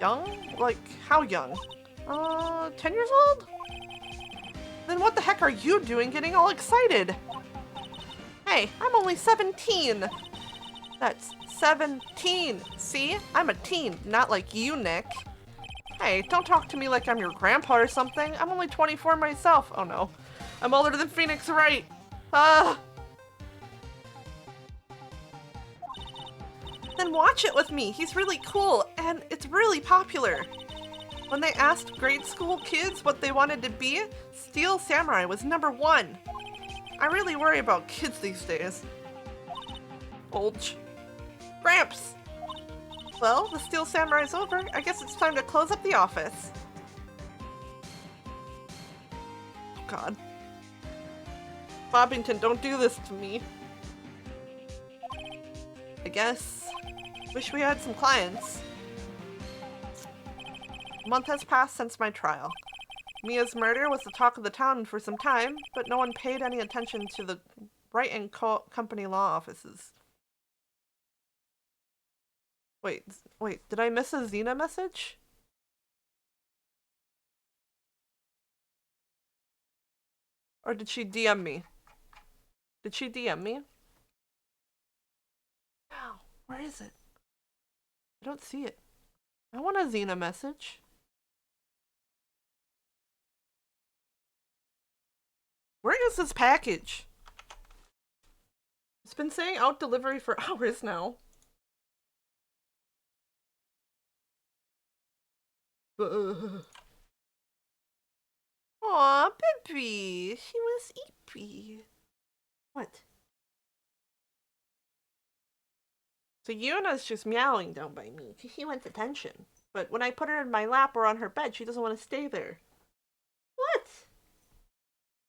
Young? Like, how young? 10 years old? Then what the heck are you doing getting all excited? Hey, I'm only 17. That's 17. See? I'm a teen, not like you, Nick. Hey, don't talk to me like I'm your grandpa or something. I'm only 24 myself. Oh no. I'm older than Phoenix Wright. Ah! Then watch it with me. He's really cool, and it's really popular. When they asked grade school kids what they wanted to be, Steel Samurai was #1. I really worry about kids these days. Bulge. Gramps! Well, the Steel Samurai's over. I guess it's time to close up the office. Oh, God. Bobbington, don't do this to me. I guess. Wish we had some clients. A month has passed since my trial. Mia's murder was the talk of the town for some time, but no one paid any attention to the Wright and Company law offices. Wait, did I miss a Xena message? Or did she DM me? Did she DM me? Ow, where is it? I don't see it. I want a Xena message. Where is this package? It's been saying out delivery for hours now. Aw, baby. She was eepy. What? So Yuna's just meowing down by me. She wants attention. But when I put her in my lap or on her bed, she doesn't want to stay there. What?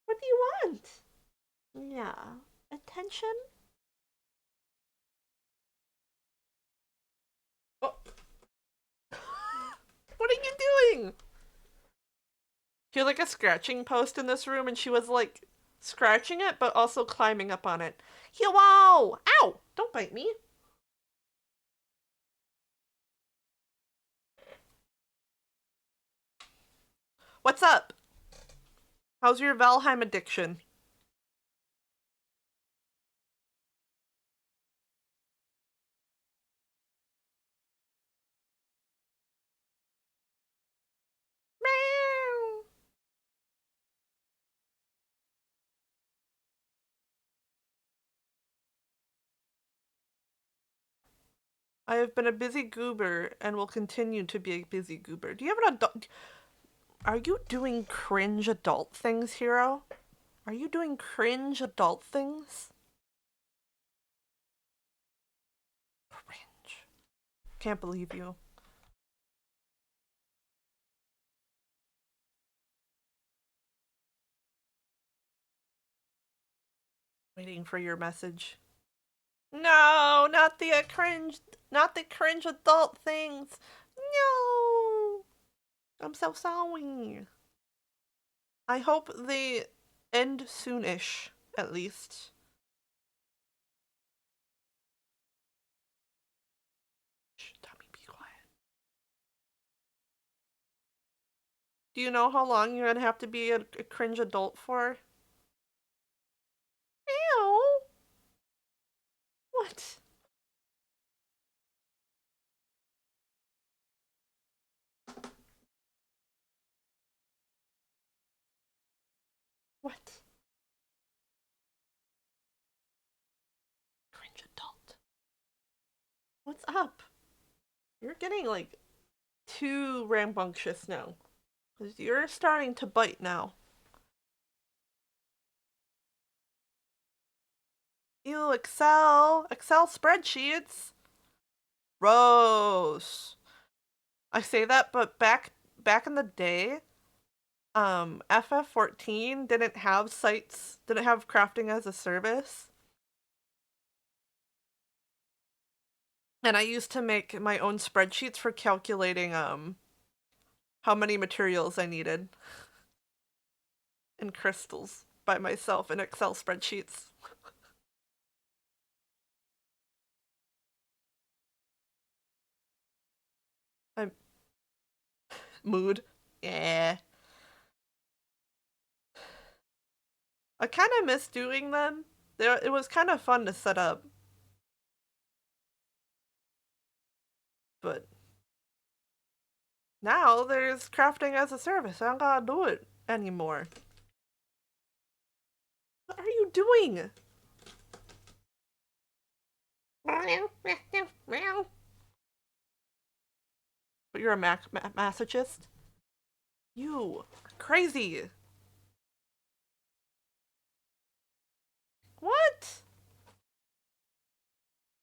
What do you want? Yeah. Attention? Oh. What are you doing? She had like a scratching post in this room and she was like scratching it but also climbing up on it. Wow! Ow! Don't bite me. What's up? How's your Valheim addiction? Meow. I have been a busy goober and will continue to be a busy goober. Do you have an adult? Are you doing cringe adult things, Hero? Are you doing cringe adult things? Cringe. Can't believe you. Waiting for your message. No, not the cringe adult things. No. I'm so sorry. I hope they end soonish, at least. Shh, Tommy, be quiet. Do you know how long you're gonna have to be a cringe adult for? Ew. What? What? Cringe adult. What's up? You're getting like too rambunctious now. Because you're starting to bite now. Ew, Excel. Excel spreadsheets. Gross. I say that, but back in the day, FF14 didn't have didn't have crafting as a service. And I used to make my own spreadsheets for calculating how many materials I needed in crystals by myself in Excel spreadsheets. I'm mood. Yeah. I kind of miss doing them. It was kind of fun to set up. But Now there's crafting as a service. I don't gotta do it anymore. What are you doing? But you're a masochist? You are crazy. What?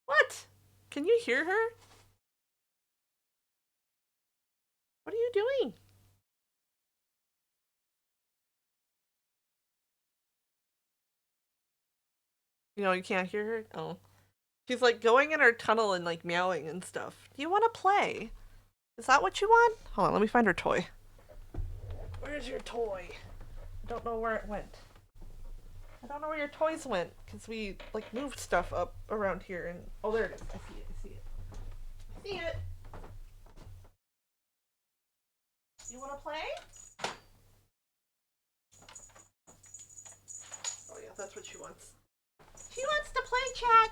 What? Can you hear her? What are you doing? You know, you can't hear her? Oh. She's like going in her tunnel and like meowing and stuff. Do you want to play? Is that what you want? Hold on, let me find her toy. Where's your toy? I don't know where it went. I don't know where your toys went because we like moved stuff up around here and oh, there it is. I see it. I see it. I see it. You want to play? Oh yeah, that's what she wants. She wants to play, chat.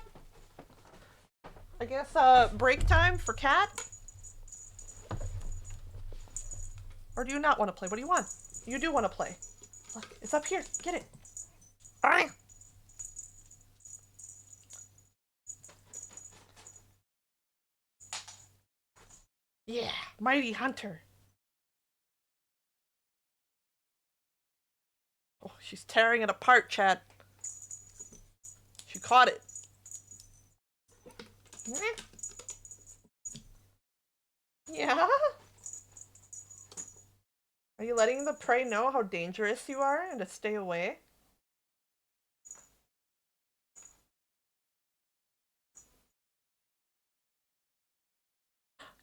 I guess break time for cat. Or do you not want to play? What do you want? You do want to play. Look, it's up here. Get it. Alright. Yeah, mighty hunter. Oh, she's tearing it apart, chat. She caught it. Yeah? Are you letting the prey know how dangerous you are and to stay away?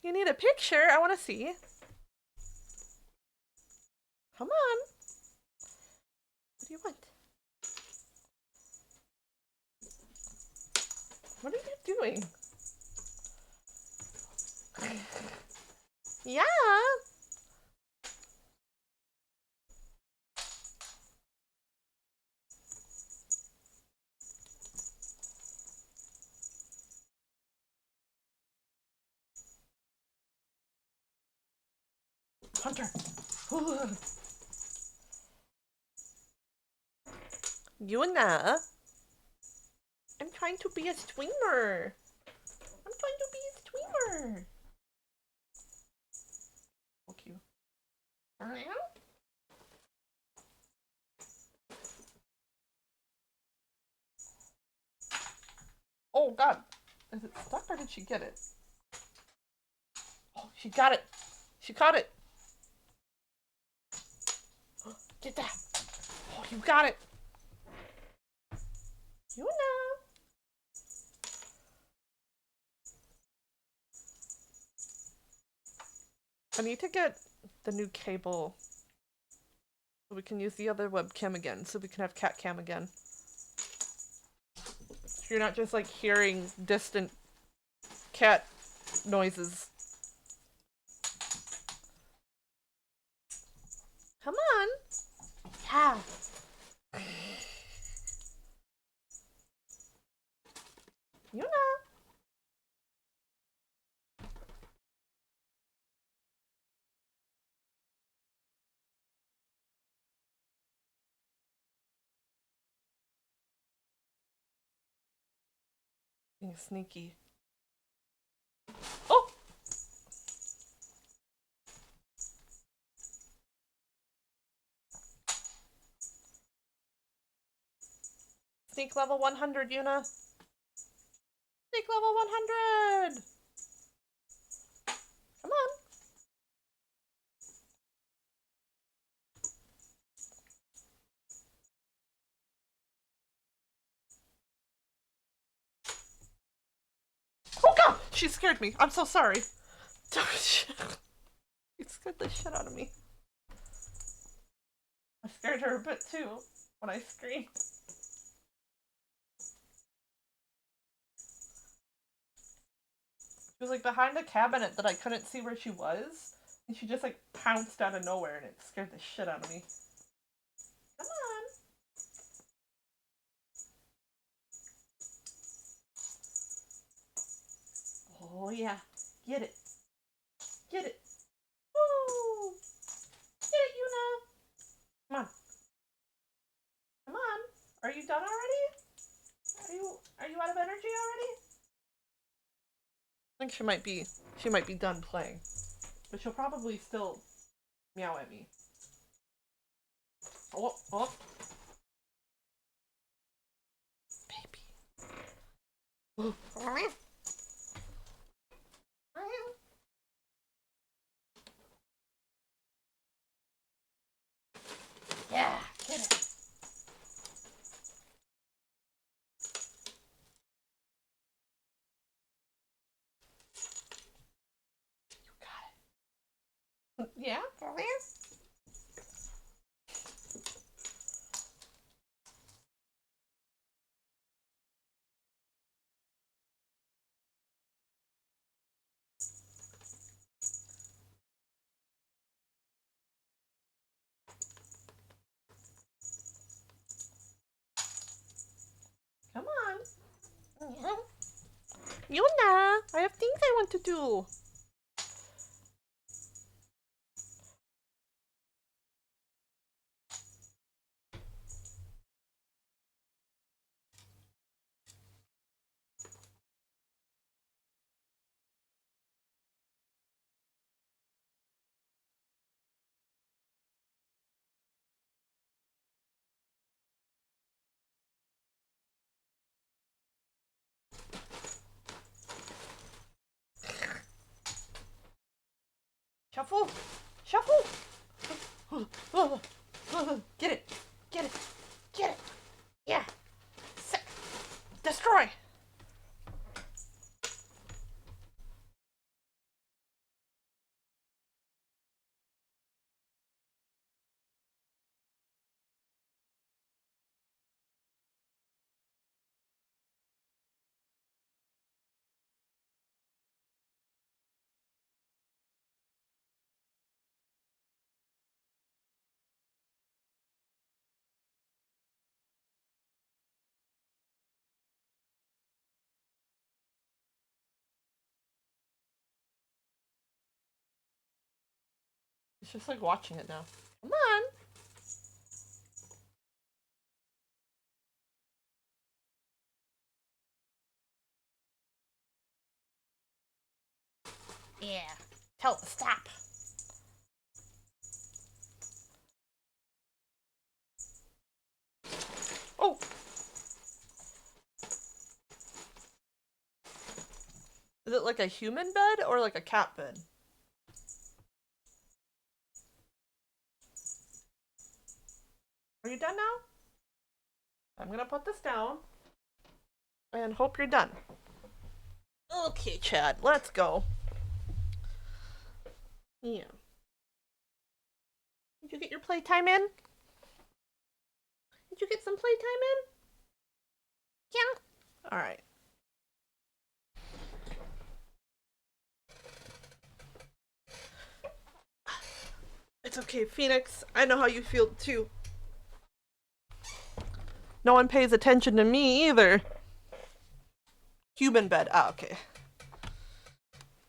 You need a picture? I want to see. Come on. What do you want? What are you doing? Yeah. Hunter. Yuna. I'm trying to be a streamer. I'm trying to be a streamer. So cute. Oh god. Is it stuck or did she get it? Oh, she got it. She caught it. Get that. Oh, you got it. Yuna. I need to get the new cable so we can use the other webcam again, so we can have cat cam again. So you're not just like hearing distant cat noises. Come on. Yeah. Yuna. Being sneaky. Oh! Sneak level 100, Yuna. Sneak level 100! Come on. Oh god! She scared me. I'm so sorry. You scared the shit out of me. I scared her a bit too when I screamed. She was like behind a cabinet that I couldn't see where she was, and she just like pounced out of nowhere and it scared the shit out of me. Come on. Oh yeah. Get it. Get it. Are you done already? Are you out of energy already? I think she might be done playing. But she'll probably still meow at me. Oh, oh. Baby. Yeah, get it. You got it. Yeah, for real? Come on. Yeah. Yuna, I have things I want to do. Shuffle! Shuffle! Get it! Get it! Get it! Yeah! Sick! Destroy! It's just like watching it now. Come on! Yeah. Tell it to stop. Oh! Is it like a human bed or like a cat bed? Are you done now? I'm gonna put this down and hope you're done. Okay, Chad, let's go. Yeah. Did you get your playtime in? Did you get some playtime in? Yeah. Alright. It's okay, Phoenix. I know how you feel too. No one pays attention to me either. Human bed. Ah, okay.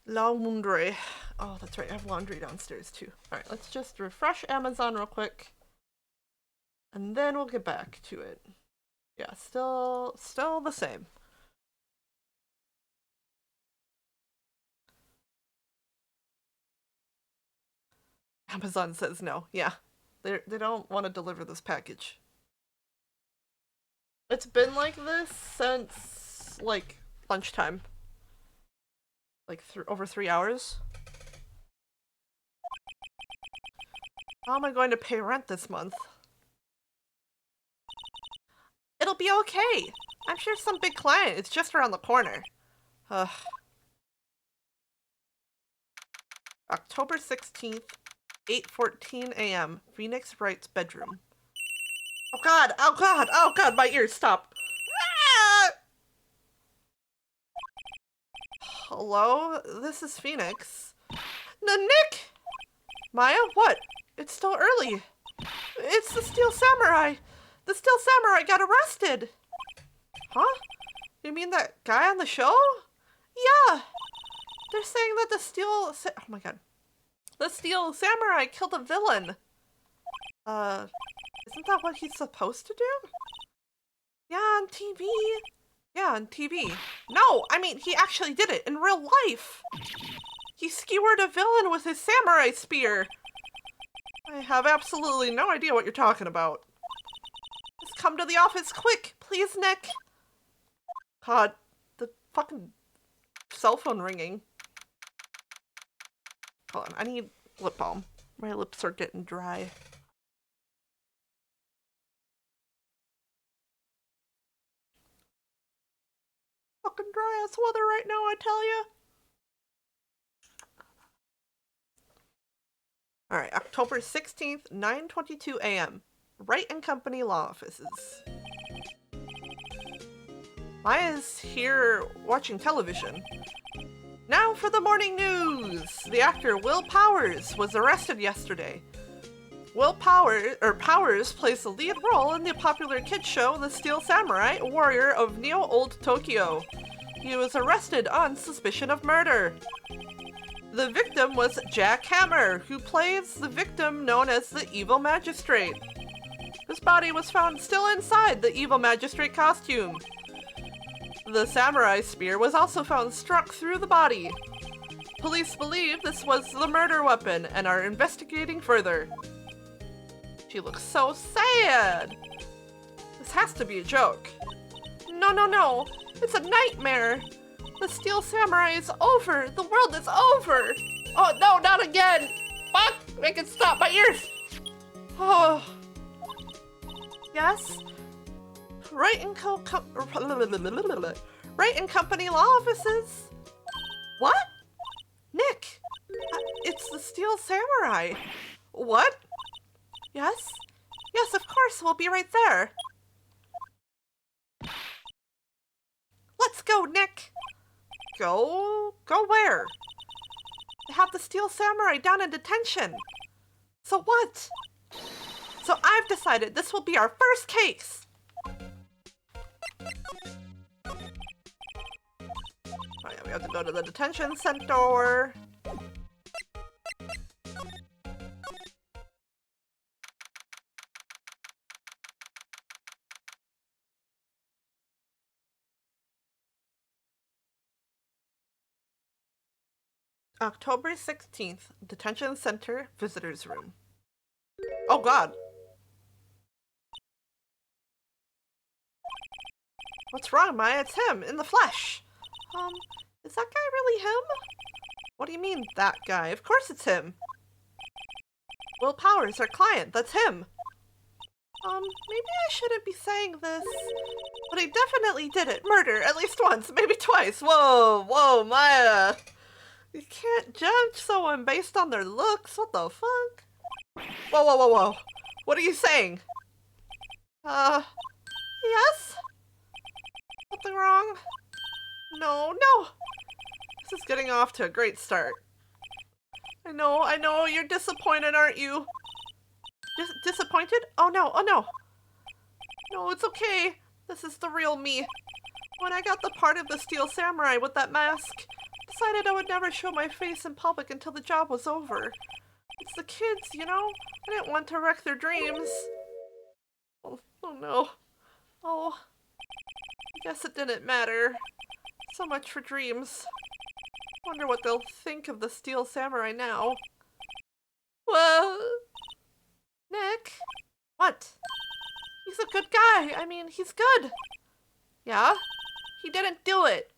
Laundry. Oh, that's right. I have laundry downstairs too. Alright, let's just refresh Amazon real quick. And then we'll get back to it. Yeah, still the same. Amazon says no. Yeah. They don't want to deliver this package. It's been like this since like lunchtime. Like over 3 hours. How am I going to pay rent this month? It'll be okay. I'm sure some big client is just around the corner. Ugh. October 16th, 8:14 a.m. Phoenix Wright's bedroom. Oh god, oh god, oh god, my ears, stop. Ah! Hello? This is Phoenix. Nick! Maya, what? It's still early. It's the Steel Samurai. The Steel Samurai got arrested. Huh? You mean that guy on the show? Yeah. They're saying that oh my god. The Steel Samurai killed a villain. Isn't that what he's supposed to do? Yeah, on TV. Yeah, on TV. No, I mean, he actually did it in real life. He skewered a villain with his samurai spear. I have absolutely no idea what you're talking about. Just come to the office quick, please, Nick. God, the fucking cell phone ringing. Hold on, I need lip balm. My lips are getting dry. Fucking dry ass weather right now, I tell you. Alright, October 16th, 9:22 a.m. Wright and Company Law Offices. Maya's here watching television. Now for the morning news! The actor Will Powers was arrested yesterday. Powers plays the lead role in the popular kids show The Steel Samurai, Warrior of Neo-Old Tokyo. He was arrested on suspicion of murder. The victim was Jack Hammer, who plays the victim known as the Evil Magistrate. His body was found still inside the Evil Magistrate costume. The samurai spear was also found struck through the body. Police believe this was the murder weapon and are investigating further. She looks so sad. This has to be a joke. No. It's a nightmare. The Steel Samurai is over. The world is over. Oh, no, not again. Fuck, make it stop my ears. Oh. Yes? Wright and Company Law Offices? What? Nick, it's the Steel Samurai. What? Yes? Yes, of course, we'll be right there. Let's go, Nick. Go where? They have the Steel Samurai down in detention. So what? So I've decided this will be our first case. Oh yeah, we have to go to the detention center. October 16th, detention center, visitors room. Oh God. What's wrong, Maya? It's him, in the flesh. Is that guy really him? What do you mean, that guy? Of course it's him. Will Powers, our client, that's him. Maybe I shouldn't be saying this, but he definitely did it. Murder, at least once, maybe twice. Whoa, Maya. You can't judge someone based on their looks. What the fuck? Whoa. What are you saying? Yes? Something wrong? No. This is getting off to a great start. I know, you're disappointed, aren't you? Disappointed? Oh no. No, it's okay. This is the real me. When I got the part of the Steel Samurai with that mask, decided I would never show my face in public until the job was over. It's the kids, you know? I didn't want to wreck their dreams. Oh no. Oh, I guess it didn't matter. So much for dreams. Wonder what they'll think of the Steel Samurai now. Well, Nick? What? He's a good guy. I mean, he's good. Yeah? He didn't do it.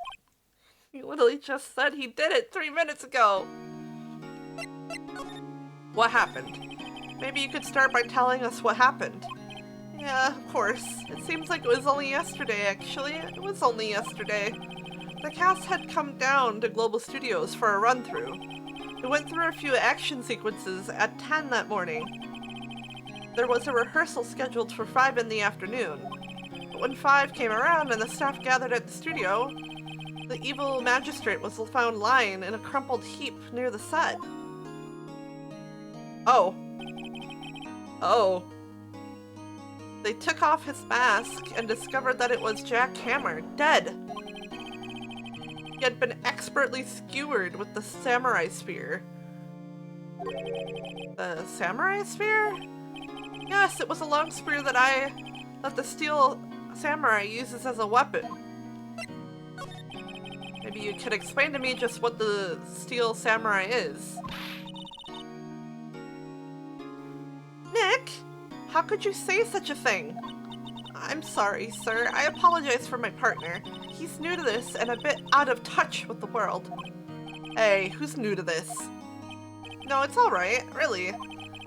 He literally just said he did it 3 minutes ago. What happened? Maybe you could start by telling us what happened. Yeah, of course. It seems like it was only yesterday, actually. It was only yesterday. The cast had come down to Global Studios for a run-through. We went through a few action sequences at 10 that morning. There was a rehearsal scheduled for 5 in the afternoon. But when 5 came around and the staff gathered at the studio, the evil magistrate was found lying in a crumpled heap near the set. Oh. They took off his mask and discovered that it was Jack Hammer, dead. He had been expertly skewered with the samurai spear. The samurai spear? Yes, it was a long spear that the Steel samurai uses as a weapon. Maybe you could explain to me just what the steel samurai is. Nick, how could you say such a thing? I'm sorry, sir. I apologize for my partner. He's new to this and a bit out of touch with the world. Hey, who's new to this? No, it's alright, really.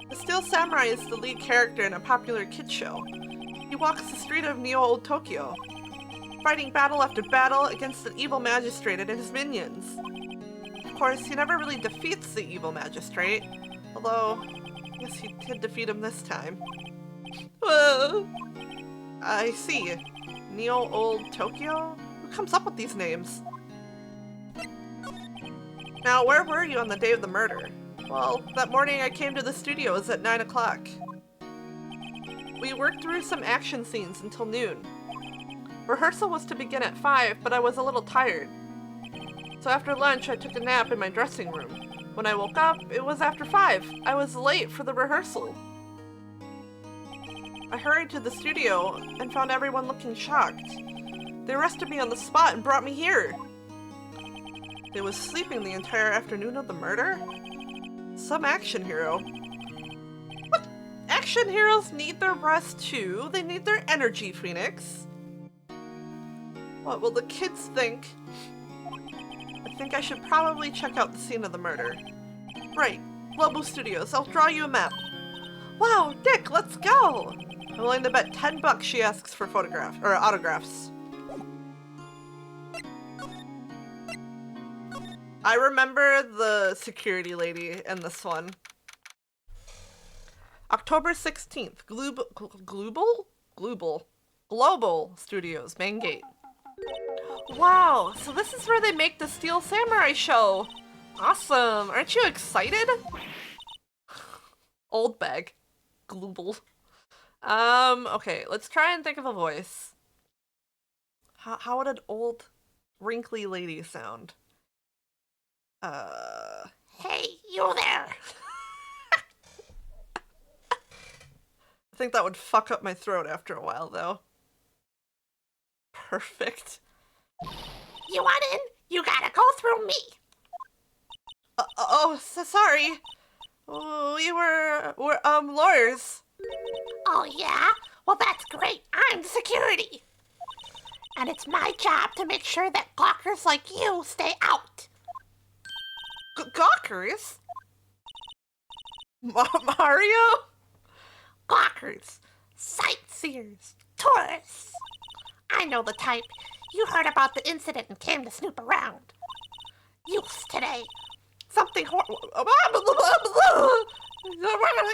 The Steel Samurai is the lead character in a popular kids show. He walks the street of Neo Tokyo, fighting battle after battle against an evil magistrate and his minions. Of course, he never really defeats the evil magistrate, although I guess he did defeat him this time. I see. Neo Old Tokyo? Who comes up with these names? Now, where were you on the day of the murder? Well, that morning I came to the studios at 9 o'clock. We worked through some action scenes until noon. Rehearsal was to begin at 5, but I was a little tired. So after lunch, I took a nap in my dressing room. When I woke up, it was after 5. I was late for the rehearsal. I hurried to the studio and found everyone looking shocked. They arrested me on the spot and brought me here. They was sleeping the entire afternoon of the murder? Some action hero. What? Action heroes need their rest too. They need their energy, Phoenix. What will the kids think? I think I should probably check out the scene of the murder. Right, Global Studios. I'll draw you a map. Wow, Dick, let's go! I'm willing to bet $10 she asks for autographs. I remember the security lady in this one. October 16th, Global Studios, main gate. Wow, so this is where they make the Steel Samurai show. Awesome, aren't you excited? Old bag. Global. Okay, let's try and think of a voice. How would an old, wrinkly lady sound? Hey, you there! I think that would fuck up my throat after a while, though. Perfect. You want in? You gotta go through me. So sorry. We were lawyers. Oh yeah? Well, that's great. I'm security. And it's my job to make sure that gawkers like you stay out. Gawkers? Mario? Gawkers. Sightseers. Tourists. I know the type. You heard about the incident and came to snoop around. Youths today. Something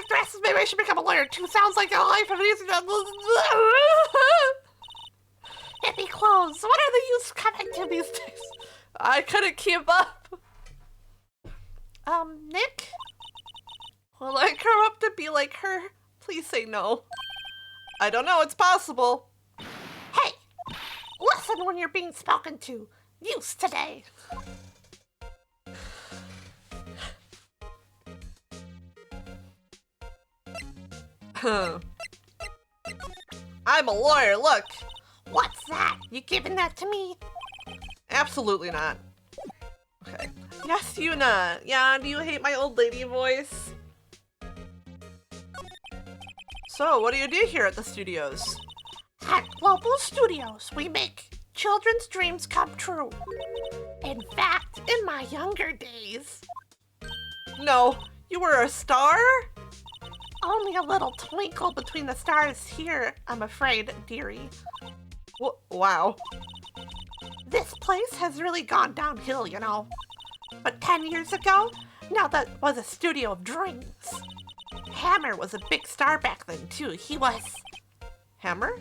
dresses. Maybe I should become a lawyer too. Sounds like a life of easy. Hippie clothes. What are the youths coming to these days? I couldn't keep up. Nick? Will I grow up to be like her? Please say no. I don't know, it's possible. Hey! Listen when you're being spoken to. Youths today. I'm a lawyer, look. What's that? You giving that to me? Absolutely not. Okay. Yes, Yuna. Yeah, do you hate my old lady voice? So, what do you do here at the studios? At Global Studios, we make children's dreams come true. In fact, in my younger days... No, you were a star? Only a little twinkle between the stars here, I'm afraid, dearie. Wow. This place has really gone downhill, you know. But 10 years ago, now that was a studio of dreams. Hammer was a big star back then, too. He was... Hammer?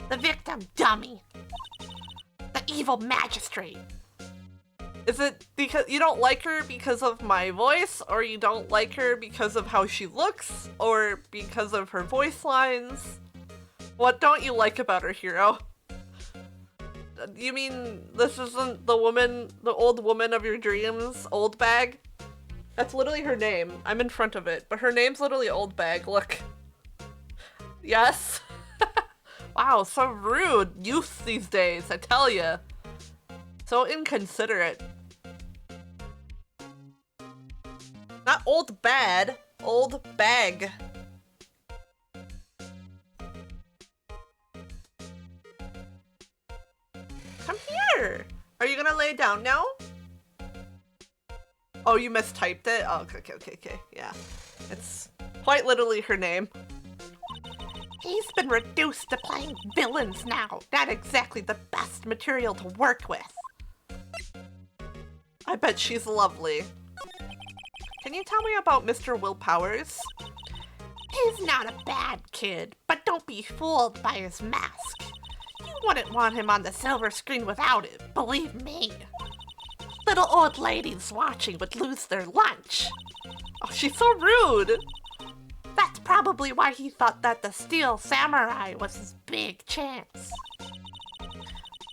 The victim, dummy. The evil magistrate. Is it because you don't like her because of my voice, or you don't like her because of how she looks, or because of her voice lines? What don't you like about her, hero? You mean this isn't the woman, the old woman of your dreams, Old Bag? That's literally her name. I'm in front of it, but her name's literally Old Bag, look. Yes? Wow, so rude. Youth these days, I tell ya. So inconsiderate. Not old bad, old bag. Come here. Are you gonna lay down now? Oh, you mistyped it? Oh, okay. Yeah. It's quite literally her name. He's been reduced to playing villains now. Not exactly the best material to work with. I bet she's lovely. Can you tell me about Mr. Will Powers? He's not a bad kid, but don't be fooled by his mask. You wouldn't want him on the silver screen without it, believe me. Little old ladies watching would lose their lunch. Oh, she's so rude. That's probably why he thought that the Steel Samurai was his big chance.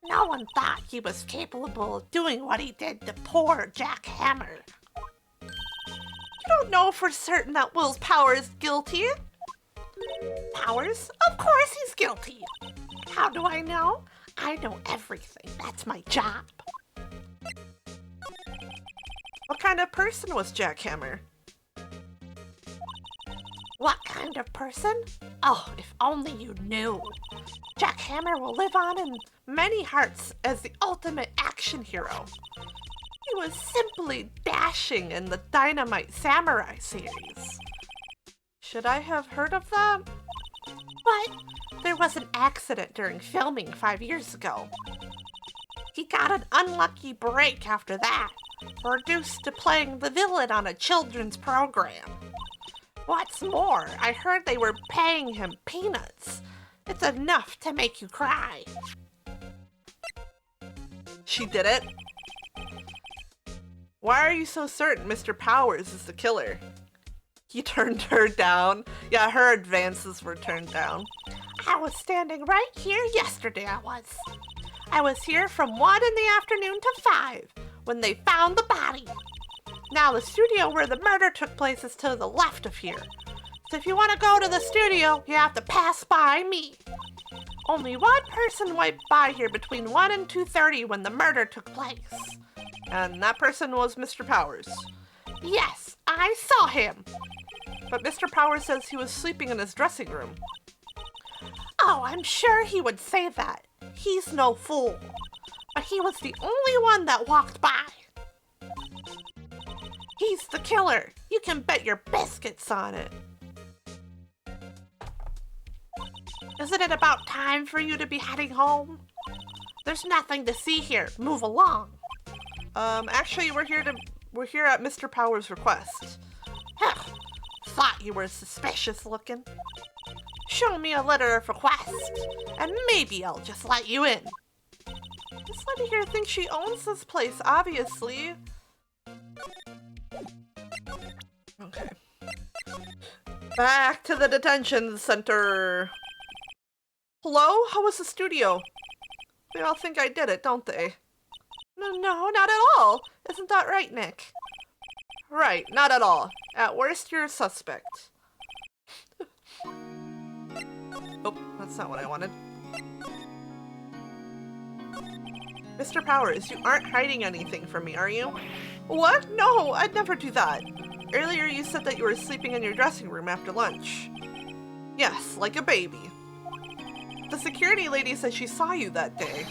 No one thought he was capable of doing what he did to poor Jack Hammer. You don't know for certain that Will's Power is guilty. Powers? Of course he's guilty. How do I know? I know everything. That's my job. What kind of person was Jack Hammer? What kind of person? Oh, if only you knew. Jack Hammer will live on in many hearts as the ultimate action hero. He was simply dashing in the Dynamite Samurai series. Should I have heard of that? But there was an accident during filming 5 years ago. He got an unlucky break after that, reduced to playing the villain on a children's program. What's more, I heard they were paying him peanuts. It's enough to make you cry. She did it? Why are you so certain Mr. Powers is the killer? He turned her down. Yeah, her advances were turned down. I was standing right here yesterday, I was here from 1 in the afternoon to 5 when they found the body. Now the studio where the murder took place is to the left of here. So if you want to go to the studio, you have to pass by me. Only one person went by here between 1 and 2:30 when the murder took place. And that person was Mr. Powers. Yes, I saw him. But Mr. Powers says he was sleeping in his dressing room. Oh, I'm sure he would say that. He's no fool. But he was the only one that walked by. He's the killer. You can bet your biscuits on it. Isn't it about time for you to be heading home? There's nothing to see here. Move along. Actually, we're here at Mr. Powers' request. Huh. Thought you were suspicious looking. Show me a letter of request, and maybe I'll just let you in. This lady here thinks she owns this place, obviously. Okay. Back to the detention center. Hello? How was the studio? They all think I did it, don't they? No, not at all. Isn't that right, Nick? Right, not at all. At worst, you're a suspect. Oh, that's not what I wanted. Mr. Powers, you aren't hiding anything from me, are you? What? No, I'd never do that. Earlier you said that you were sleeping in your dressing room after lunch. Yes, like a baby. The security lady said she saw you that day.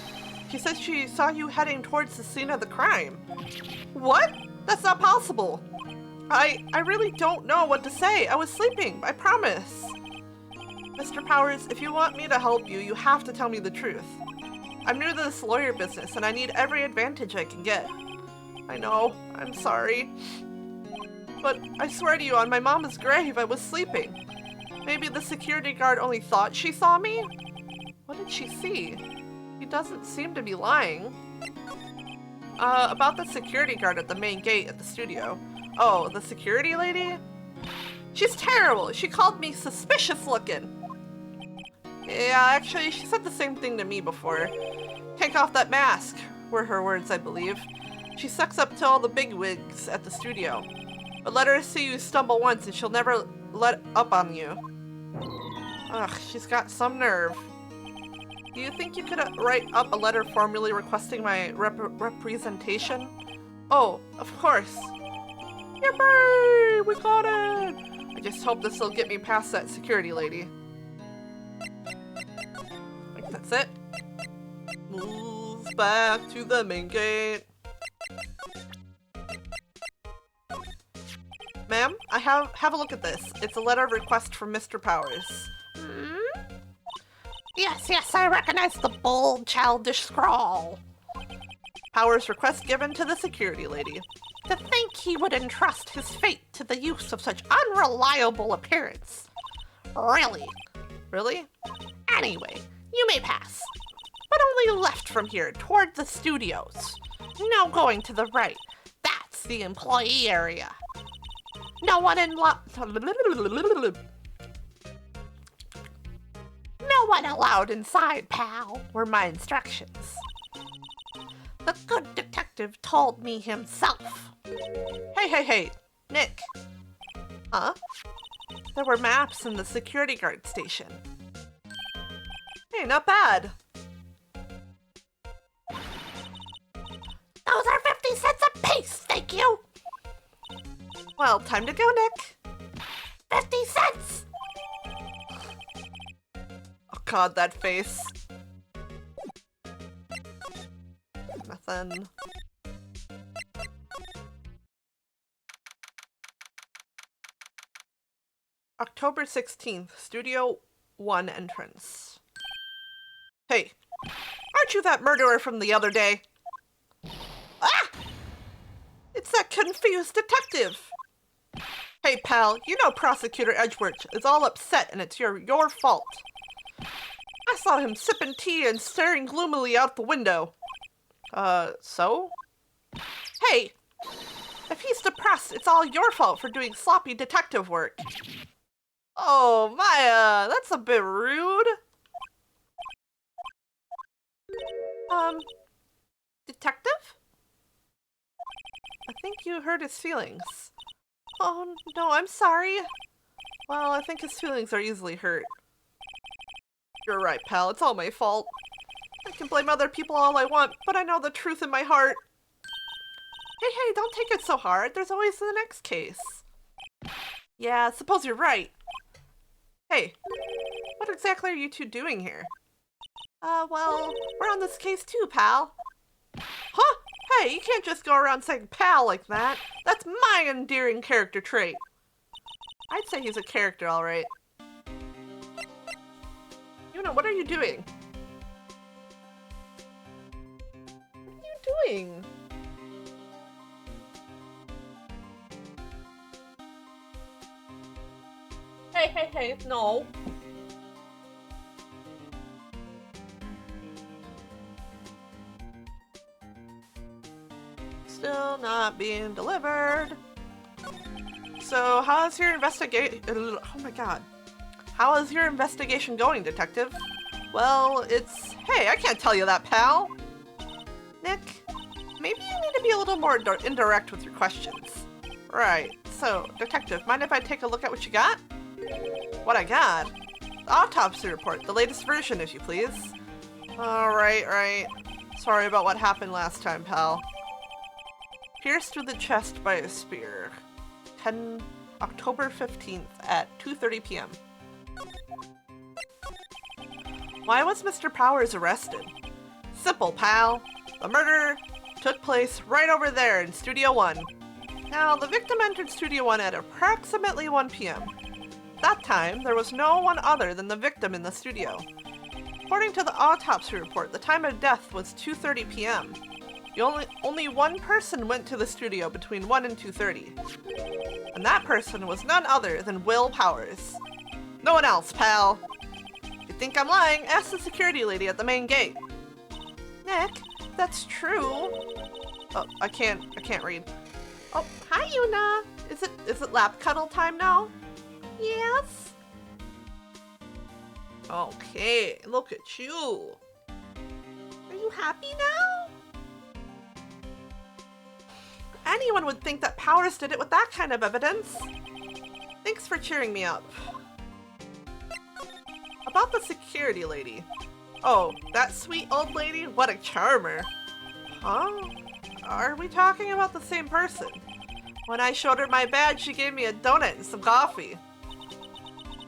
She said she saw you heading towards the scene of the crime. What? That's not possible. I really don't know what to say. I was sleeping, I promise. Mr. Powers, if you want me to help you, you have to tell me the truth. I'm new to this lawyer business and I need every advantage I can get. I know, I'm sorry. But I swear to you, on my mama's grave, I was sleeping. Maybe the security guard only thought she saw me? What did she see? He doesn't seem to be lying. About the security guard at the main gate at the studio. Oh, the security lady? She's terrible. She called me suspicious looking. Yeah, actually, she said the same thing to me before. Take off that mask, were her words, I believe. She sucks up to all the bigwigs at the studio. But let her see you stumble once and she'll never let up on you. Ugh, she's got some nerve. do you think you could write up a letter formally requesting my representation? Oh, of course. Yippee! We got it! I just hope this will get me past that security lady. Like, that's it. Move back to the main gate. Ma'am, I have a look at this. It's a letter of request from Mr. Powers. Hmm? Yes, I recognize the bold, childish scrawl. Powers request given to the security lady. To think he would entrust his fate to the use of such unreliable appearance. Really? Really? Anyway, you may pass. But only left from here, toward the studios. No going to the right. That's the employee area. No one allowed inside, pal, were my instructions. The good detective told me himself. Hey, Nick. Huh? There were maps in the security guard station. Hey, not bad. Those are 50 cents apiece, thank you. Well, time to go, Nick. 50 cents! Oh god, that face. Nothing. October 16th, Studio 1 entrance. Hey, aren't you that murderer from the other day? Ah! It's that confused detective! Hey pal, you know Prosecutor Edgeworth is all upset and it's your fault. I saw him sipping tea and staring gloomily out the window. So? Hey! If he's depressed, it's all your fault for doing sloppy detective work. Oh, Maya, that's a bit rude. Detective? I think you hurt his feelings. Oh, no, I'm sorry. Well, I think his feelings are easily hurt. You're right, pal. It's all my fault. I can blame other people all I want, but I know the truth in my heart. Hey, don't take it so hard. There's always the next case. Yeah, I suppose you're right. Hey, what exactly are you two doing here? Well, we're on this case too, pal. Huh? Hey, you can't just go around saying pal like that. That's my endearing character trait. I'd say he's a character, all right. Yuna, what are you doing? What are you doing? Hey, no. Still not being delivered. So, how's your investigation? Oh my god. How is your investigation going, detective? Well, it's... Hey, I can't tell you that, pal. Nick, maybe you need to be a little more indirect with your questions. Right. So, detective, mind if I take a look at what you got? What I got? The autopsy report, the latest version, if you please. Right. Sorry about what happened last time, pal. Pierced through the chest by a spear. October 15th at 2:30 p.m. Why was Mr. Powers arrested? Simple, pal. The murder took place right over there in Studio 1. Now, the victim entered Studio 1 at approximately 1 p.m. That time, there was no one other than the victim in the studio. According to the autopsy report, the time of death was 2:30 p.m. Only one person went to the studio between 1 and 2:30. And that person was none other than Will Powers. No one else, pal. If you think I'm lying, ask the security lady at the main gate. Nick, that's true. Oh, I can't read. Oh, hi, Yuna. Is it lap cuddle time now? Yes. Okay, look at you. Are you happy now? Anyone would think that Powers did it with that kind of evidence. Thanks for cheering me up. About the security lady. Oh, that sweet old lady? What a charmer. Huh? Are we talking about the same person? When I showed her my badge, she gave me a donut and some coffee.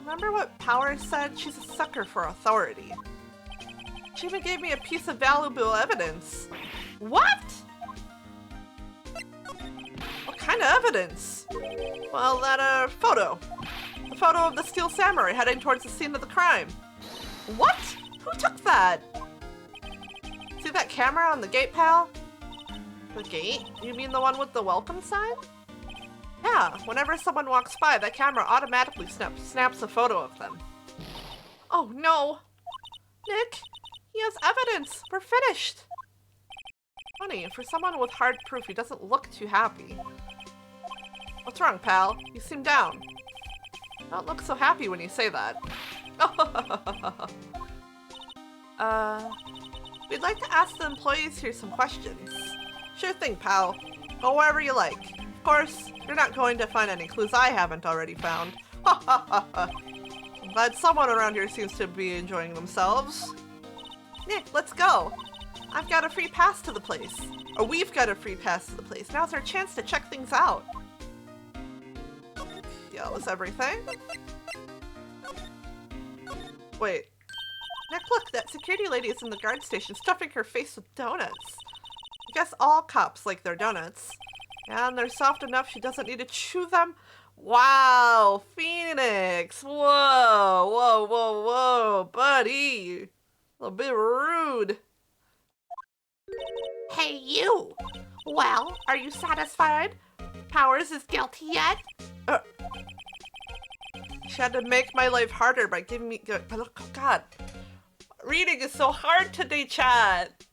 Remember what Power said? She's a sucker for authority. She even gave me a piece of valuable evidence. What? What kind of evidence? Well, that photo. The photo of the Steel Samurai heading towards the scene of the crime. What? Who took that? See that camera on the gate, pal? The gate? You mean the one with the welcome sign? Yeah, whenever someone walks by, that camera automatically snaps a photo of them. Oh no! Nick, he has evidence! We're finished! Funny, for someone with hard proof, he doesn't look too happy. What's wrong, pal? You seem down. Don't look so happy when you say that. We'd like to ask the employees here some questions. Sure thing, pal. Go wherever you like. Of course, you're not going to find any clues I haven't already found. I'm glad someone around here seems to be enjoying themselves. Nick, let's go. I've got a free pass to the place. Or we've got a free pass to the place. Now's our chance to check things out. Yeah, that was everything. Wait. Nick, look, that security lady is in the guard station stuffing her face with donuts. I guess all cops like their donuts. And they're soft enough she doesn't need to chew them. Wow, Phoenix. Whoa, whoa, whoa, whoa, buddy. A little bit rude. Hey, you! Well, are you satisfied? Powers is guilty yet? She had to make my life harder by giving me... Oh, God. Reading is so hard today, chat.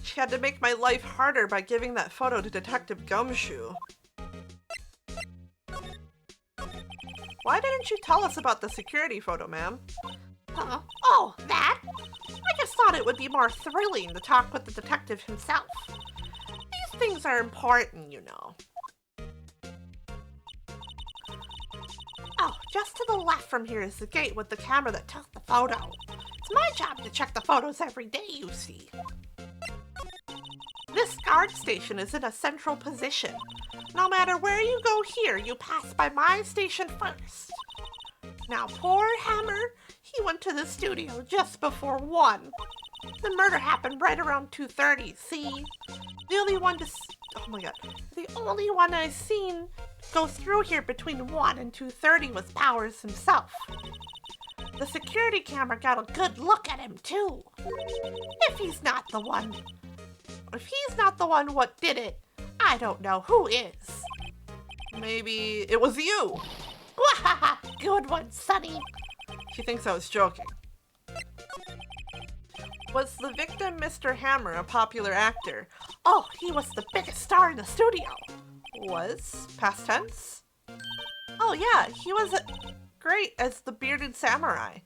She had to make my life harder by giving that photo to Detective Gumshoe. Why didn't you tell us about the security photo, ma'am? Oh, that? I just thought it would be more thrilling to talk with the detective himself. These things are important, you know. Oh, just to the left from here is the gate with the camera that took the photo. It's my job to check the photos every day, you see. This guard station is in a central position. No matter where you go here, you pass by my station first. Now, poor Hammer, he went to the studio just before 1. The murder happened right around 2:30, see? The only one to... Oh my god. The only one I've seen go through here between 1 and 2:30 was Powers himself. The security camera got a good look at him, too. If he's not the one what did it, I don't know who is. Maybe it was you. Wahaha! Good one, Sonny. She thinks I was joking. Was the victim Mr. Hammer a popular actor? Oh, he was the biggest star in the studio. Was? Past tense? Oh yeah, he was great as the bearded samurai.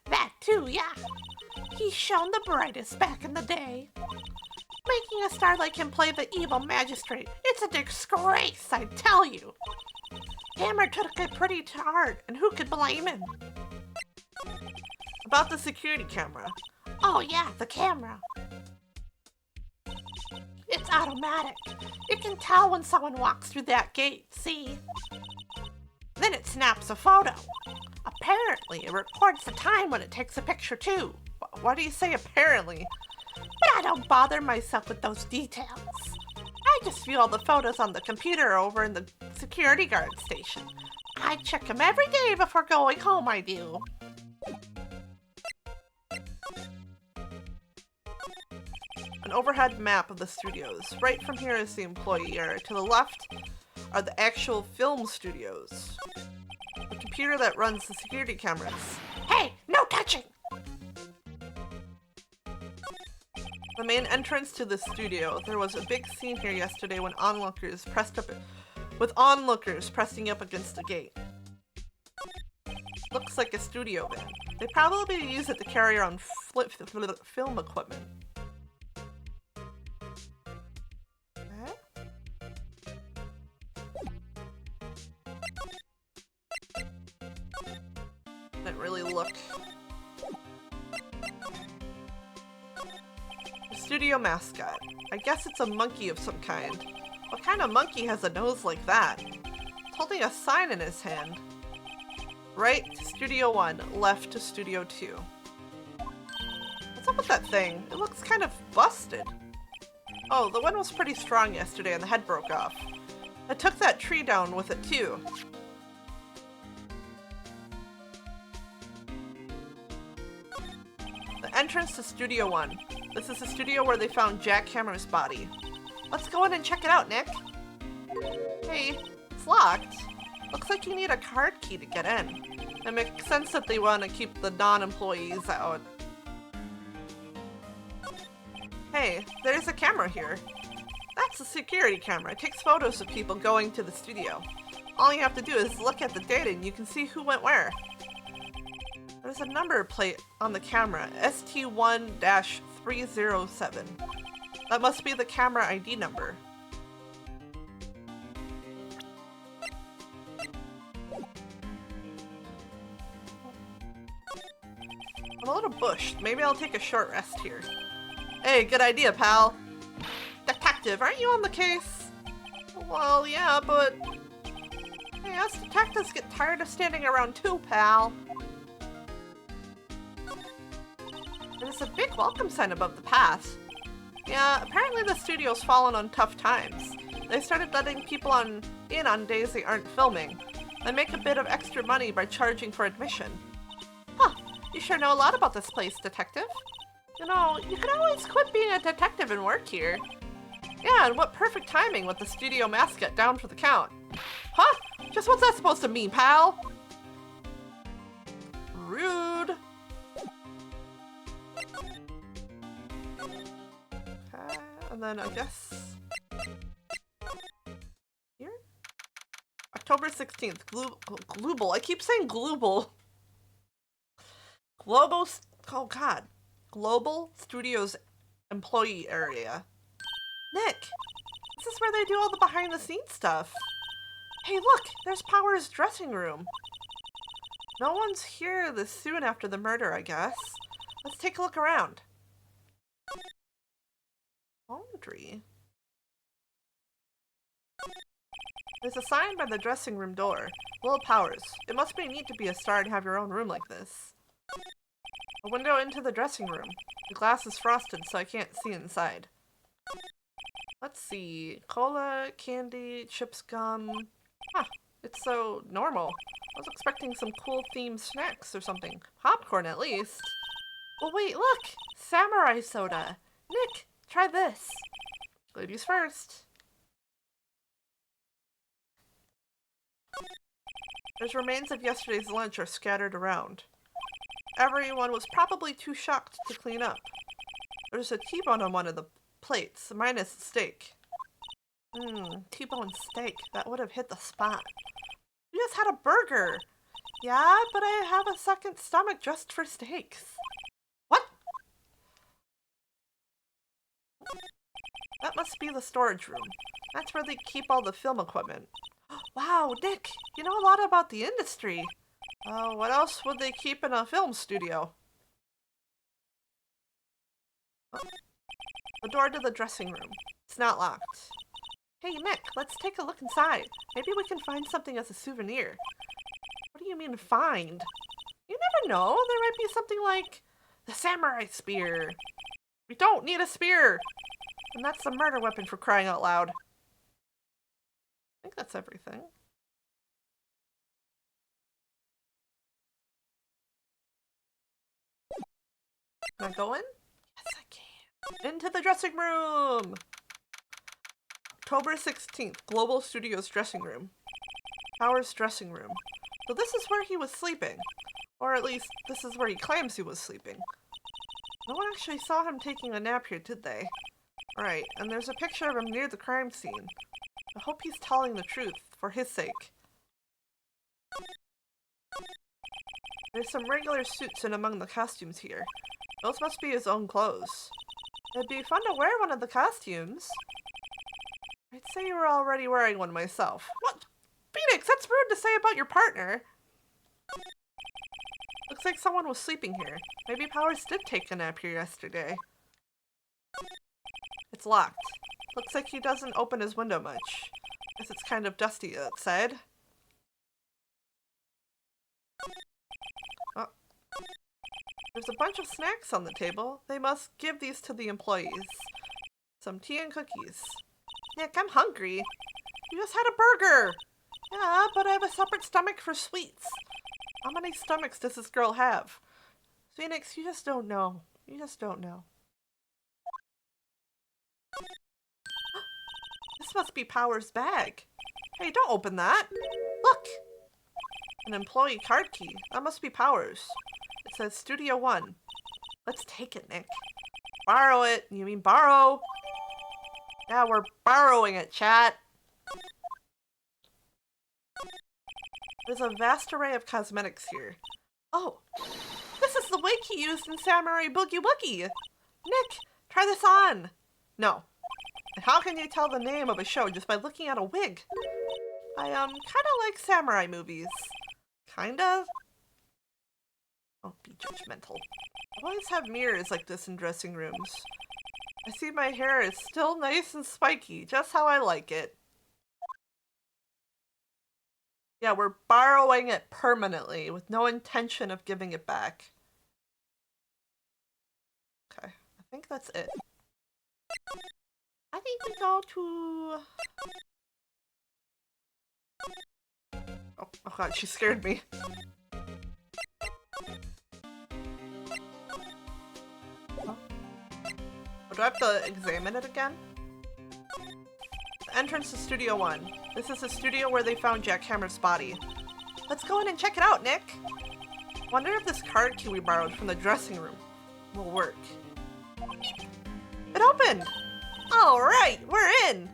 That too, yeah. He shone the brightest back in the day. Making a star like him play the evil magistrate, it's a disgrace, I tell you. Hammer took it pretty hard, and who could blame him? About the security camera. Oh yeah, the camera. It's automatic. It can tell when someone walks through that gate, see? Then it snaps a photo. Apparently, it records the time when it takes a picture too. Why do you say apparently? But I don't bother myself with those details. I just view all the photos on the computer over in the security guard station. I check them every day before going home, I do. An overhead map of the studios. Right from here is the employee area. To the left are the actual film studios. The computer that runs the security cameras. Hey, no touching! The main entrance to the studio. There was a big scene here yesterday when onlookers pressing up against the gate. Looks like a studio van. They probably use it to carry around film equipment. Didn't really look. studio mascot. I guess it's a monkey of some kind. What kind of monkey has a nose like that? It's holding a sign in his hand. Right to Studio 1, left to Studio 2. What's up with that thing? It looks kind of busted. Oh, the wind was pretty strong yesterday and the head broke off. I took that tree down with it too. The entrance to Studio 1. This is the studio where they found Jack Hammer's body. Let's go in and check it out, Nick. Hey, it's locked. Looks like you need a card key to get in. It makes sense that they want to keep the non-employees out. Hey, there's a camera here. That's a security camera. It takes photos of people going to the studio. All you have to do is look at the data and you can see who went where. There's a number plate on the camera, ST1-307. That must be the camera ID number. I'm a little bushed. Maybe I'll take a short rest here. Hey, good idea, pal. Detective, aren't you on the case? Well, yeah, but... Hey, us detectives get tired of standing around too, pal. There's a big welcome sign above the path. Yeah, apparently the studio's fallen on tough times. They started letting people in on days they aren't filming. They make a bit of extra money by charging for admission. Huh, you sure know a lot about this place, detective. You know, you could always quit being a detective and work here. Yeah, and what perfect timing with the studio mascot down for the count. Huh? Just what's that supposed to mean, pal? Rude. Okay, and then I guess... Here? October 16th, Global. I keep saying Global. Oh god. Global Studios employee area. Nick, this is where they do all the behind the scenes stuff. Hey look, there's Power's dressing room. No one's here this soon after the murder, I guess. Let's take a look around. Laundry. There's a sign by the dressing room door. Will Powers. It must be neat to be a star and have your own room like this. A window into the dressing room. The glass is frosted, so I can't see inside. Let's see. Cola, candy, chips, gum. Huh, it's so normal. I was expecting some cool themed snacks or something. Popcorn, at least. Oh wait, look! Samurai soda! Nick, try this. Ladies first. There's remains of yesterday's lunch are scattered around. Everyone was probably too shocked to clean up. There's a T-bone on one of the plates, minus the steak. T-bone steak. That would have hit the spot. We just had a burger. Yeah, but I have a second stomach just for steaks. What? That must be the storage room. That's where they keep all the film equipment. Wow, Nick, you know a lot about the industry. What else would they keep in a film studio? Oh. The door to the dressing room. It's not locked. Hey, Nick, let's take a look inside. Maybe we can find something as a souvenir. What do you mean, find? You never know. There might be something like the samurai spear. We don't need a spear. And that's a murder weapon for crying out loud. I think that's everything. Can I go in? Yes, I can. Into the dressing room! October 16th, Global Studios dressing room. Power's dressing room. So this is where he was sleeping. Or at least, this is where he claims he was sleeping. No one actually saw him taking a nap here, did they? Alright, and there's a picture of him near the crime scene. I hope he's telling the truth, for his sake. There's some regular suits in among the costumes here. Those must be his own clothes. It'd be fun to wear one of the costumes. I'd say you were already wearing one myself. What? Phoenix, that's rude to say about your partner. Looks like someone was sleeping here. Maybe Powers did take a nap here yesterday. It's locked. Looks like he doesn't open his window much. Guess it's kind of dusty outside. Oh. There's a bunch of snacks on the table. They must give these to the employees. Some tea and cookies. Nick, I'm hungry. You just had a burger. Yeah, but I have a separate stomach for sweets. How many stomachs does this girl have? Phoenix, you just don't know. You just don't know. This must be Power's bag. Hey, don't open that. Look! An employee card key. That must be Power's. It says Studio 1. Let's take it, Nick. Borrow it. You mean borrow? Yeah, we're borrowing it, chat. There's a vast array of cosmetics here. Oh, this is the wig he used in Samurai Boogie Woogie. Nick, try this on. No. And how can you tell the name of a show just by looking at a wig? I, kind of like samurai movies. Kind of? Don't be judgmental. I always have mirrors like this in dressing rooms. I see my hair is still nice and spiky, just how I like it. Yeah, we're borrowing it permanently with no intention of giving it back. Okay, I think that's it. I think we go to... Oh god, she scared me. Oh. Do I have to examine it again? The entrance to Studio 1. This is the studio where they found Jackhammer's body. Let's go in and check it out, Nick! Wonder if this card key we borrowed from the dressing room will work. It opened! Alright, we're in!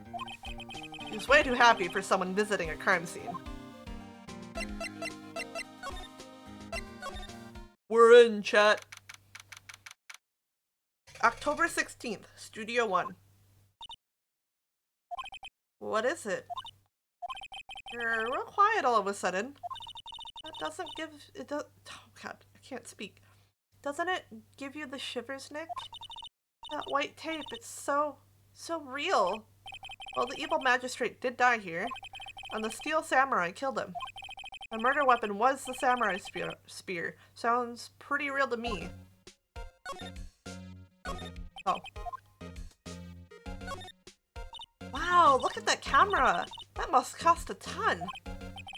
He's way too happy for someone visiting a crime scene. We're in, chat. October 16th, Studio 1. What is it? You're real quiet all of a sudden. That doesn't give... It does... Oh god, I can't speak. Doesn't it give you the shivers, Nick? That white tape, it's so real. Well, the evil magistrate did die here, and the steel samurai killed him. The murder weapon was the samurai spear. Sounds pretty real to me. Oh. Wow, look at that camera! That must cost a ton.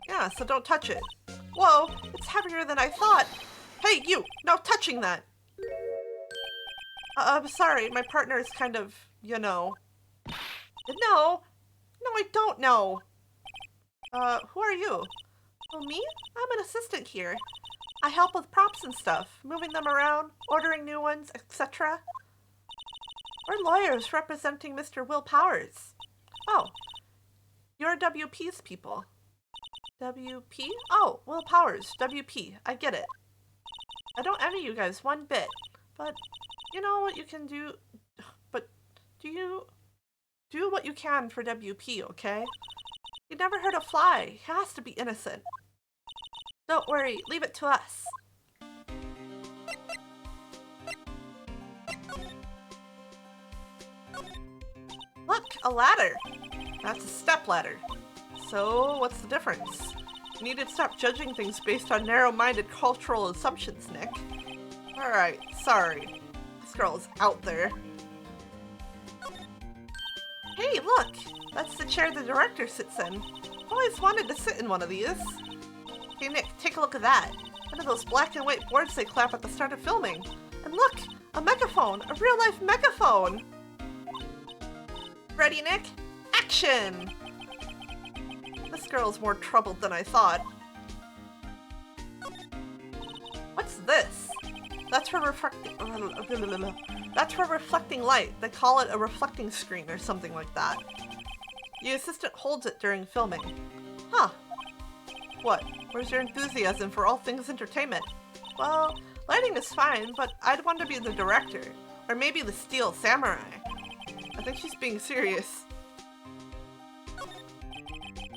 Yeah, so don't touch it. Whoa, it's heavier than I thought. Hey, you! No touching that! I'm sorry, my partner is kind of, you know... No! No, I don't know! Who are you? Oh, me? I'm an assistant here. I help with props and stuff, moving them around, ordering new ones, etc. We're lawyers representing Mr. Will Powers. Oh, you're WP's people. WP? Oh, Will Powers, WP. I get it. I don't envy you guys one bit, but you know what you can do. But do you do what you can for WP, okay? You never hurt a fly. He has to be innocent. Don't worry, leave it to us. Look, a ladder. That's a step ladder. So, what's the difference? You need to stop judging things based on narrow-minded cultural assumptions, Nick. Alright, sorry. This girl is out there. Hey, look! That's the chair the director sits in. Always wanted to sit in one of these. Hey, Nick, take a look at that. One of those black and white boards they clap at the start of filming. And look! A megaphone! A real-life megaphone! Ready, Nick? Action! This girl's more troubled than I thought. What's this? That's for reflecting light. They call it a reflecting screen or something like that. The assistant holds it during filming. Huh. What? Where's your enthusiasm for all things entertainment? Well, lighting is fine, but I'd want to be the director. Or maybe the steel samurai. I think she's being serious.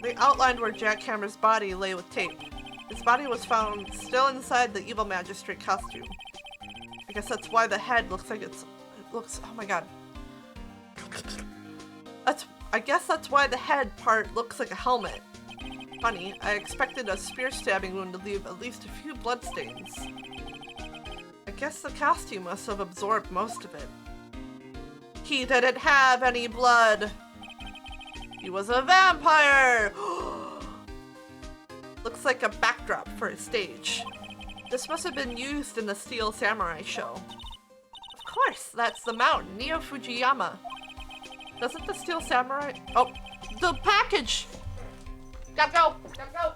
They outlined where Jackhammer's body lay with tape. His body was found still inside the evil magistrate costume. I guess that's why the head looks like it looks, oh my god. I guess that's why the head part looks like a helmet. Funny, I expected a spear stabbing wound to leave at least a few bloodstains. I guess the costume must have absorbed most of it. He didn't have any blood. He was a vampire! Looks like a backdrop for a stage. This must have been used in the Steel Samurai show. Of course, that's the mountain, Neo Fujiyama. Doesn't the Steel Samurai... Oh, the package! Gotta go! Gotta go!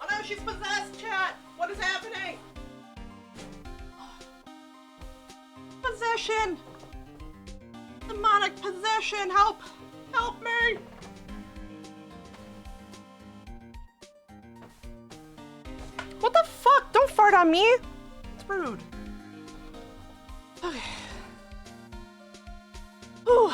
Oh no, she's possessed, chat! What is happening? Possession! Demonic possession! Help! Help me! What the fuck? Don't fart on me! It's rude. Okay. Whew.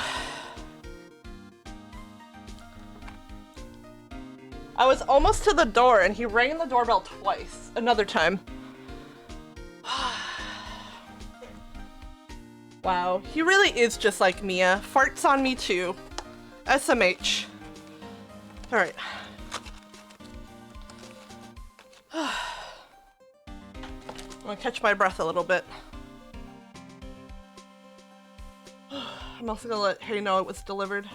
I was almost to the door and he rang the doorbell twice. Another time. Wow, he really is just like Mia. Farts on me too. SMH. Alright. I'm gonna catch my breath a little bit. I'm also gonna let Hay know it was delivered.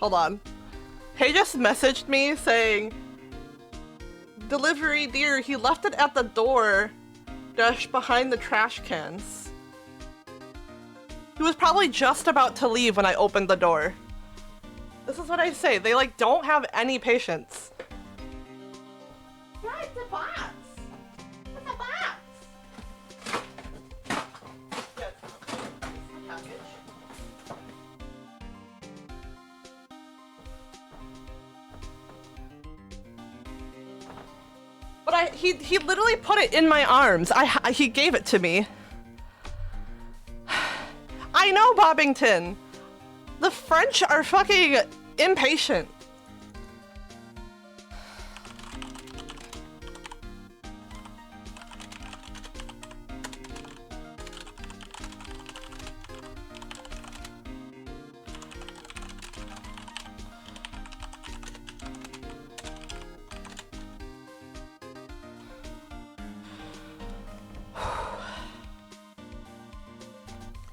Hold on. He just messaged me saying, delivery dear, he left it at the door dash behind the trash cans. He was probably just about to leave when I opened the door. This is what I say, they like don't have any patience. Right, the box! What's the box? Yes, the package. But he literally put it in my arms. He gave it to me. I know, Bobbington. The French are fucking impatient.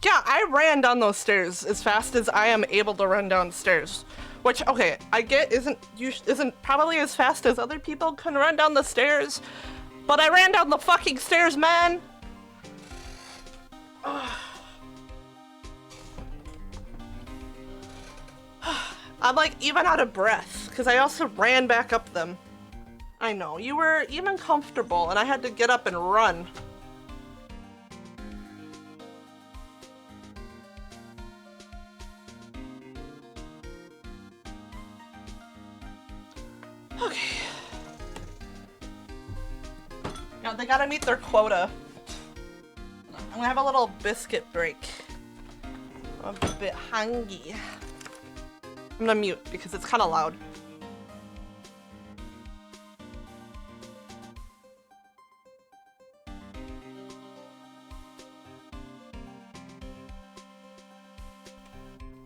Yeah, I ran down those stairs as fast as I am able to run downstairs. Which, okay, I get isn't probably as fast as other people can run down the stairs, but I ran down the fucking stairs, man! I'm like even out of breath, because I also ran back up them. I know, you were even comfortable and I had to get up and run. Okay. Yeah, they gotta meet their quota. I'm gonna have a little biscuit break. I'm a bit hungry. I'm gonna mute because it's kind of loud.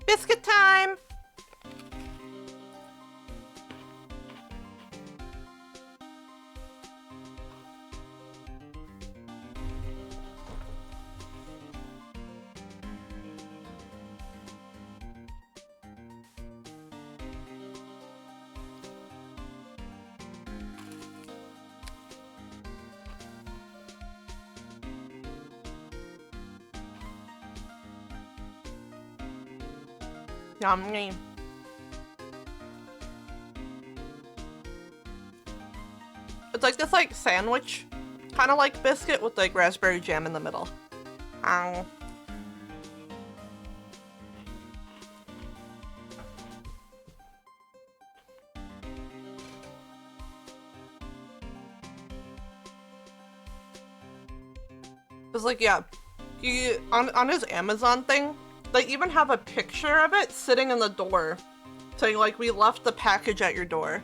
Biscuit time! Yummy. It's like this like sandwich, kind of like biscuit with like raspberry jam in the middle. Ow. It's like, yeah, he on his Amazon thing, they even have a picture of it sitting in the door, saying like, we left the package at your door.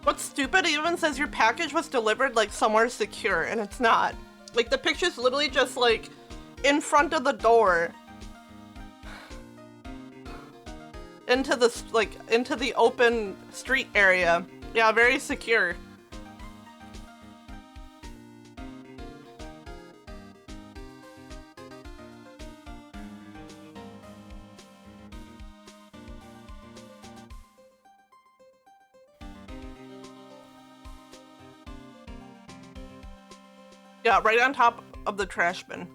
What's stupid, it even says your package was delivered like somewhere secure, and it's not. Like the picture's literally just like in front of the door. Into the open street area. Yeah, very secure. Yeah, right on top of the trash bin.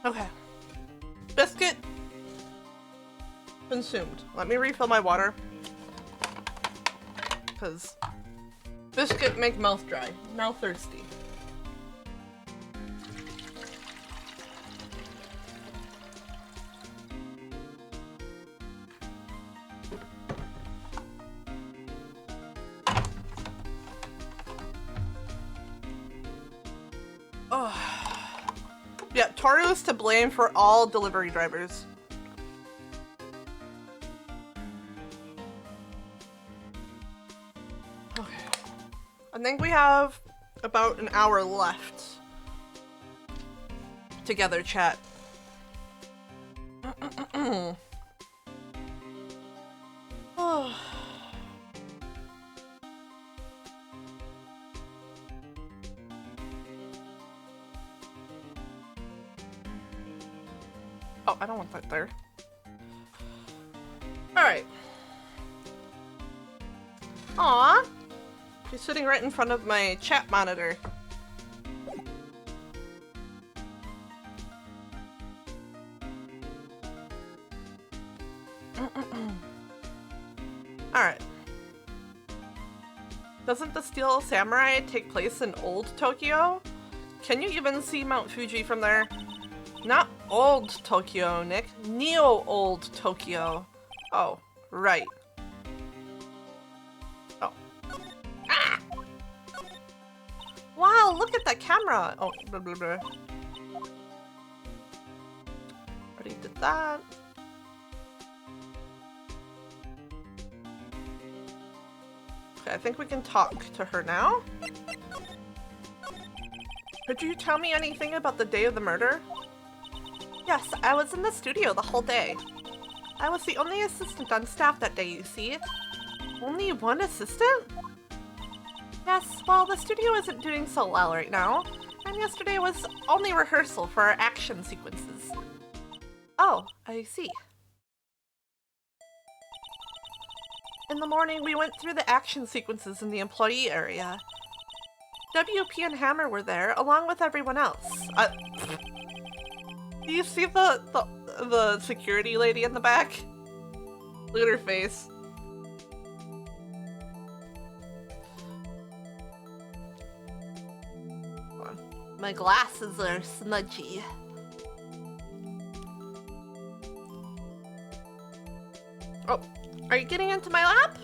Okay. Biscuit consumed. Let me refill my water. Because biscuit make mouth dry. Now thirsty. Oh. Yeah, Toru's to blame for all delivery drivers. Okay. I think we have about an hour left together, chat. Oh. Oh, I don't want that there. Alright. Aww. She's sitting right in front of my chat monitor. Alright. Doesn't the Steel Samurai take place in old Tokyo? Can you even see Mount Fuji from there? Not old Tokyo, Nick. Neo-old Tokyo. Oh, right. Oh. Ah! Wow, look at that camera! Oh, blah, blah, blah. Already did that. Okay, I think we can talk to her now. Could you tell me anything about the day of the murder? Yes, I was in the studio the whole day. I was the only assistant on staff that day, you see. Only one assistant? Yes, well, the studio isn't doing so well right now, and yesterday was only rehearsal for our action sequences. Oh, I see. In the morning, we went through the action sequences in the employee area. WP and Hammer were there, along with everyone else. Do you see the security lady in the back? Look at her face. Hold on. My glasses are smudgy. Oh, are you getting into my lap?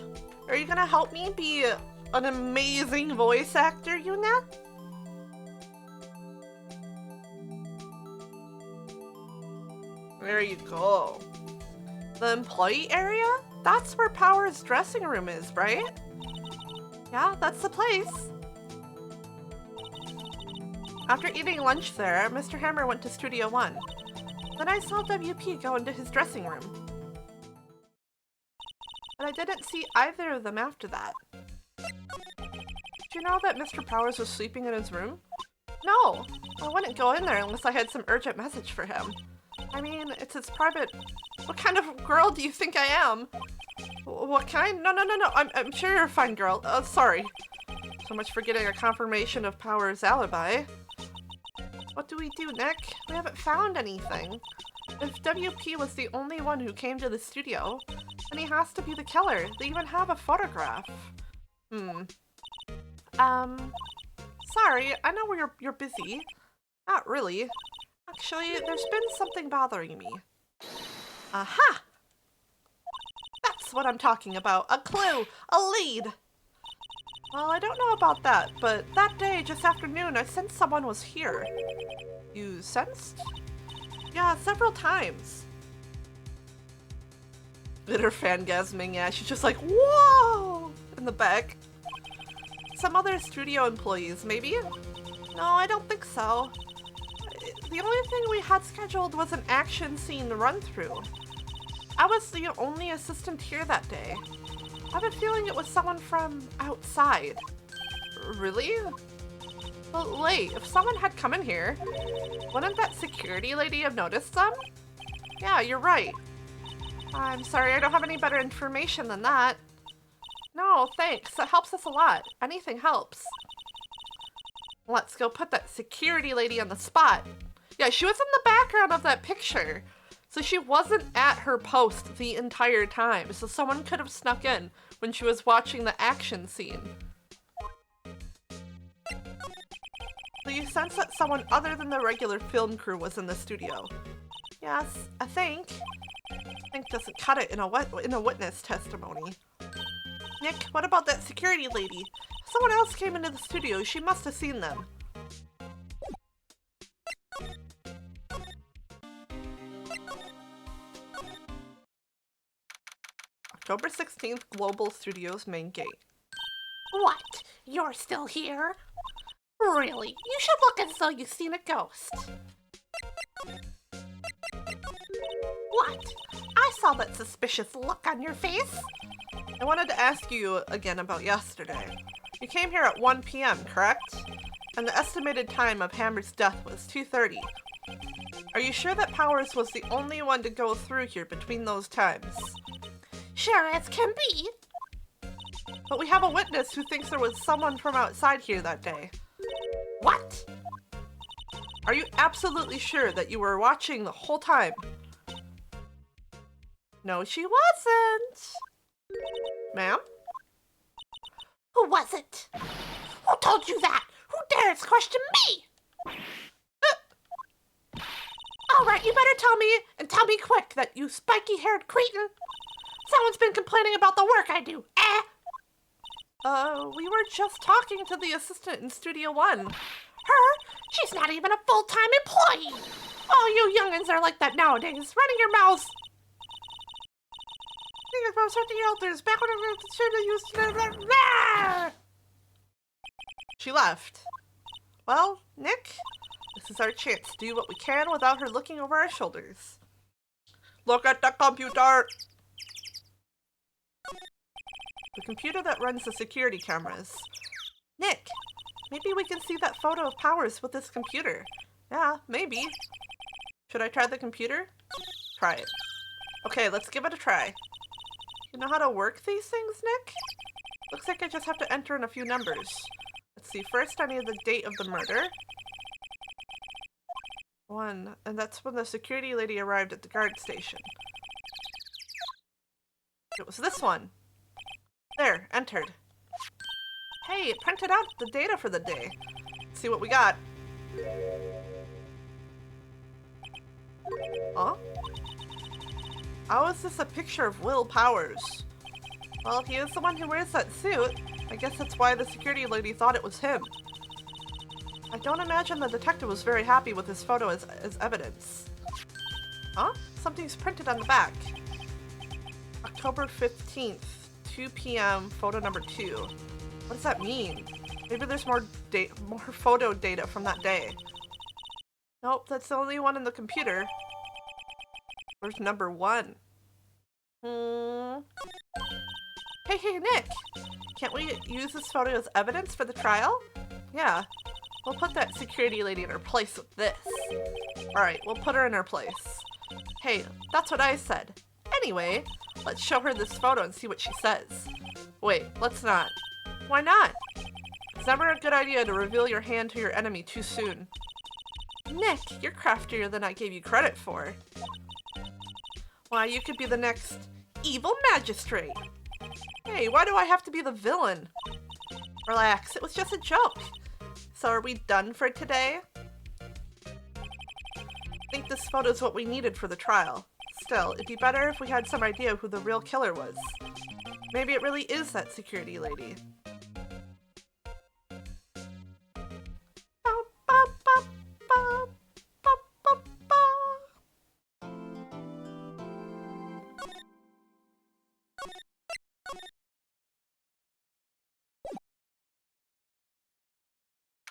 Are you gonna help me be an amazing voice actor, Yuna? There you go. The employee area? That's where Power's dressing room is, right? Yeah, that's the place. After eating lunch there, Mr. Hammer went to Studio 1. Then I saw WP go into his dressing room. But I didn't see either of them after that. Did you know that Mr. Powers was sleeping in his room? No, I wouldn't go in there unless I had some urgent message for him. I mean, it's his private... What kind of girl do you think I am? What kind? No. I'm sure you're a fine girl. Sorry. So much for getting a confirmation of Power's alibi. What do we do, Nick? We haven't found anything. If WP was the only one who came to the studio, then he has to be the killer. They even have a photograph. Sorry, I know you're busy. Not really. Actually, there's been something bothering me. Aha! That's what I'm talking about. A clue! A lead! Well, I don't know about that, but that day, just after noon, I sensed someone was here. You sensed? Yeah, several times. Look at her fangasming, yeah. She's just like, whoa! In the back. Some other studio employees, maybe? No, I don't think so. The only thing we had scheduled was an action scene run-through. I was the only assistant here that day. I have a feeling it was someone from outside. Really? But wait, if someone had come in here, wouldn't that security lady have noticed them? Yeah, you're right. I'm sorry, I don't have any better information than that. No, thanks. That helps us a lot. Anything helps. Let's go put that security lady on the spot. Yeah, she was in the background of that picture. So she wasn't at her post the entire time. So someone could have snuck in when she was watching the action scene. So you sense that someone other than the regular film crew was in the studio? Yes, I think. I think doesn't cut it in a witness testimony. Nick, what about that security lady? Someone else came into the studio. She must have seen them. October 16th, Global Studios main gate. What? You're still here? Really? You should look as though you've seen a ghost. What? I saw that suspicious look on your face. I wanted to ask you again about yesterday. You came here at 1 p.m., correct? And the estimated time of Hammer's death was 2:30. Are you sure that Powers was the only one to go through here between those times? Sure as can be. But we have a witness who thinks there was someone from outside here that day. What? Are you absolutely sure that you were watching the whole time? No, she wasn't. Ma'am? Who was it? Who told you that? Who dares question me? All right, you better tell me, and tell me quick, that you spiky-haired cretin. Someone's been complaining about the work I do, eh? We were just talking to the assistant in Studio 1. Her? She's not even a full-time employee. Oh, you youngins are like that nowadays. Running your mouths. Think about certain elders back when I used to... She left. Well, Nick, this is our chance to do what we can without her looking over our shoulders. Look at the computer! The computer that runs the security cameras. Nick, maybe we can see that photo of Powers with this computer. Yeah, maybe. Should I try the computer? Try it. Okay, let's give it a try. You know how to work these things, Nick? Looks like I just have to enter in a few numbers. Let's see, first I need the date of the murder. 1, and that's when the security lady arrived at the guard station. It was this one. There, entered. Hey, it printed out the data for the day. Let's see what we got. Huh? How is this a picture of Will Powers? Well, he is the one who wears that suit. I guess that's why the security lady thought it was him. I don't imagine the detective was very happy with this photo as evidence. Huh? Something's printed on the back. October 15th, 2 p.m., photo number 2. What does that mean? Maybe there's more photo data from that day. Nope, that's the only one in the computer. Where's number 1? Hey, Nick! Can't we use this photo as evidence for the trial? Yeah. We'll put that security lady in her place with this. Alright, we'll put her in her place. Hey, that's what I said. Anyway, let's show her this photo and see what she says. Wait, let's not. Why not? It's never a good idea to reveal your hand to your enemy too soon. Nick, you're craftier than I gave you credit for. Why, you could be the next evil magistrate. Hey, why do I have to be the villain? Relax, it was just a joke. So are we done for today? I think this photo is what we needed for the trial. Still, it'd be better if we had some idea who the real killer was. Maybe it really is that security lady.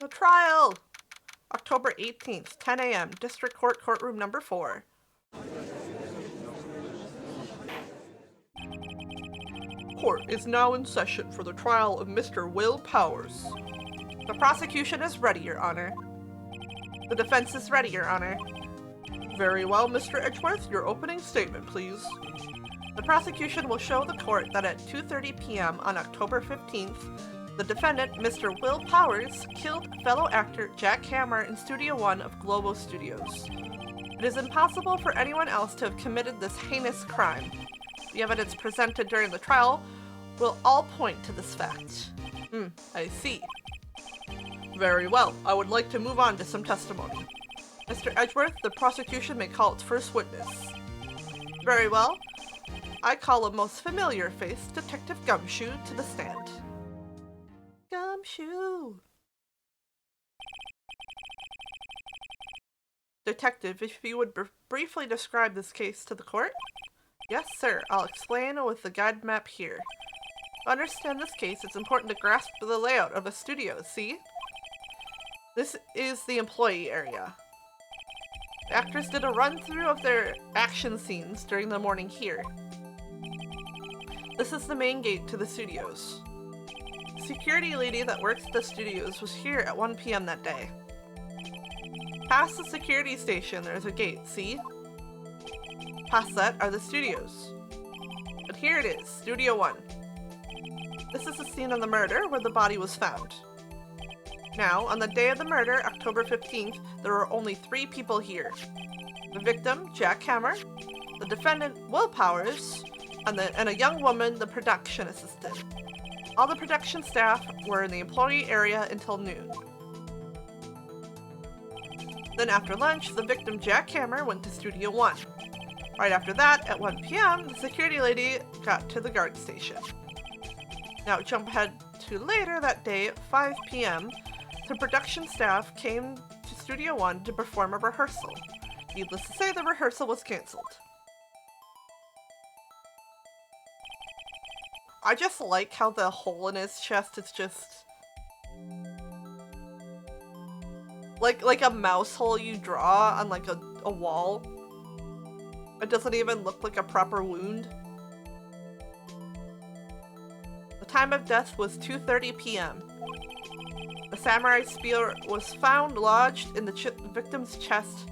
The trial! October 18th, 10 a.m., District Court, Courtroom number 4. Court is now in session for the trial of Mr. Will Powers. The prosecution is ready, Your Honor. The defense is ready, Your Honor. Very well, Mr. Edgeworth, your opening statement, please. The prosecution will show the court that at 2:30 p.m. on October 15th, the defendant, Mr. Will Powers, killed fellow actor Jack Hammer in Studio 1 of Globo Studios. It is impossible for anyone else to have committed this heinous crime. The evidence presented during the trial will all point to this fact. I see. Very well. I would like to move on to some testimony. Mr. Edgeworth, the prosecution may call its first witness. Very well. I call a most familiar face, Detective Gumshoe, to the stand. Gumshoe! Detective, if you would briefly describe this case to the court? Yes, sir. I'll explain with the guide map here. To understand this case, it's important to grasp the layout of a studio, see? This is the employee area. The actors did a run-through of their action scenes during the morning here. This is the main gate to the studios. The security lady that works at the studios was here at 1 p.m. that day. Past the security station, there's a gate, see? Past that are the studios. But here it is, Studio 1. This is the scene of the murder where the body was found. Now, on the day of the murder, October 15th, there were only 3 people here. The victim, Jack Hammer, the defendant, Will Powers, and a young woman, the production assistant. All the production staff were in the employee area until noon. Then after lunch, the victim, Jack Hammer, went to Studio 1. Right after that, at 1 p.m., the security lady got to the guard station. Now jump ahead to later that day at 5 p.m., the production staff came to Studio 1 to perform a rehearsal. Needless to say, the rehearsal was cancelled. I just like how the hole in his chest is just like a mouse hole you draw on like a wall. It doesn't even look like a proper wound. The time of death was 2:30 p.m. The samurai spear was found lodged in the victim's chest.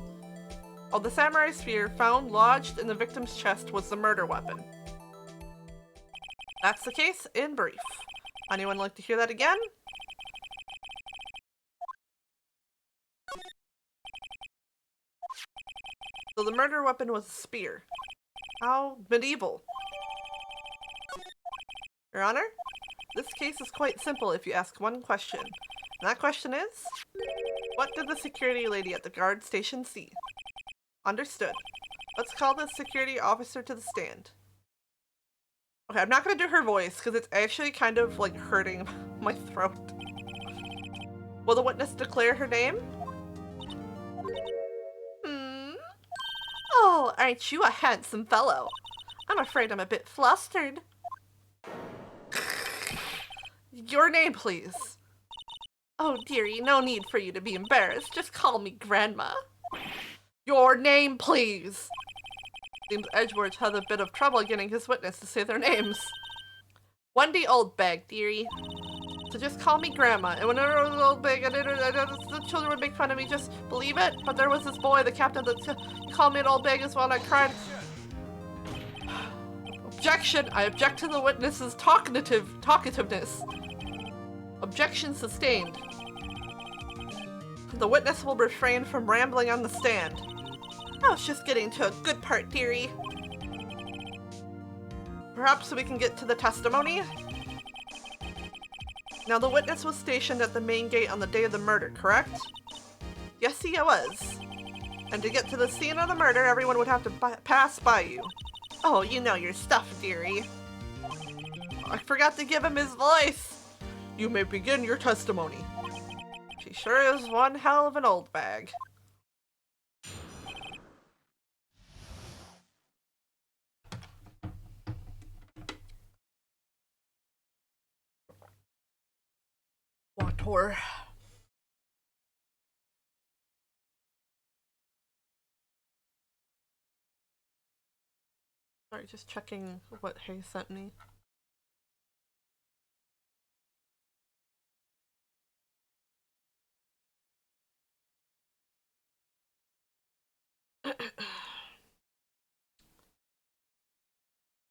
Oh, the samurai spear found lodged in the victim's chest was the murder weapon. That's the case in brief. Anyone like to hear that again? So the murder weapon was a spear. How medieval. Your Honor, this case is quite simple if you ask one question. And that question is, what did the security lady at the guard station see? Understood. Let's call the security officer to the stand. Okay, I'm not gonna do her voice because it's actually kind of like hurting my throat. Will the witness declare her name? Oh, aren't you a handsome fellow? I'm afraid I'm a bit flustered. Your name, please. Oh, dearie, no need for you to be embarrassed. Just call me Grandma. Your name, please. Seems Edgeworth had a bit of trouble getting his witness to say their names. Wendy Oldbag, dearie. So just call me Grandma. And whenever I was Oldbag, the children would make fun of me. Just believe it. But there was this boy, the captain, that called me an Oldbag as well, and I cried. Objection! I object to the witness's talkativeness. Objection sustained. The witness will refrain from rambling on the stand. I was just getting to a good part, dearie. Perhaps we can get to the testimony? Now, the witness was stationed at the main gate on the day of the murder, correct? Yes, he was. And to get to the scene of the murder, everyone would have to pass by you. Oh, you know your stuff, dearie. I forgot to give him his voice. You may begin your testimony. She sure is one hell of an old bag. Wator. Sorry, just checking what Hay sent me.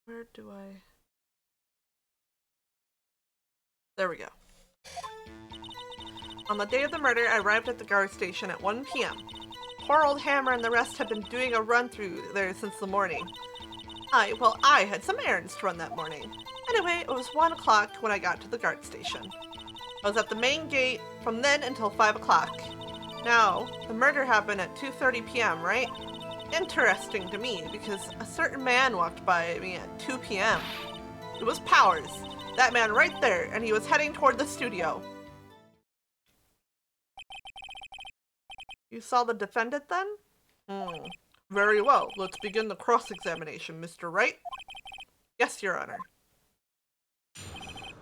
Where do I... There we go. On the day of the murder, I arrived at the guard station at 1 p.m. Poor old Hammer and the rest had been doing a run-through there since the morning. I had some errands to run that morning. Anyway, it was 1 o'clock when I got to the guard station. I was at the main gate from then until 5 o'clock. Now, the murder happened at 2:30 p.m., right? Interesting to me, because a certain man walked by me at 2 p.m. It was Powers, that man right there, and he was heading toward the studio. You saw the defendant then? Very well. Let's begin the cross-examination, Mr. Wright. Yes, Your Honor.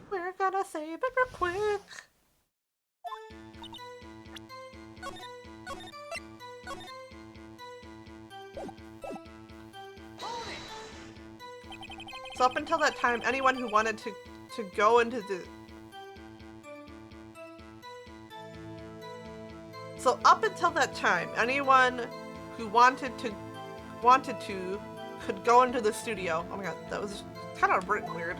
We're gonna save it real quick. So up until that time, anyone who wanted to go into the... So up until that time, anyone who wanted to could go into the studio. Oh my god, that was kind of written weird.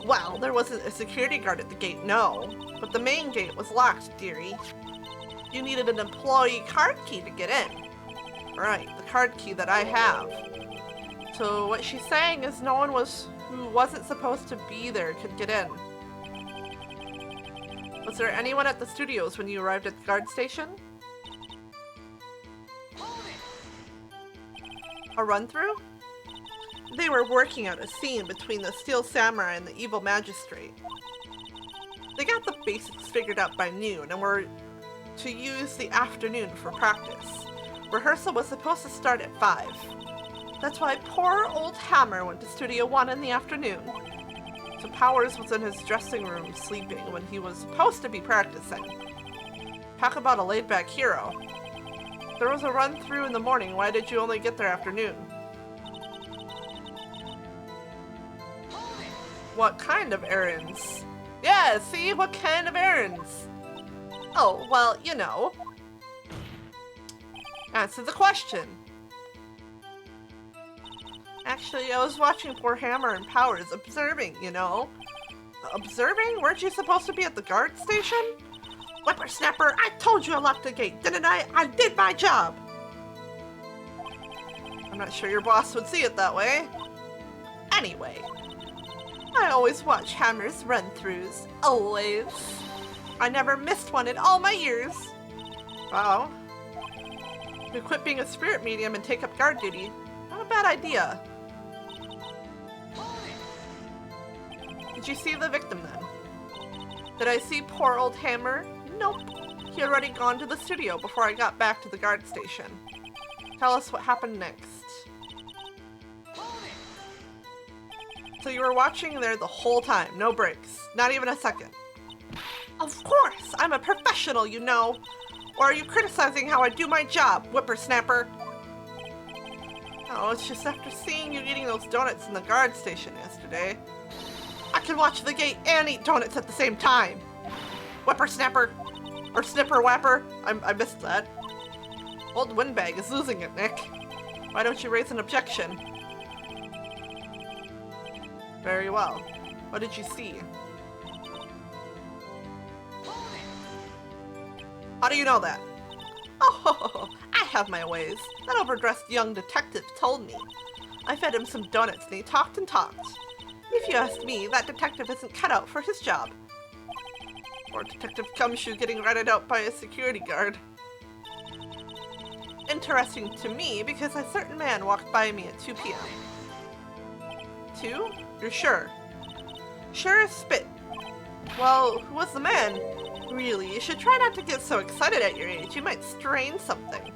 Well, there wasn't a security guard at the gate, no. But the main gate was locked, dearie. You needed an employee card key to get in. Right, the card key that I have. So what she's saying is no one who wasn't supposed to be there could get in. Was there anyone at the studios when you arrived at the guard station? A run-through? They were working out a scene between the Steel Samurai and the Evil Magistrate. They got the basics figured out by noon and were to use the afternoon for practice. Rehearsal was supposed to start at 5. That's why poor old Hammer went to Studio 1 in the afternoon. So Powers was in his dressing room sleeping when he was supposed to be practicing. Talk about a laid-back hero. There was a run-through in the morning. Why did you only get there after noon? What kind of errands? Yeah, see? What kind of errands? Oh, well, you know. Answer the question. Actually, I was watching poor Hammer and Powers, observing, you know. Observing? Weren't you supposed to be at the guard station? Whippersnapper, I told you I locked the gate, didn't I? I did my job. I'm not sure your boss would see it that way. Anyway, I always watch Hammer's run-throughs. Always. I never missed one in all my years. Wow. You quit being a spirit medium and take up guard duty. Not a bad idea. Did you see the victim then? Did I see poor old Hammer? Nope. He had already gone to the studio before I got back to the guard station. Tell us what happened next. So you were watching there the whole time, no breaks, not even a second. Of course, I'm a professional, you know. Or are you criticizing how I do my job, whippersnapper? Oh, it's just after seeing you eating those donuts in the guard station yesterday. I can watch the gate and eat donuts at the same time. Whippersnapper. Or snipper whapper. I missed that. Old Windbag is losing it, Nick. Why don't you raise an objection? Very well. What did you see? How do you know that? Oh, I have my ways. That overdressed young detective told me. I fed him some donuts and he talked and talked. If you ask me, that detective isn't cut out for his job. Or Detective Gumshoe getting ratted out by a security guard. Interesting to me because a certain man walked by me at 2 p.m. 2? You're sure? Sure as spit. Well, who was the man? Really, you should try not to get so excited at your age. You might strain something.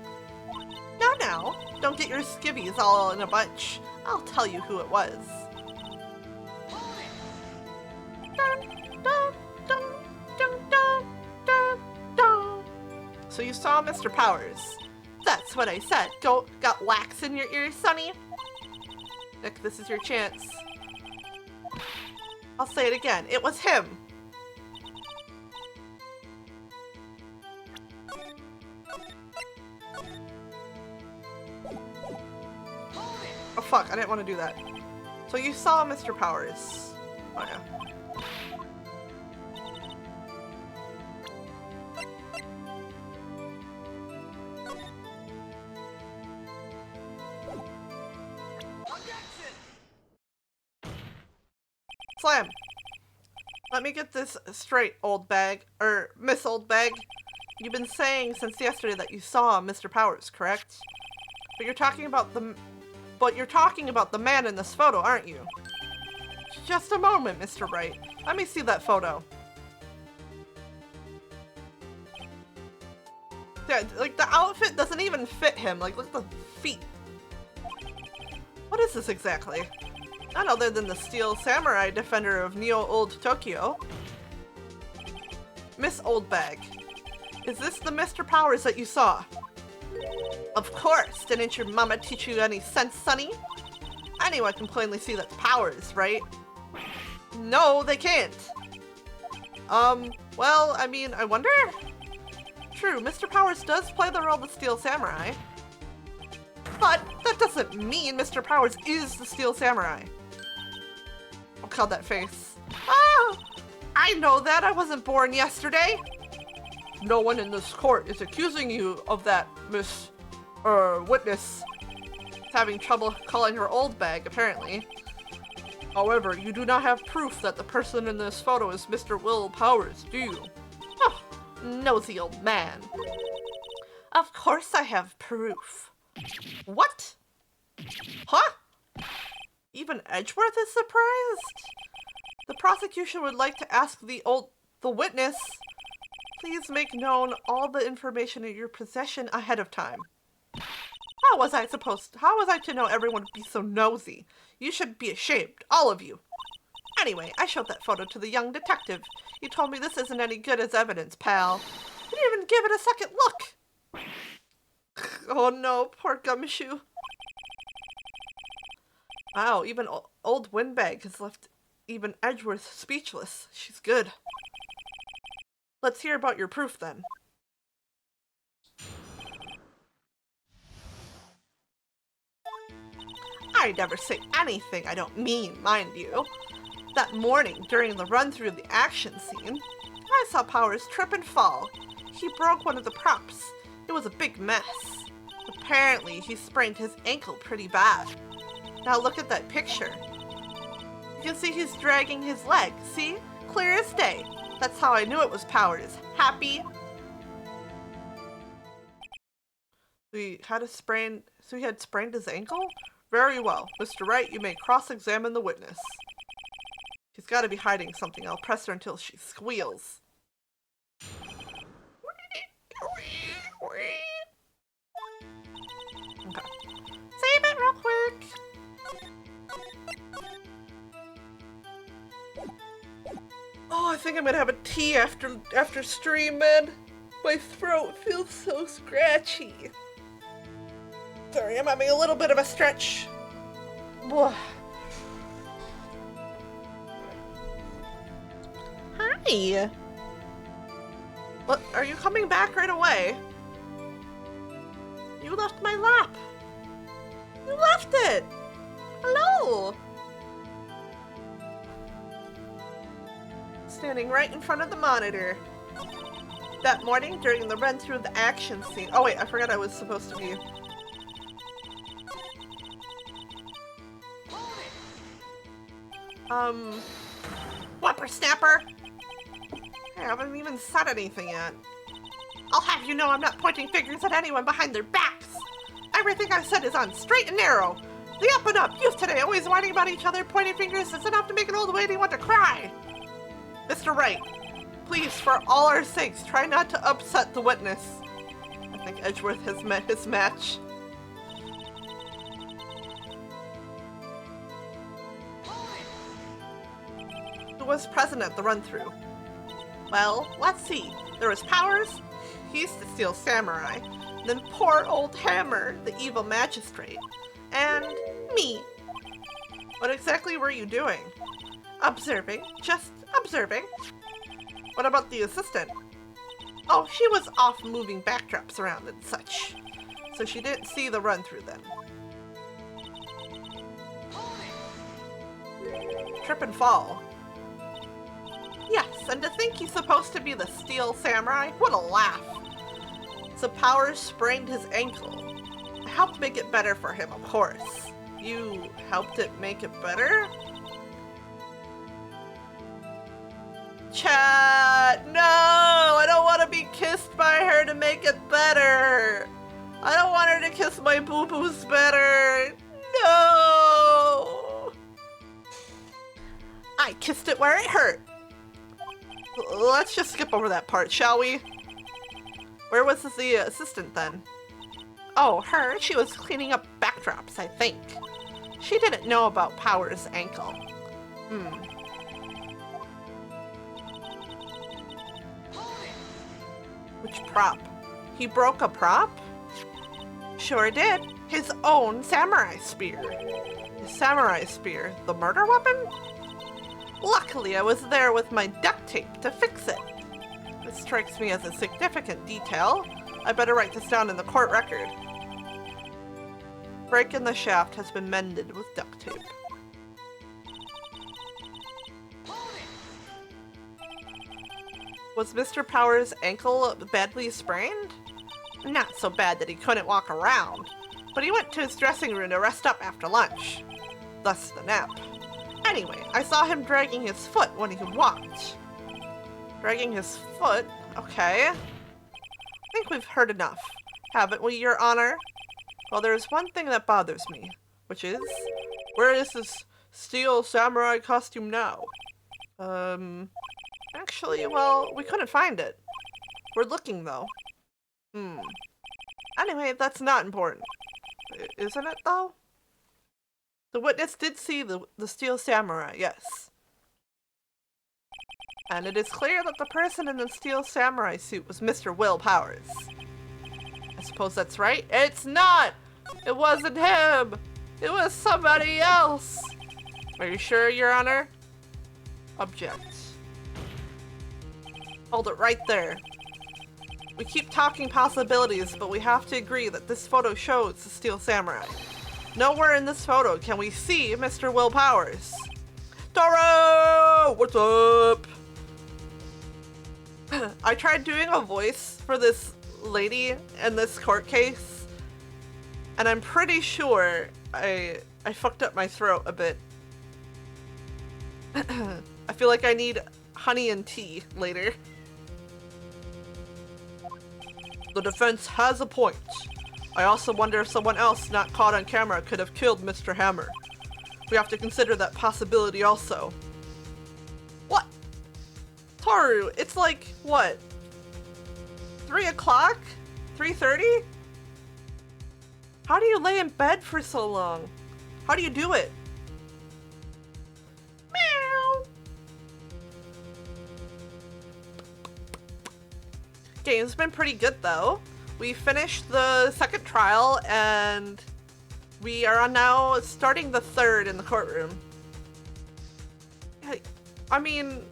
Now, don't get your skivvies all in a bunch. I'll tell you who it was. Dun, dun, dun, dun, dun, dun, dun. So you saw Mr. Powers. That's what I said. Got wax in your ears, Sonny? Nick, this is your chance. I'll say it again. It was him. Oh fuck, I didn't want to do that. So you saw Mr. Powers. Oh yeah. Slam! Let me get this straight, old bag. Miss Old Bag. You've been saying since yesterday that you saw Mr. Powers, correct? But you're talking about the man in this photo, aren't you? Just a moment, Mr. Wright. Let me see that photo. Yeah, like the outfit doesn't even fit him. Like, look at the feet. What is this exactly? None other than the Steel Samurai defender of Neo Old Tokyo. Miss Old Bag. Is this the Mr. Powers that you saw? Of course! Didn't your mama teach you any sense, Sonny? Anyone can plainly see that's Powers, right? No, they can't. Well, I mean, I wonder? True, Mr. Powers does play the role of the Steel Samurai. But that doesn't mean Mr. Powers is the Steel Samurai. Oh god, that face. Ah! I know that! I wasn't born yesterday! No one in this court is accusing you of that, Miss... witness. Having trouble calling her old bag, apparently. However, you do not have proof that the person in this photo is Mr. Will Powers, do you? Oh, nosy old man. Of course I have proof. What? Huh? Even Edgeworth is surprised? The prosecution would like to ask the witness, please make known all the information in your possession ahead of time. How was I to know everyone would be so nosy? You should be ashamed, all of you. Anyway, I showed that photo to the young detective. He told me this isn't any good as evidence, pal. He didn't even give it a second look. Oh no, poor Gumshoe. Wow, even old Windbag has left even Edgeworth speechless. She's good. Let's hear about your proof then. I never say anything I don't mean, mind you. That morning, during the run-through of the action scene, I saw Powers trip and fall. He broke one of the props. It was a big mess. Apparently, he sprained his ankle pretty bad. Now look at that picture. You can see he's dragging his leg. See? Clear as day. That's how I knew it was Powers. Happy? So he had sprained his ankle? Very well. Mr. Wright, you may cross-examine the witness. She's got to be hiding something. I'll press her until she squeals. Okay. Save it real quick. Oh, I think I'm gonna have a tea after stream, man. My throat feels so scratchy. Sorry, I'm having a little bit of a stretch. Whoa. Hi. What? Are you coming back right away? You left my lap. You left it. Hello. Standing right in front of the monitor. That morning, during the run through the action scene. Oh wait, I forgot I was supposed to be. Whippersnapper! I haven't even said anything yet. I'll have you know I'm not pointing fingers at anyone behind their backs. Everything I said is on straight and narrow. The up and up youth today always whining about each other, pointing fingers is enough to make an old lady want to cry. Mr. Wright, please, for all our sakes, try not to upset the witness. I think Edgeworth has met his match. Who was present at the run-through? Well, let's see. There was Powers, he's the Steel Samurai, then poor old Hammer, the evil magistrate, and me. What exactly were you doing? Observing, just observing. What about the assistant? Oh, she was off moving backdrops around and such, so she didn't see the run-through then. Trip and fall. Yes, and to think he's supposed to be the Steel Samurai? What a laugh. So Powers sprained his ankle. I helped make it better for him, of course. You helped it make it better? Chat! No! I don't want to be kissed by her to make it better! I don't want her to kiss my boo-boos better! No! I kissed it where it hurt! Let's just skip over that part, shall we? Where was the assistant then? Oh, her? She was cleaning up backdrops, I think. She didn't know about Powers' ankle. Which prop? He broke a prop? Sure did. His own samurai spear. His samurai spear? The murder weapon? Luckily, I was there with my duct tape to fix it. This strikes me as a significant detail. I better write this down in the court record. Break in the shaft has been mended with duct tape. Was Mr. Powers' ankle badly sprained? Not so bad that he couldn't walk around, but he went to his dressing room to rest up after lunch. Thus the nap. Anyway, I saw him dragging his foot when he walked. Dragging his foot? Okay. I think we've heard enough, haven't we, Your Honor? Well, there's one thing that bothers me, which is, where is this Steel Samurai costume now? Actually, well, we couldn't find it. We're looking, though. Anyway, that's not important. Isn't it, though? The witness did see the Steel Samurai, yes. And it is clear that the person in the Steel Samurai suit was Mr. Will Powers. I suppose that's right? It's not! It wasn't him! It was somebody else! Are you sure, Your Honor? Object. Hold it right there. We keep talking possibilities, but we have to agree that this photo shows the Steel Samurai. Nowhere in this photo can we see Mr. Will Powers. Taro! What's up? I tried doing a voice for this lady in this court case, and I'm pretty sure I fucked up my throat a bit. I feel like I need honey and tea later. The defense has a point. I also wonder if someone else not caught on camera could have killed Mr. Hammer. We have to consider that possibility also. What? Taru, it's like, what? 3 o'clock? 3:30? How do you lay in bed for so long? How do you do it? Meow. Game's been pretty good though. We finished the second trial and we are now starting the third in the courtroom. I mean,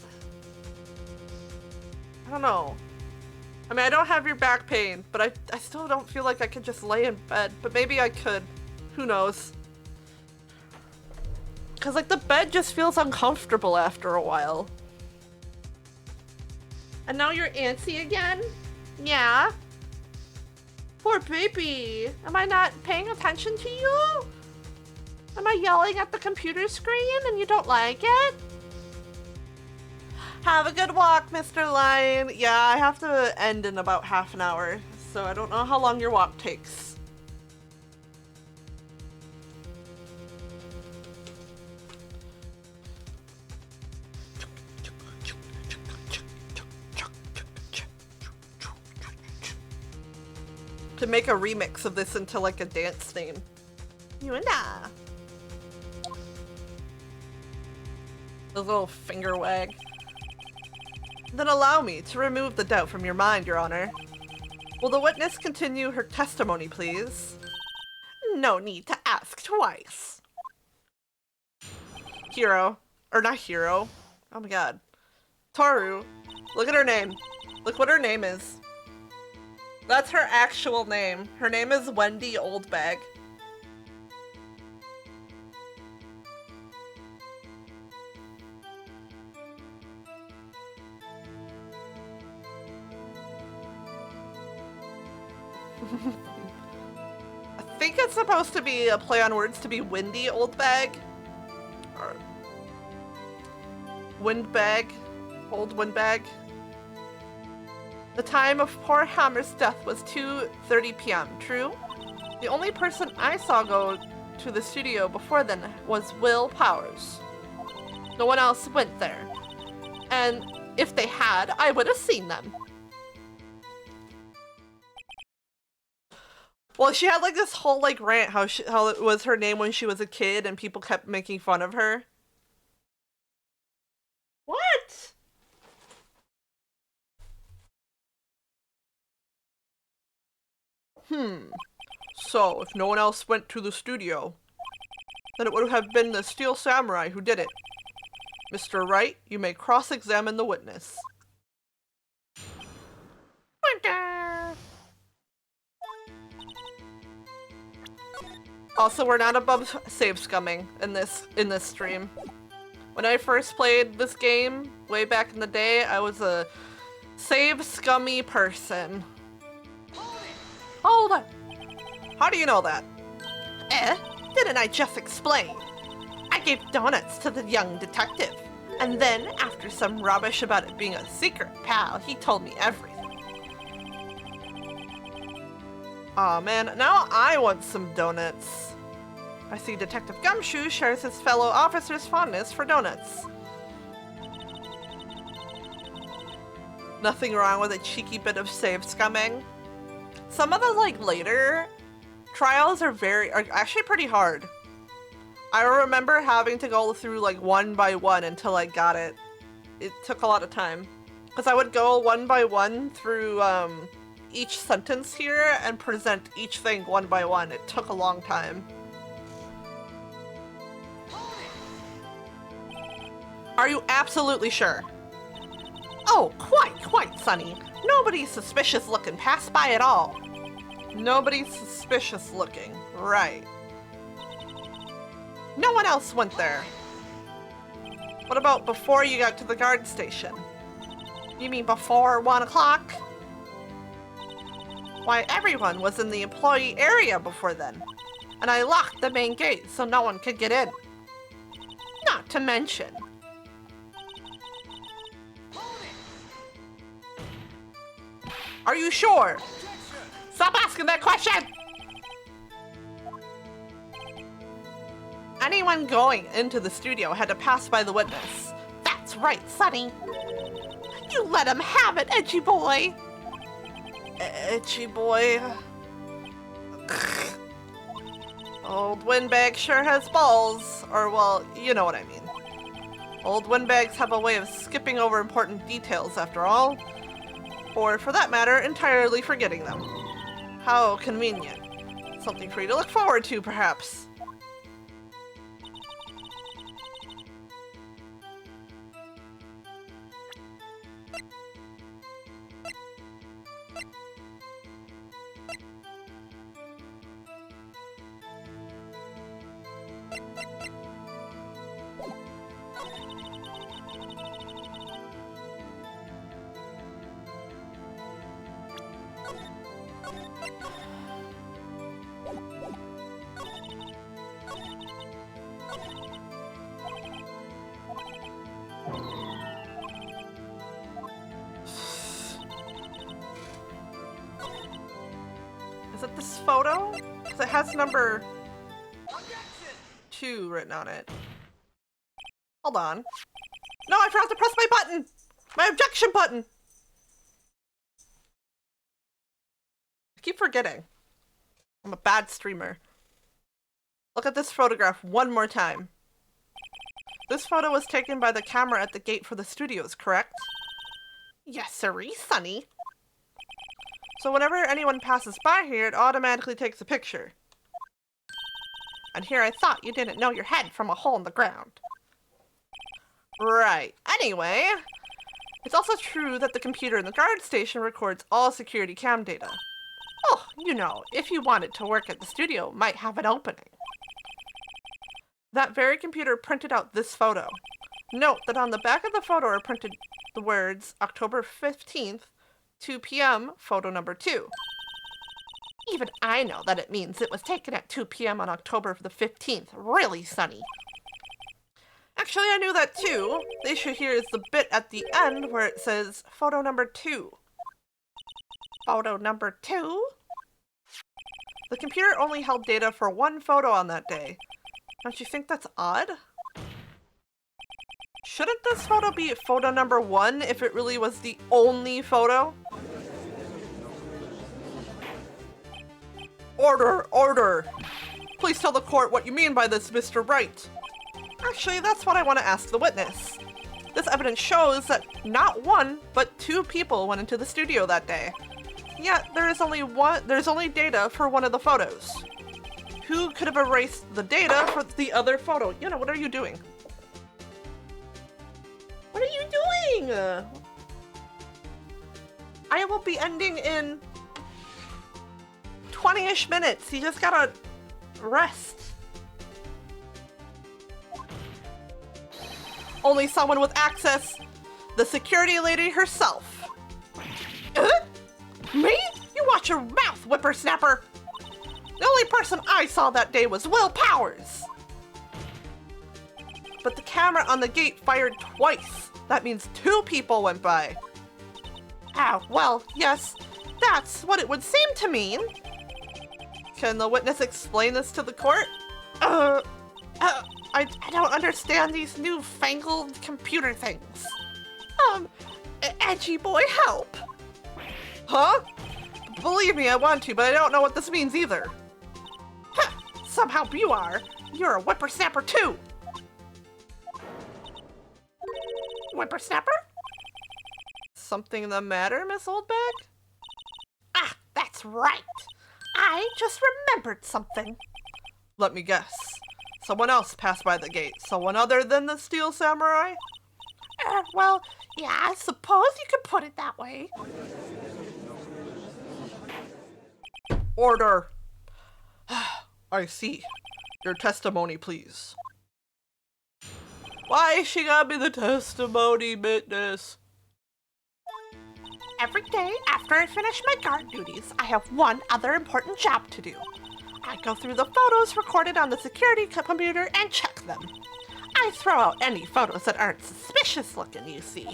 I don't know. I mean, I don't have your back pain, but I still don't feel like I could just lay in bed, but maybe I could. Who knows? Cause like the bed just feels uncomfortable after a while. And now you're antsy again? Yeah. Poor baby. Am I not paying attention to you? Am I yelling at the computer screen and you don't like it? Have a good walk, Mr. Lion. Yeah, I have to end in about half an hour, so I don't know how long your walk takes. To make a remix of this into like a dance theme. You and I. A little finger wag. Then allow me to remove the doubt from your mind, Your Honor. Will the witness continue her testimony, please? No need to ask twice. Hero. Or not Hero. Oh my god. Taru. Look at her name. Look what her name is. That's her actual name. Her name is Wendy Oldbag. I think it's supposed to be a play on words to be Windy Oldbag. Or Windbag. Old Windbag. The time of poor Hammer's death was 2:30 p.m., true? The only person I saw go to the studio before then was Will Powers. No one else went there. And if they had, I would have seen them. Well, she had like this whole like rant how it was her name when she was a kid and people kept making fun of her. What? So, if no one else went to the studio, then it would have been the Steel Samurai who did it. Mr. Wright, you may cross-examine the witness. Also, we're not above save scumming in this stream. When I first played this game, way back in the day, I was a save scummy person. Hold it! How do you know that? Didn't I just explain? I gave donuts to the young detective. And then, after some rubbish about it being a secret, pal, he told me everything. Aw man, now I want some donuts. I see Detective Gumshoe shares his fellow officer's fondness for donuts. Nothing wrong with a cheeky bit of save scumming. Some of the like later trials are actually pretty hard. I remember having to go through like one by one until I got it. It took a lot of time. Because I would go one by one through each sentence here and present each thing one by one. It took a long time. Are you absolutely sure? Oh, quite, Sonny. Nobody's suspicious looking passed by at all. Nobody's suspicious looking. Right. No one else went there. What about before you got to the guard station? You mean before 1 o'clock? Why, everyone was in the employee area before then. And I locked the main gate so no one could get in. Not to mention. Are you sure? Stop asking that question! Anyone going into the studio had to pass by the witness. That's right, Sonny. You let him have it, edgy boy. Itchy boy. Old windbag sure has balls. Or, well, you know what I mean. Old windbags have a way of skipping over important details, after all. Or, for that matter, entirely forgetting them. How convenient. Something for you to look forward to, perhaps. Is it this photo? Because it has number 2 written on it. Hold on. No, I forgot to press my button! My objection button! I keep forgetting. I'm a bad streamer. Look at this photograph one more time. This photo was taken by the camera at the gate for the studios, correct? Yes, sirree, Sonny. So whenever anyone passes by here, it automatically takes a picture. And here I thought you didn't know your head from a hole in the ground. Right. Anyway, it's also true that the computer in the guard station records all security cam data. Oh, you know, if you wanted to work at the studio, might have an opening. That very computer printed out this photo. Note that on the back of the photo are printed the words October 15th, 2 p.m., photo number 2. Even I know that it means it was taken at 2 p.m. on October the 15th. Really, Sonny? Actually, I knew that too. The issue here is the bit at the end where it says photo number 2. Photo number 2? The computer only held data for one photo on that day. Don't you think that's odd? Shouldn't this photo be photo number 1 if it really was the only photo? Order! Order! Please tell the court what you mean by this, Mr. Wright. Actually, that's what I want to ask the witness. This evidence shows that not 1, but 2 people went into the studio that day. Yet, there's only data for one of the photos. Who could have erased the data for the other photo? You know, what are you doing? What are you doing? I will be ending in 20-ish minutes. You just gotta rest. Only someone with access. The security lady herself. Me? You watch your mouth, whippersnapper! The only person I saw that day was Will Powers! But the camera on the gate fired twice. That means 2 people went by. Oh, well, yes, that's what it would seem to mean. Can the witness explain this to the court? I don't understand these newfangled computer things. Edgy boy, help! Huh? Believe me, I want to, but I don't know what this means either. Huh, somehow you are. You're a whippersnapper too. Whippersnapper? Something the matter, Miss Oldbag? Ah, that's right. I just remembered something. Let me guess. Someone else passed by the gate. Someone other than the Steel Samurai? Well, yeah, I suppose you could put it that way. Order. I see. Your testimony, please. Why she gotta be the testimony witness? Every day after I finish my guard duties, I have one other important job to do. I go through the photos recorded on the security computer and check them. I throw out any photos that aren't suspicious looking, you see.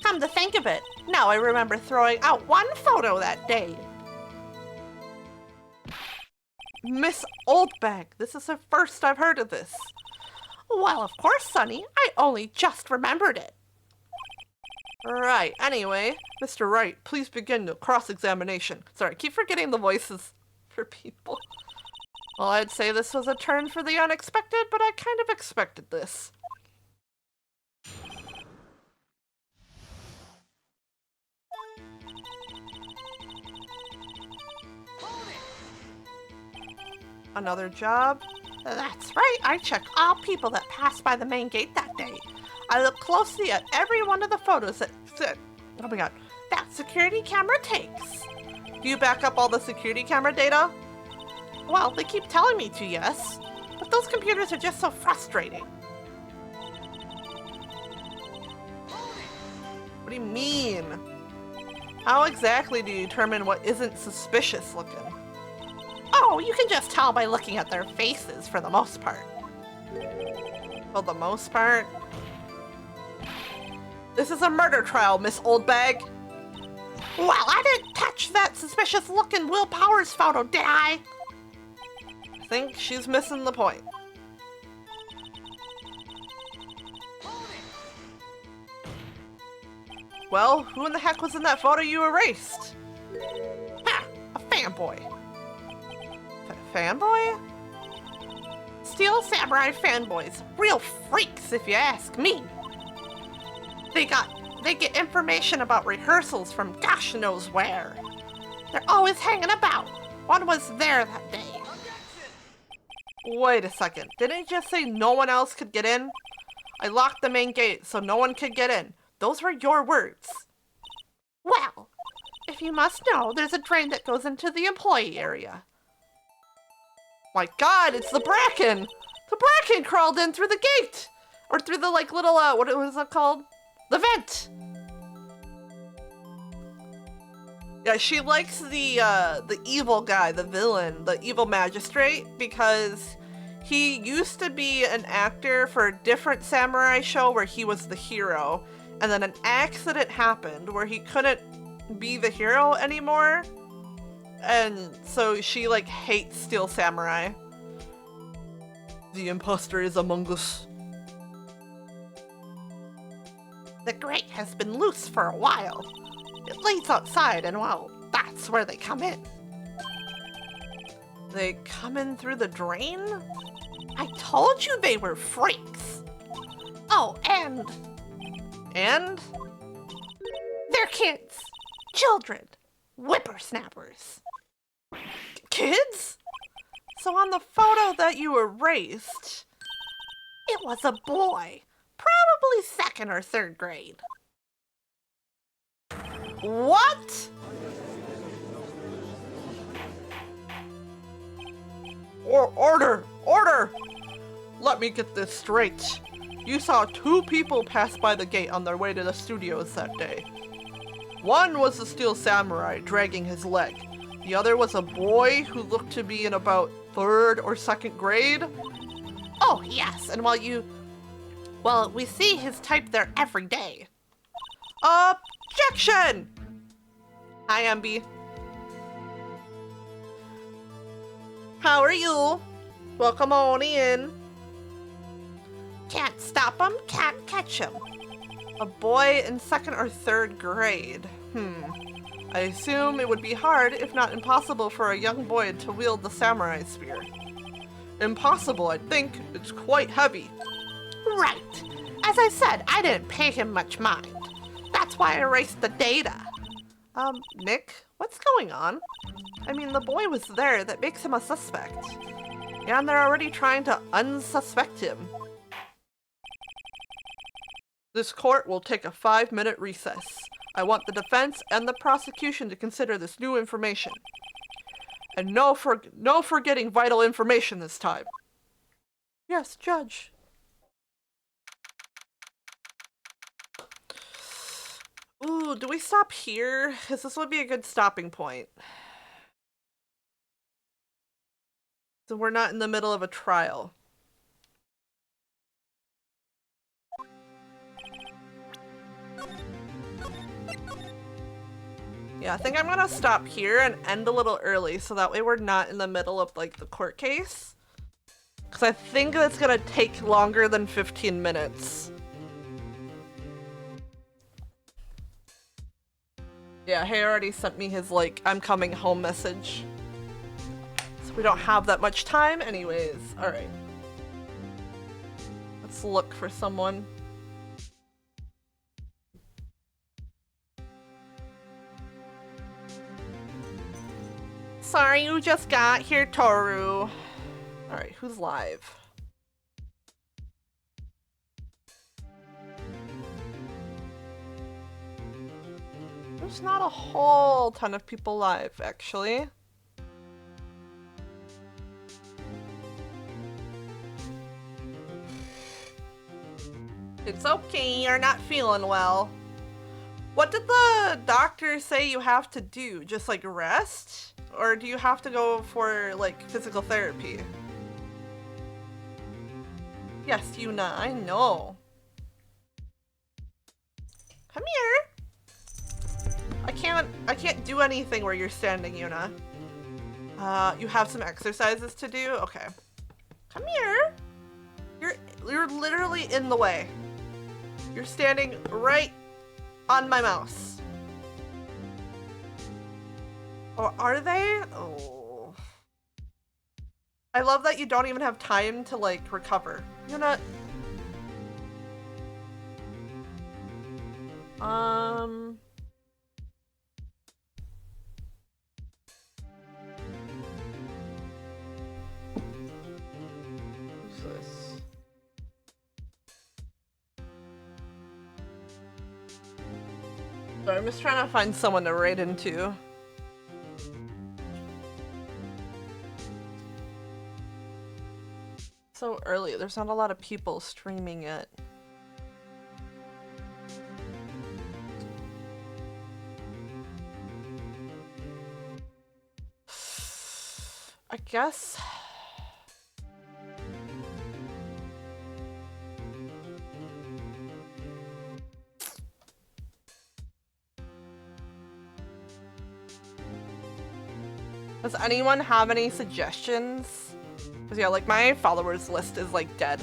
Come to think of it, now I remember throwing out one photo that day. Miss Oldbag, this is the first I've heard of this. Well, of course, Sonny, I only just remembered it. Right, anyway, Mr. Wright, please begin the cross-examination. Sorry, I keep forgetting the voices for people. Well, I'd say this was a turn for the unexpected, but I kind of expected this. Another job? That's right, I check all people that pass by the main gate that day. I look closely at every one of the photos that oh my god, that security camera takes. Do you back up all the security camera data? Well, they keep telling me to, yes. But those computers are just so frustrating. What do you mean? How exactly do you determine what isn't suspicious looking? Oh, you can just tell by looking at their faces for the most part. For the most part? This is a murder trial, Miss Oldbag. Well, I didn't touch that suspicious looking Will Powers photo, did I? I think she's missing the point. Well, who in the heck was in that photo you erased? Ha! A fanboy. Fanboy? Steel Samurai fanboys. Real freaks, if you ask me. They get information about rehearsals from gosh knows where. They're always hanging about. One was there that day. Wait a second. Didn't you just say no one else could get in? I locked the main gate so no one could get in. Those were your words. Well, if you must know, there's a drain that goes into the employee area. My god, it's the Bracken! The Bracken crawled in through the gate! Or through the, like, little, what was it called? The vent! Yeah, she likes the evil guy, the villain, the evil magistrate, because he used to be an actor for a different samurai show where he was the hero, and then an accident happened where he couldn't be the hero anymore, and so she, like, hates Steel Samurai. The imposter is among us. The grate has been loose for a while. It lays outside and, well, that's where they come in. They come in through the drain? I told you they were freaks. Oh, and And? they're kids. Children. Whippersnappers. Kids? So on the photo that you erased, It was a boy. Probably second or third grade. what? Order! Let me get this straight. You saw two people pass by the gate on their way to the studios that day. One was the Steel Samurai dragging his leg. The other was a boy who looked to be in about third or second grade. Oh, yes, and well, we see his type there every day. Objection! Hi, MB. How are you? Welcome on in. Can't stop him, can't catch him. A boy in second or third grade. I assume it would be hard, if not impossible, for a young boy to wield the samurai spear. Impossible, I think. It's quite heavy. Right. As I said, I didn't pay him much mind. That's why I erased the data. Nick, what's going on? I mean, the boy was there. That makes him a suspect. And they're already trying to unsuspect him. This court will take a 5-minute recess. I want the defense and the prosecution to consider this new information. And no forgetting vital information this time. Yes, Judge. Ooh, do we stop here? Because this would be a good stopping point. So we're not in the middle of a trial. Yeah, I think I'm gonna stop here and end a little early so that way we're not in the middle of like the court case. Because I think that's gonna take longer than 15 minutes. Yeah, he already sent me his like, I'm coming home message. So we don't have that much time anyways. Alright. Let's look for someone. Sorry you just got here, Toru. Alright, who's live? There's not a whole ton of people live, actually. It's okay, you're not feeling well. What did the doctor say you have to do? Just like rest? Or do you have to go for like physical therapy? Yes, Yuna, I know. Come here. I can't do anything where you're standing, Yuna. You have some exercises to do? Okay. Come here. You're literally in the way. You're standing right on my mouse. Or are they? Oh. I love that you don't even have time to like recover. You're not. Who's this? So I'm just trying to find someone to raid into. So early, there's not a lot of people streaming it. I guess. Does anyone have any suggestions? Because yeah, like my followers list is like dead.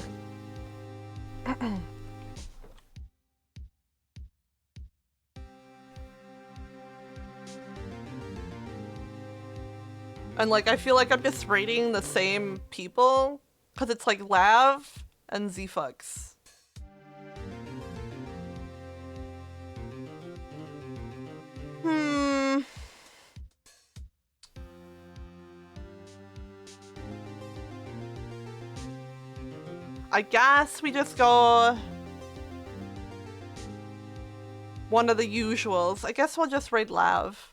And like I feel like I'm just rating the same people because it's like Lav and Zfucks. I guess we just go one of the usuals. I guess we'll just raid Lav.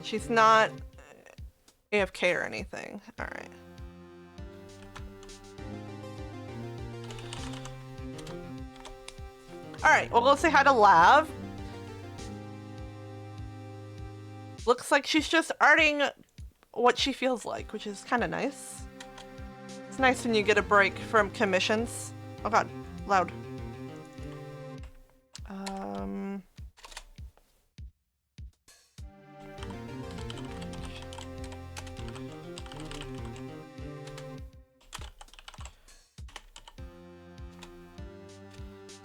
She's not AFK or anything. All right. All right, we'll go say hi to Lav. Looks like she's just arting what she feels like, which is kind of nice. It's nice when you get a break from commissions. Oh god, loud.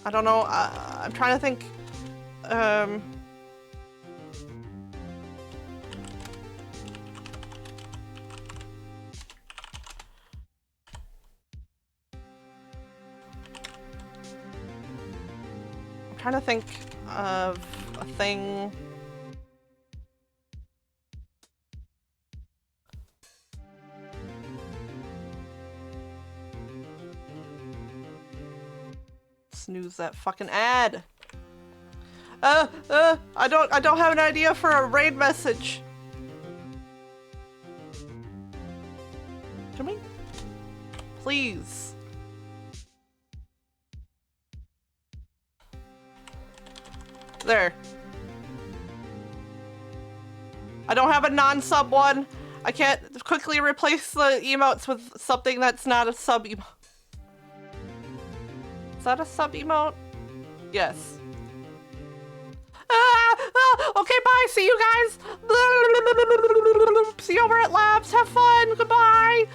I don't know, I'm trying to think, trying to think of a thing. Snooze that fucking ad. I don't have an idea for a raid message. Can we? Please. There. I don't have a non-sub one. I can't quickly replace the emotes with something that's not a sub emote. Is that a sub emote? Yes. Okay, bye. See you guys. See you over at labs. Have fun. Goodbye.